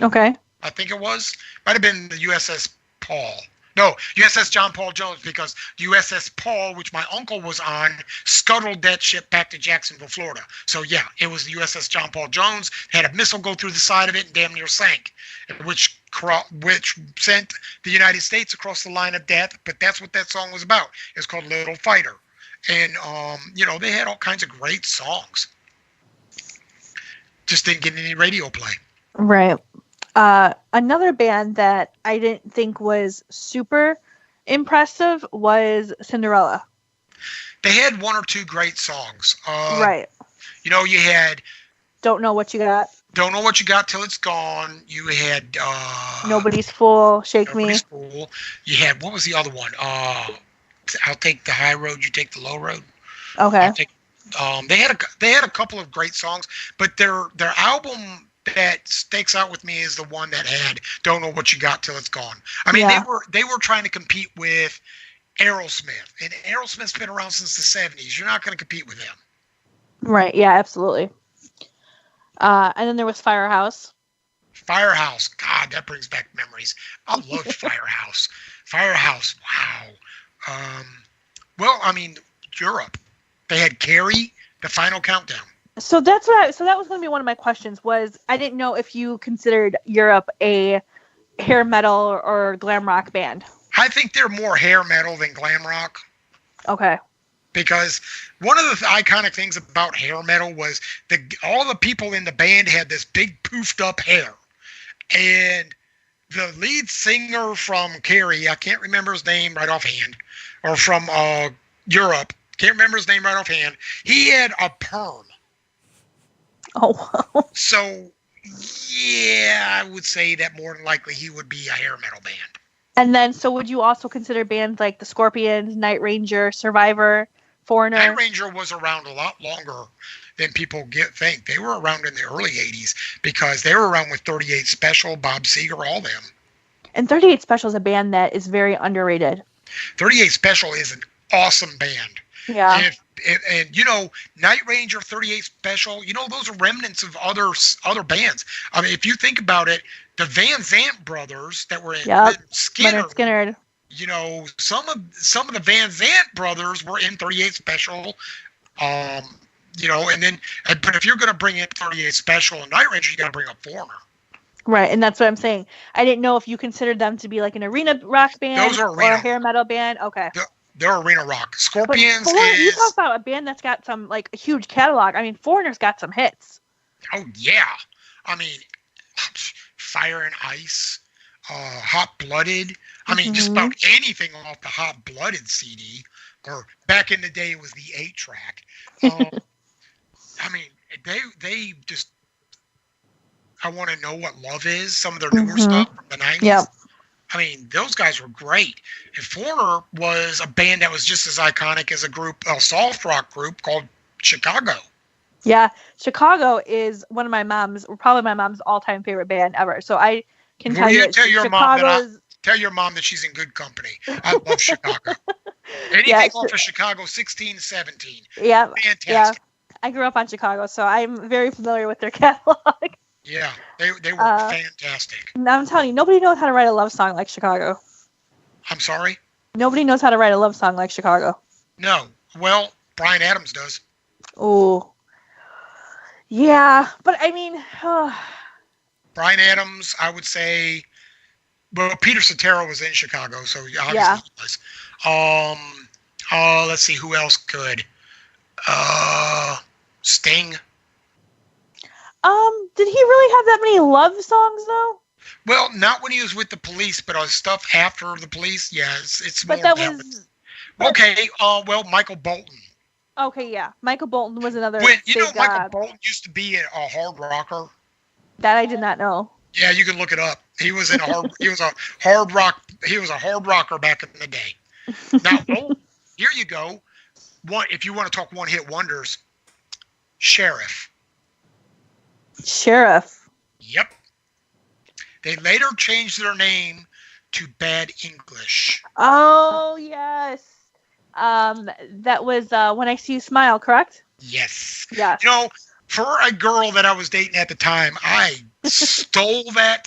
Okay. I think it was. Might have been the USS Paul. No, USS John Paul Jones, because USS Paul, which my uncle was on, scuttled that ship back to Jacksonville, Florida. So, yeah, it was the USS John Paul Jones, had a missile go through the side of it and damn near sank, which sent the United States across the line of death. But that's what that song was about. It's called Little Fighter. And, they had all kinds of great songs. Just didn't get any radio play. Right. Another band that I didn't think was super impressive was Cinderella. They had one or two great songs. Right. You had Don't Know What You Got. Don't Know What You Got Till It's Gone. You had Nobody's Fool, Shake Nobody's Me. Fool. You had, what was the other one? I'll take the high road, you take the low road. Okay. They had a couple of great songs, but their album that sticks out with me is the one that had Don't Know What You Got Till It's Gone. I mean, they were trying to compete with Aerosmith, and Aerosmith's been around since the 70s. You're not going to compete with them. Right, yeah, absolutely. And then there was Firehouse. Firehouse, God, that brings back memories. I love Firehouse. Firehouse, wow. Well, I mean, Europe. They had Carrie, The Final Countdown. So that was going to be one of my questions. Was I didn't know if you considered Europe a hair metal or glam rock band. I think they're more hair metal than glam rock. Okay. Because one of the iconic things about hair metal was all the people in the band had this big poofed up hair. And the lead singer from Carrie, I can't remember his name right offhand, or from Europe, can't remember his name right offhand, he had a perm. Oh, wow. So, yeah, I would say that more than likely he would be a hair metal band. And then, so would you also consider bands like the Scorpions, Night Ranger, Survivor, Foreigner? Night Ranger was around a lot longer than people think. They were around in the early 80s because they were around with 38 Special, Bob Seger, all them. And 38 Special is a band that is very underrated. 38 Special is an awesome band. Yeah. And Night Ranger, 38 Special, those are remnants of other bands. I mean, if you think about it, the Van Zant brothers that were in Skinner. Some of the Van Zant brothers were in 38 Special. And then, but if you're going to bring in 38 Special and Night Ranger, you got to bring up Foreigner. Right, and that's what I'm saying. I didn't know if you considered them to be like an arena rock band or a hair metal band. Okay. They're arena rock. Scorpions you talk about a band that's got some like a huge catalog. I mean, Foreigner's got some hits. Oh yeah, I mean, Fire and Ice, Hot Blooded. I mean, just about anything off the Hot Blooded CD, or back in the day it was the 8-track. I mean, they just. I Want to Know What Love Is. Some of their newer stuff from the 90s. Yep. I mean, those guys were great. And Foreigner was a band that was just as iconic as a soft rock group called Chicago. Yeah, Chicago is one of probably my mom's all-time favorite band ever. So I can tell you, tell your mom that she's in good company. I love Chicago. Anything off of Chicago 16, 17. Yeah, fantastic. Yeah. I grew up on Chicago, so I'm very familiar with their catalog. Yeah, they were fantastic. I'm telling you, nobody knows how to write a love song like Chicago. I'm sorry? Nobody knows how to write a love song like Chicago. No. Well, Bryan Adams does. Oh. Yeah, but I mean... Bryan Adams, I would say... Well, Peter Cetera was in Chicago, so obviously he was. Let's see, who else could? Sting. Did he really have that many love songs though? Well, not when he was with the Police, but on stuff after the Police. Yeah, it's but more. That was. Okay. Well, Michael Bolton. Okay, yeah, Michael Bolton was another. Michael Bolton used to be a hard rocker. That I did not know. Yeah, you can look it up. He was in he was a hard rocker back in the day. Now, here you go. If you want to talk one-hit wonders, Sheriff. Yep. They later changed their name to Bad English. Oh, yes. That was When I See You Smile, correct? Yes. Yeah. For a girl that I was dating at the time, I stole that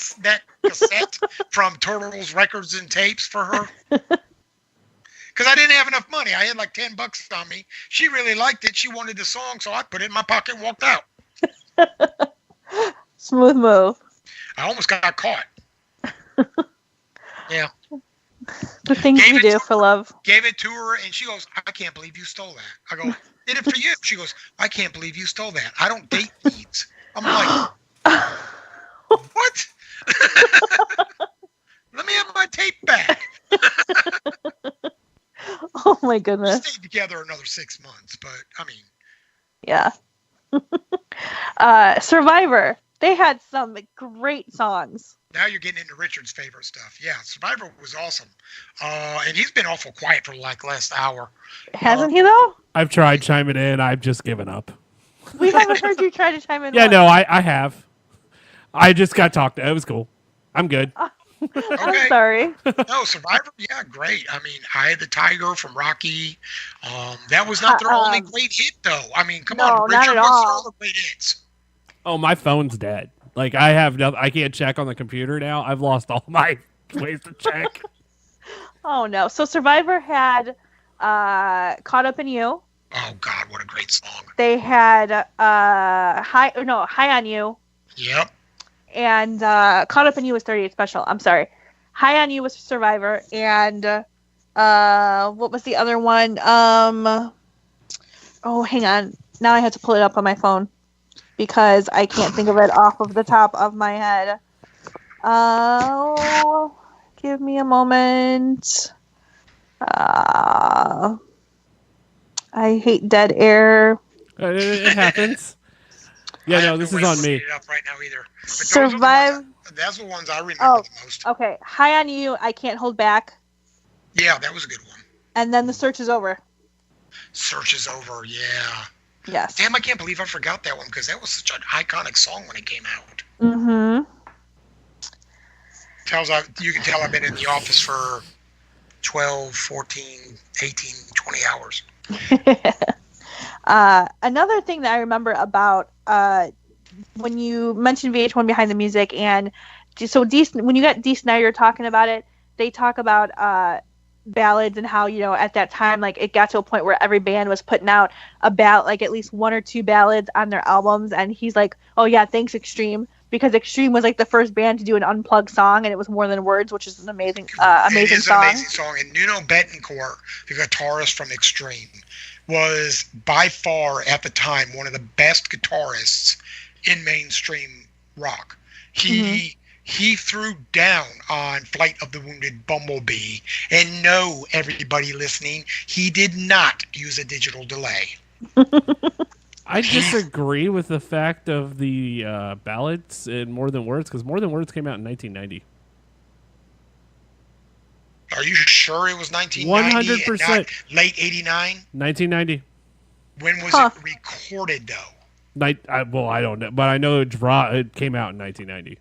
cassette from Turtles Records and Tapes for her. Because I didn't have enough money. I had like $10 on me. She really liked it. She wanted the song, so I put it in my pocket and walked out. Smooth move. I almost got caught. Yeah. The things we do for love. Gave it to her, and she goes, "I can't believe you stole that." I go, "Did it for you." She goes, "I can't believe you stole that. I don't date beads." I'm like, "What?" Let me have my tape back. Oh my goodness. We stayed together another 6 months, but I mean. Yeah. Survivor. They had some great songs. Now you're getting into Richard's favorite stuff. Yeah, Survivor was awesome. And he's been awful quiet for like last hour. Hasn't he though? I've tried chiming in. I've just given up. We haven't heard you try to chime in. Yeah, no, I have. I just got talked to. It was cool. I'm good. Okay. I'm sorry. No, Survivor, yeah, great. I mean, I had the Tiger from Rocky. That was not their only great hit, though. I mean, come on, Richard, what's their other great hits? Oh, my phone's dead. Like, I have no, I can't check on the computer now. I've lost all my ways to check. Oh no! So Survivor had "Caught Up in You." Oh God, what a great song! They had "High on You." Yep. And "Caught Up in You" was 38 Special. I'm sorry. "High on You" was Survivor, and what was the other one? Oh, hang on. Now I have to pull it up on my phone because I can't think of it off of the top of my head. Oh, give me a moment. I hate dead air. It happens. Yeah, no, this is on me. It up right now either. Survive. That's the ones I remember the most. Okay. "High on You," "I Can't Hold Back." Yeah, that was a good one. And then "The Search Is Over." Search Is Over, yeah. Yes. Damn, I can't believe I forgot that one because that was such an iconic song when it came out. Mm-hmm. You can tell I've been in the office for 12, 14, 18, 20 hours. Another thing that I remember about when you mentioned VH1 Behind the Music, and so when you got Dee Snider talking about it, they talk about ballads and how, you know, at that time, like, it got to a point where every band was putting out like at least one or two ballads on their albums, and he's like, "Oh yeah, thanks Extreme," because Extreme was like the first band to do an unplugged song, and it was more than words, which is an amazing song. It is an amazing song, and Nuno Betancourt, the guitarist from Extreme, was by far at the time one of the best guitarists in mainstream rock. He threw down on Flight of the Wounded Bumblebee, and no, everybody listening, he did not use a digital delay. I disagree with the fact of the ballads in More Than Words, because More Than Words came out in 1990. Are you sure it was 1990? 100%. Late 89? 1990. When was it recorded, though? I don't know, but I know it came out in 1990.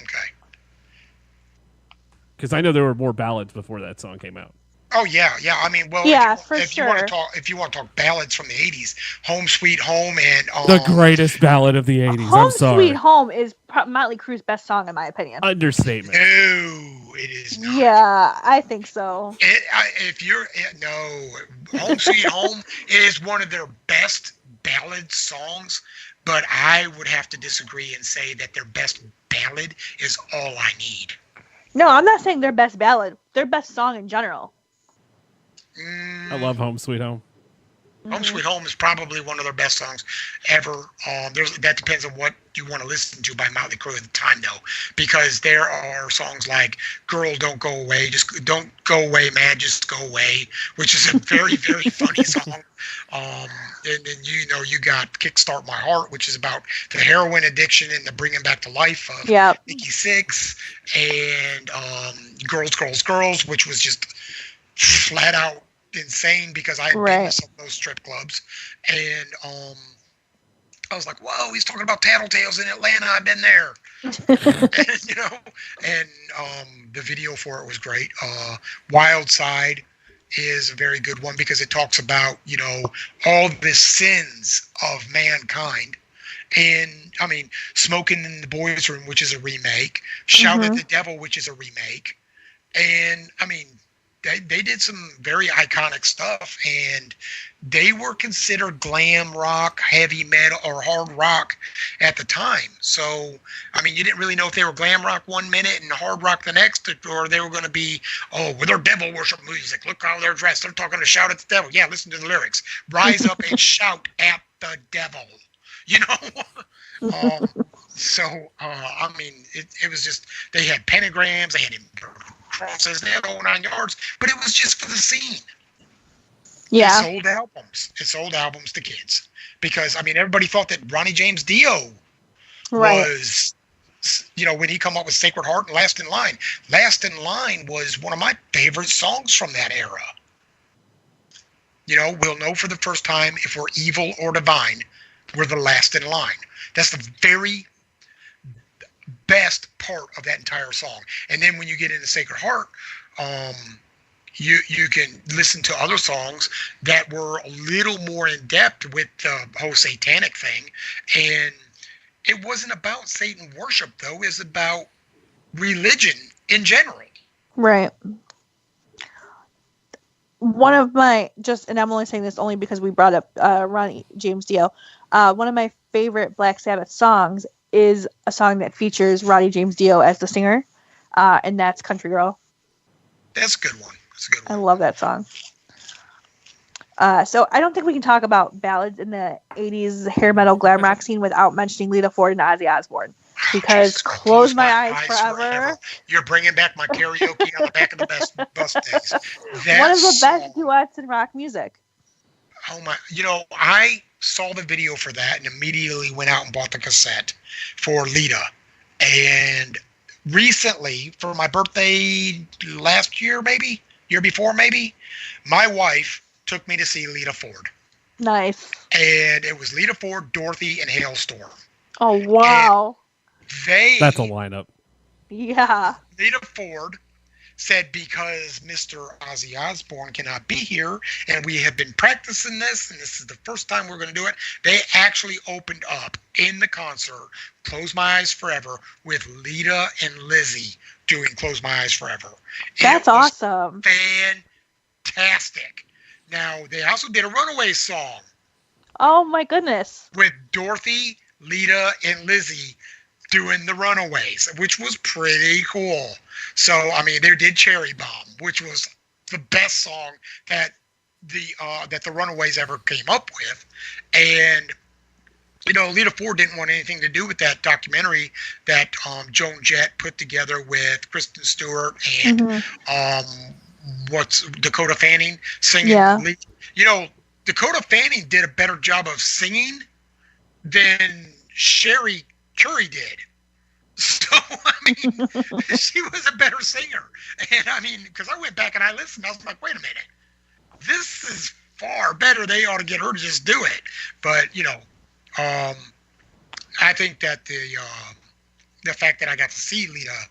Okay. Because I know there were more ballads before that song came out. Oh yeah. I mean, well, yeah, if you want to talk ballads from the 80s, "Home Sweet Home" and the greatest ballad of the 80s. "Home Sweet Home" is Motley Crue's best song, in my opinion. Understatement. No, it is not. Yeah, I think so. "Home Sweet Home" is one of their best ballad songs, but I would have to disagree and say that their best ballad is "All I Need." No, I'm not saying their best ballad. Their best song in general. I love "Home Sweet Home." "Home Sweet Home" is probably one of their best songs ever. That depends on what you want to listen to by Motley Crue at the time, though, because there are songs like "Girl, Don't Go Away," just "Don't Go Away, Man, Just Go Away," which is a very, very funny song. And then you got "Kickstart My Heart," which is about the heroin addiction and the bringing back to life of Nikki Sixx, and "Girls, Girls, Girls," which was just flat out insane because I had been to some of those strip clubs, and I was like, "Whoa, he's talking about tattletales in Atlanta. I've been there." and the video for it was great. "Wild Side" is a very good one because it talks about, all the sins of mankind. And I mean, "Smoking in the Boys' Room," which is a remake, "Shout at the Devil," which is a remake. And I mean, they did some very iconic stuff, and they were considered glam rock, heavy metal, or hard rock at the time. So, I mean, you didn't really know if they were glam rock one minute and hard rock the next, or they were going to be, with their devil worship music. Look how they're dressed. They're talking to shout at the devil. Yeah, listen to the lyrics. Rise up and shout at the devil. I mean, it was just, they had pentagrams, they had crosses, they had all 9 yards, but it was just for the scene. Yeah. It sold albums to kids. Because, I mean, everybody thought that Ronnie James Dio was, when he come up with Sacred Heart and Last in Line. Last in Line was one of my favorite songs from that era. We'll know for the first time if we're evil or divine. We're the last in line. That's the very best part of that entire song. And then when you get into Sacred Heart, you can listen to other songs that were a little more in depth with the whole satanic thing. And it wasn't about Satan worship, though. It was about religion in general. Right. One of my, and I'm only saying this only because we brought up Ronnie James Dio. One of my favorite Black Sabbath songs is a song that features Ronnie James Dio as the singer, and that's Country Girl. That's a good one. I love that song. So I don't think we can talk about ballads in the 80s hair metal glam rock scene without mentioning Lita Ford and Ozzy Osbourne. Because Close My Eyes Forever. You're bringing back my karaoke on the back of the bus days. One of the best duets in rock music. Oh my! I saw the video for that and immediately went out and bought the cassette for Lita. And recently, for my birthday last year, maybe year before, maybe my wife took me to see Lita Ford. Nice. And it was Lita Ford, Dorothy, and Hailstorm. Oh wow! That's a lineup. Yeah. Lita Ford said because Mr. Ozzy Osbourne cannot be here and we have been practicing this and this is the first time we're going to do it, they actually opened up in the concert Close My Eyes Forever with Lita and Lizzie doing Close My Eyes Forever. That's awesome. Fantastic. Now, they also did a Runaways song. Oh my goodness. With Dorothy, Lita, and Lizzie doing the Runaways, which was pretty cool. So, I mean, they did Cherry Bomb, which was the best song that the Runaways ever came up with. And, Lita Ford didn't want anything to do with that documentary that Joan Jett put together with Kristen Stewart and Dakota Fanning singing. Yeah. Dakota Fanning did a better job of singing than Sherry Curry did. So, I mean, she was a better singer. And, I mean, because I went back and I listened, I was like, wait a minute. This is far better. They ought to get her to just do it. But, I think that the fact that I got to see Lita,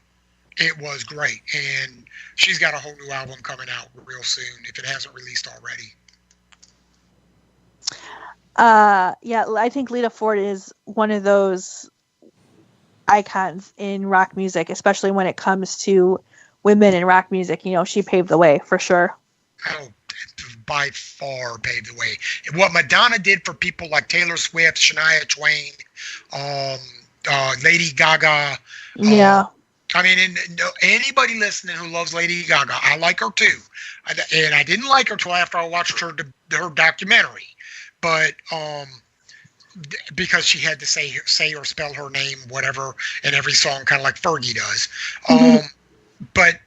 it was great. And she's got a whole new album coming out real soon, if it hasn't released already. Yeah, I think Lita Ford is one of those icons in rock music, especially when it comes to women in rock music. She paved the way for sure. Oh, by far paved the way. And what Madonna did for people like Taylor Swift, Shania Twain, Lady Gaga. Yeah. I mean, anybody listening who loves Lady Gaga, I like her too. And I didn't like her till after I watched her documentary. But because she had to say or spell her name, whatever, in every song, kind of like Fergie does. But,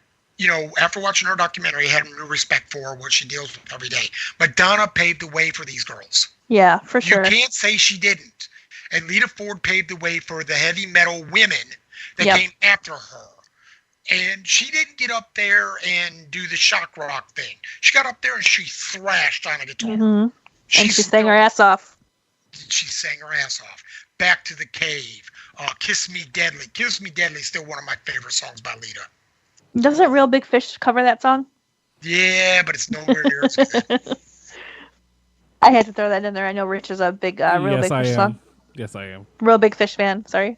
after watching her documentary, I had new respect for what she deals with every day. Madonna paved the way for these girls. Yeah, for sure. You can't say she didn't. And Lita Ford paved the way for the heavy metal women that came after her. And she didn't get up there and do the shock rock thing. She got up there and she thrashed on a guitar. And she sang her ass off. She sang her ass off. Back to the Cave. Kiss Me Deadly. Kiss Me Deadly is still one of my favorite songs by Lita. Doesn't Real Big Fish cover that song? Yeah, but it's nowhere near as good. I had to throw that in there. I know Rich is a big Real Big Fish song. Yes, I am. Real Big Fish fan. Sorry.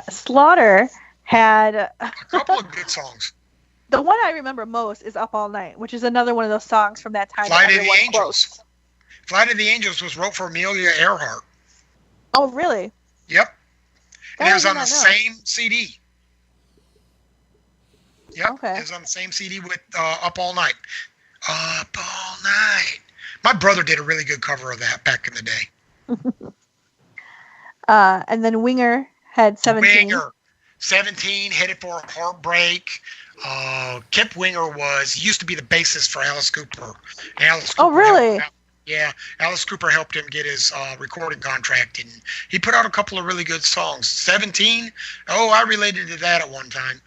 Slaughter had a couple of good songs. The one I remember most is Up All Night, which is another one of those songs from that time. Flight of the Angels. Flight of the Angels was wrote for Amelia Earhart. Oh, really? Yep. And it was on the same CD. Yep. Okay. It was on the same CD with Up All Night. Up All Night. My brother did a really good cover of that back in the day. And then Winger had 17. Winger. 17, Headed for a Heartbreak. Kip Winger used to be the bassist for Alice Cooper. Oh, really? Yeah, Alice Cooper helped him get his recording contract, and he put out a couple of really good songs. 17, I related to that at one time.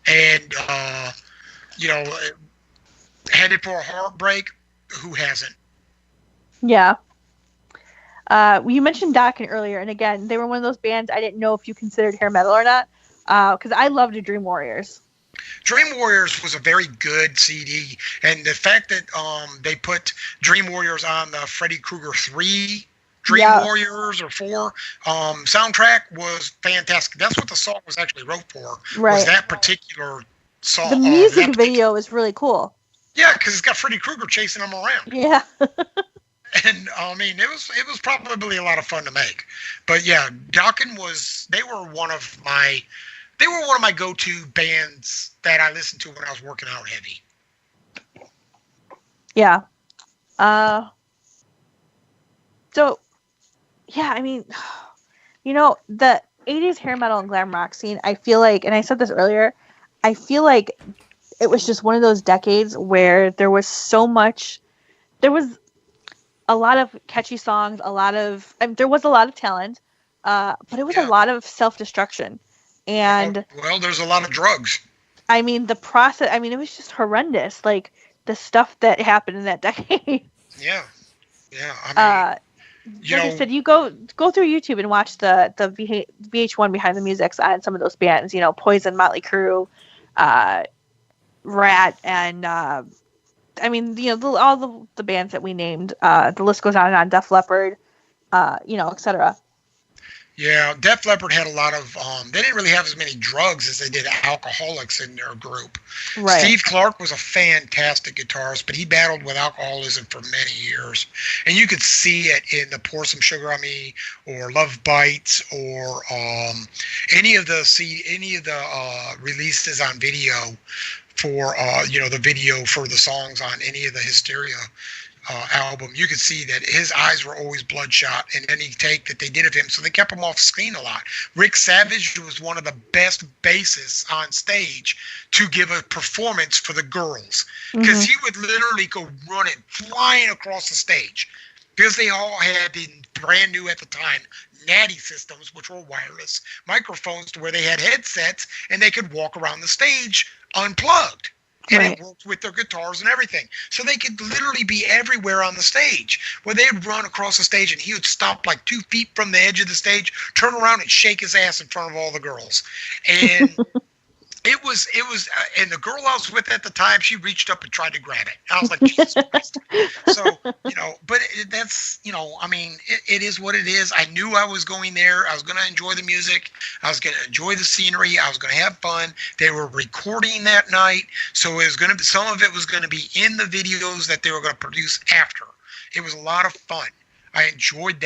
And, Headed for a Heartbreak, who hasn't? Yeah. You mentioned Dokken earlier, and again, they were one of those bands I didn't know if you considered hair metal or not, because I loved Dream Warriors. Dream Warriors was a very good CD, and the fact that they put Dream Warriors on the Freddy Krueger 3 Warriors or 4 soundtrack was fantastic. That's what the song was actually wrote for, was that particular song. The music video is really cool. Yeah, because it's got Freddy Krueger chasing them around. Yeah. And I mean, it was probably a lot of fun to make. But yeah, Dokken they were one of my go-to bands that I listened to when I was working out heavy. Yeah. So, yeah, I mean, the 80s hair metal and glam rock scene, I feel like, and I said this earlier, I feel like it was just one of those decades where there was a lot of catchy songs, there was a lot of talent, but it was a lot of self-destruction. And there's a lot of drugs. I mean, the process, it was just horrendous. Like the stuff that happened in that decade. Yeah. I mean, I said, you go through YouTube and watch the VH1 behind the musics on some of those bands, Poison, Motley Crue, Rat, and all the bands that we named. The list goes on and on. Def Leppard, etc. Yeah, Def Leppard had a lot of. They didn't really have as many drugs as they did alcoholics in their group. Right. Steve Clark was a fantastic guitarist, but he battled with alcoholism for many years, and you could see it in the "Pour Some Sugar on Me" or "Love Bites" or any of the releases on video for the video for the songs on any of the Hysteria album. You could see that his eyes were always bloodshot in any take that they did of him, so they kept him off screen a lot. Rick Savage was one of the best bassists on stage to give a performance for the girls, because he would literally go running, flying across the stage, because they all had the brand new at the time Natty systems, which were wireless microphones, to where they had headsets and they could walk around the stage unplugged. And it worked with their guitars and everything. So they could literally be everywhere on the stage. Where they'd run across the stage and he would stop like 2 feet from the edge of the stage, turn around and shake his ass in front of all the girls. And it was, and the girl I was with at the time, she reached up and tried to grab it. I was like, Jesus Christ. So, but that's, it is what it is. I knew I was going there. I was going to enjoy the music. I was going to enjoy the scenery. I was going to have fun. They were recording that night. So it was going to be, some of it was going to be in the videos that they were going to produce after. It was a lot of fun. I enjoyed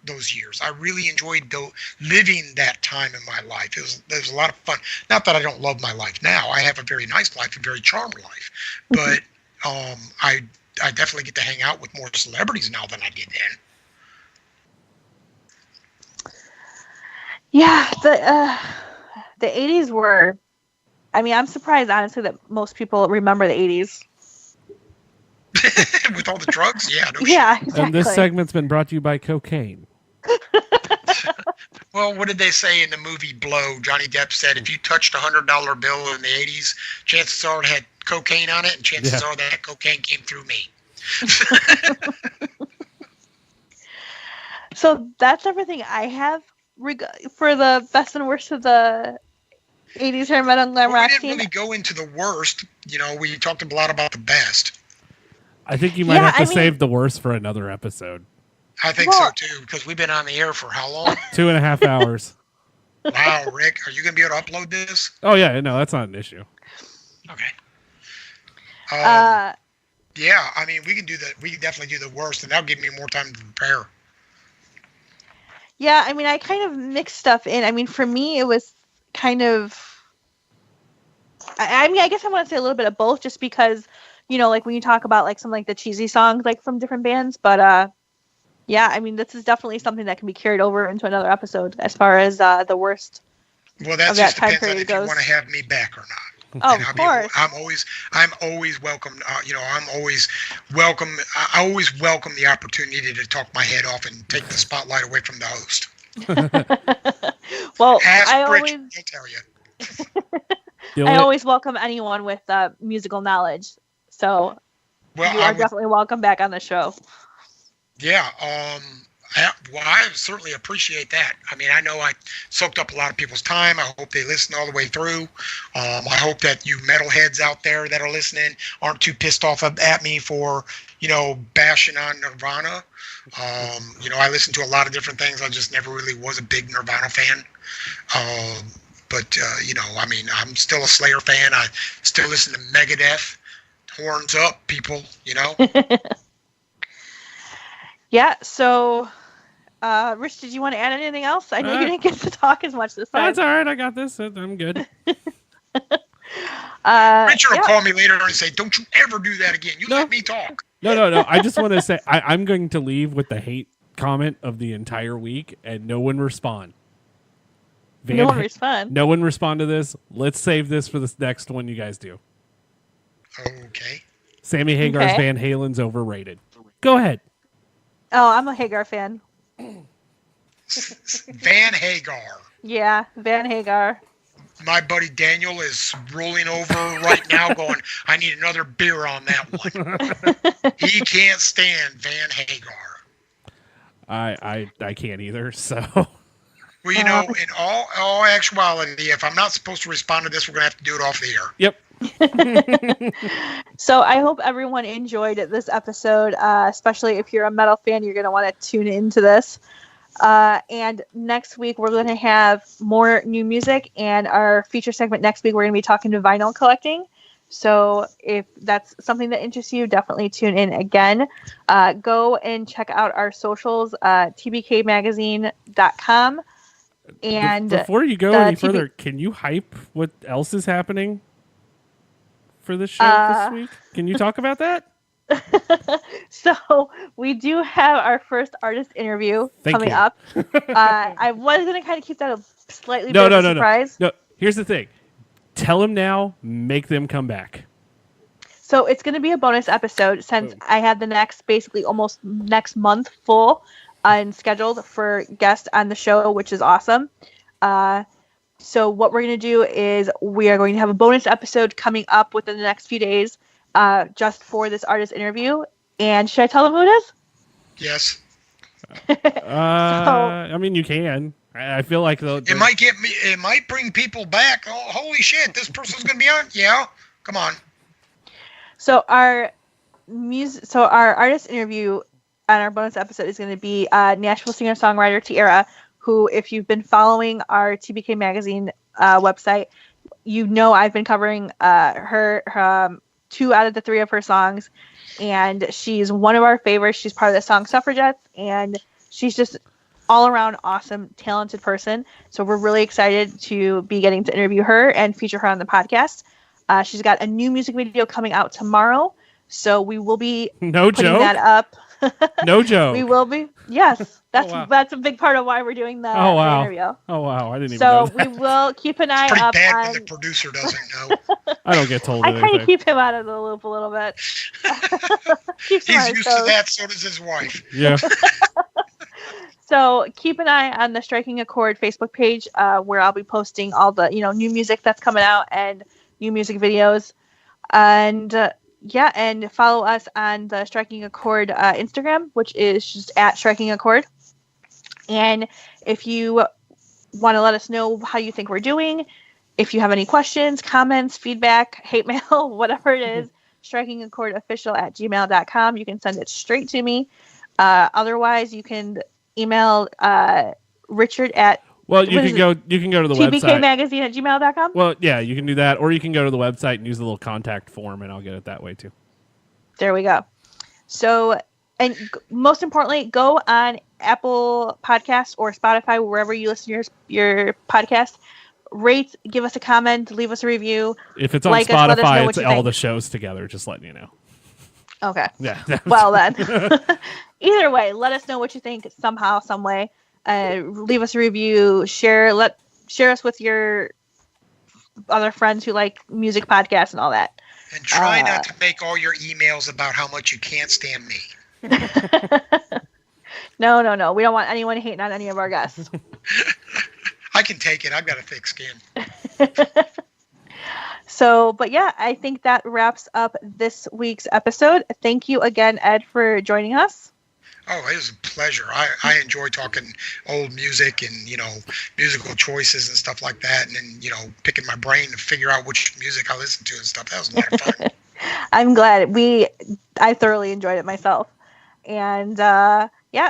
those years. I really enjoyed living that time in my life. It was a lot of fun. Not that I don't love my life now. I have a very nice life, a very charming life. But I definitely get to hang out with more celebrities now than I did then. Yeah, the 80s were. I'm surprised honestly that most people remember the 80s. With all the drugs? Yeah. Yeah, exactly. And this segment's been brought to you by cocaine. Well, what did they say in the movie Blow? Johnny Depp said if you touched a $100 bill in the 80s, chances are it had cocaine on it, and chances are that cocaine came through me. So that's everything I have for the best and worst of the 80s hair metal and glam rock scene. We didn't really go into the worst. We talked a lot about the best. I think you might have to save the worst for another episode. I think so too, because we've been on the air for how long? 2.5 hours. Wow, Rick, are you going to be able to upload this? Oh yeah, no, that's not an issue. Okay. Uh, Yeah, I mean, we can definitely do the worst, and that'll give me more time to prepare. Yeah, I mean, I kind of mixed stuff in. I mean, for me, it was kind of. I mean, I guess I want to say a little bit of both, just because, like when you talk about like some like the cheesy songs like from different bands, but yeah, I mean, this is definitely something that can be carried over into another episode as far as the worst. Well, that just depends on if you want to have me back or not. Oh, of course. I'm always welcome. I'm always welcome. I always welcome the opportunity to talk my head off and take the spotlight away from the host. Well, Ask Rich, he'll tell you. I always welcome anyone with musical knowledge. So you are definitely welcome back on the show. Yeah. I certainly appreciate that. I mean, I know I soaked up a lot of people's time. I hope they listen all the way through. I hope that you metalheads out there that are listening aren't too pissed off at me for, bashing on Nirvana. I listen to a lot of different things. I just never really was a big Nirvana fan. But I mean, I'm still a Slayer fan. I still listen to Megadeth. Horns up, people, Yeah, so... Rich, did you want to add anything else? I know you didn't get to talk as much this time. That's all right. I got this. I'm good. Richard will call me later and say, "Don't you ever do that again. Let me talk." No. I just want to say I'm going to leave with the hate comment of the entire week, and no one respond. No one respond? No one respond to this. Let's save this for this next one you guys do. Okay. Sammy Hagar's Van Halen's overrated. Go ahead. Oh, I'm a Hagar fan. Van Hagar. Yeah, Van Hagar. My buddy Daniel is rolling over right now going, I need another beer on that one. He can't stand Van Hagar. I can't either, so. Well, in all actuality, if I'm not supposed to respond to this, we're going to have to do it off the air. Yep. So I hope everyone enjoyed this episode, especially if you're a metal fan, you're going to want to tune into this. And next week, we're going to have more new music, and our feature segment next week, we're going to be talking to vinyl collecting. So if that's something that interests you, definitely tune in again. Go and check out our socials, tbkmagazine.com. And before you go any further, can you hype what else is happening for the show this week? Can you talk about that? So we do have our first artist interview coming up. I was going to kind of keep that a slightly bit of a surprise. No, here's the thing. Tell them now, make them come back. So it's going to be a bonus episode since I had basically almost next month full and scheduled for guests on the show, which is awesome. So what we're going to do is we are going to have a bonus episode coming up within the next few days just for this artist interview. And should I tell them who it is? Yes. I mean, you can. I feel like it might bring people back. Oh, holy shit! This person's gonna be on. Yeah, come on. So our artist interview on our bonus episode is going to be Nashville singer-songwriter Tiara, who, if you've been following our TBK Magazine website, I've been covering her 2 out of the 3 of her songs, and she's one of our favorites. She's part of the song Suffragettes, and she's just all-around awesome, talented person. So we're really excited to be getting to interview her and feature her on the podcast. She's got a new music video coming out tomorrow, so we will be putting that up. No joke. We will be. Yes, that's a big part of why we're doing the interview. Oh wow, I didn't even know that. So we will keep an eye up. It's pretty bad on... when the producer doesn't know. I don't get told anything. I kind of keep him out of the loop a little bit. He's used to that. So does his wife. Yeah. So keep an eye on the Striking a Chord Facebook page, where I'll be posting all the new music that's coming out and new music videos, and and follow us on the Striking a Chord Instagram, which is just at Striking a Chord. And if you want to let us know how you think we're doing, if you have any questions, comments, feedback, hate mail, whatever it is, strikingachordofficial@gmail.com. You can send it straight to me. Otherwise, you can email Richard at Well, you can go to the website. tbkmagazine@gmail.com? Well, yeah, you can do that, or you can go to the website and use the little contact form, and I'll get it that way too. There we go. So, and most importantly, go on Apple Podcasts or Spotify, wherever you listen to your podcast. Rate, give us a comment, leave us a review. If it's on Spotify, it's all the shows together, just letting you know. Okay. Yeah. Well, then. Either way, let us know what you think somehow, some way. Leave us a review. Share us with your other friends who like music podcasts and all that. And try not to make all your emails about how much you can't stand me. No. We don't want anyone hating on any of our guests. I can take it. I've got a thick skin. So, but yeah, I think that wraps up this week's episode. Thank you again, Ed, for joining us. Oh, it was a pleasure. I enjoy talking old music and, musical choices and stuff like that. And then, picking my brain to figure out which music I listen to and stuff. That was a lot of fun. I'm glad. I thoroughly enjoyed it myself. And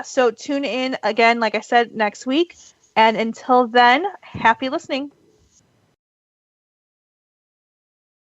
so tune in again, like I said, next week. And until then, happy listening.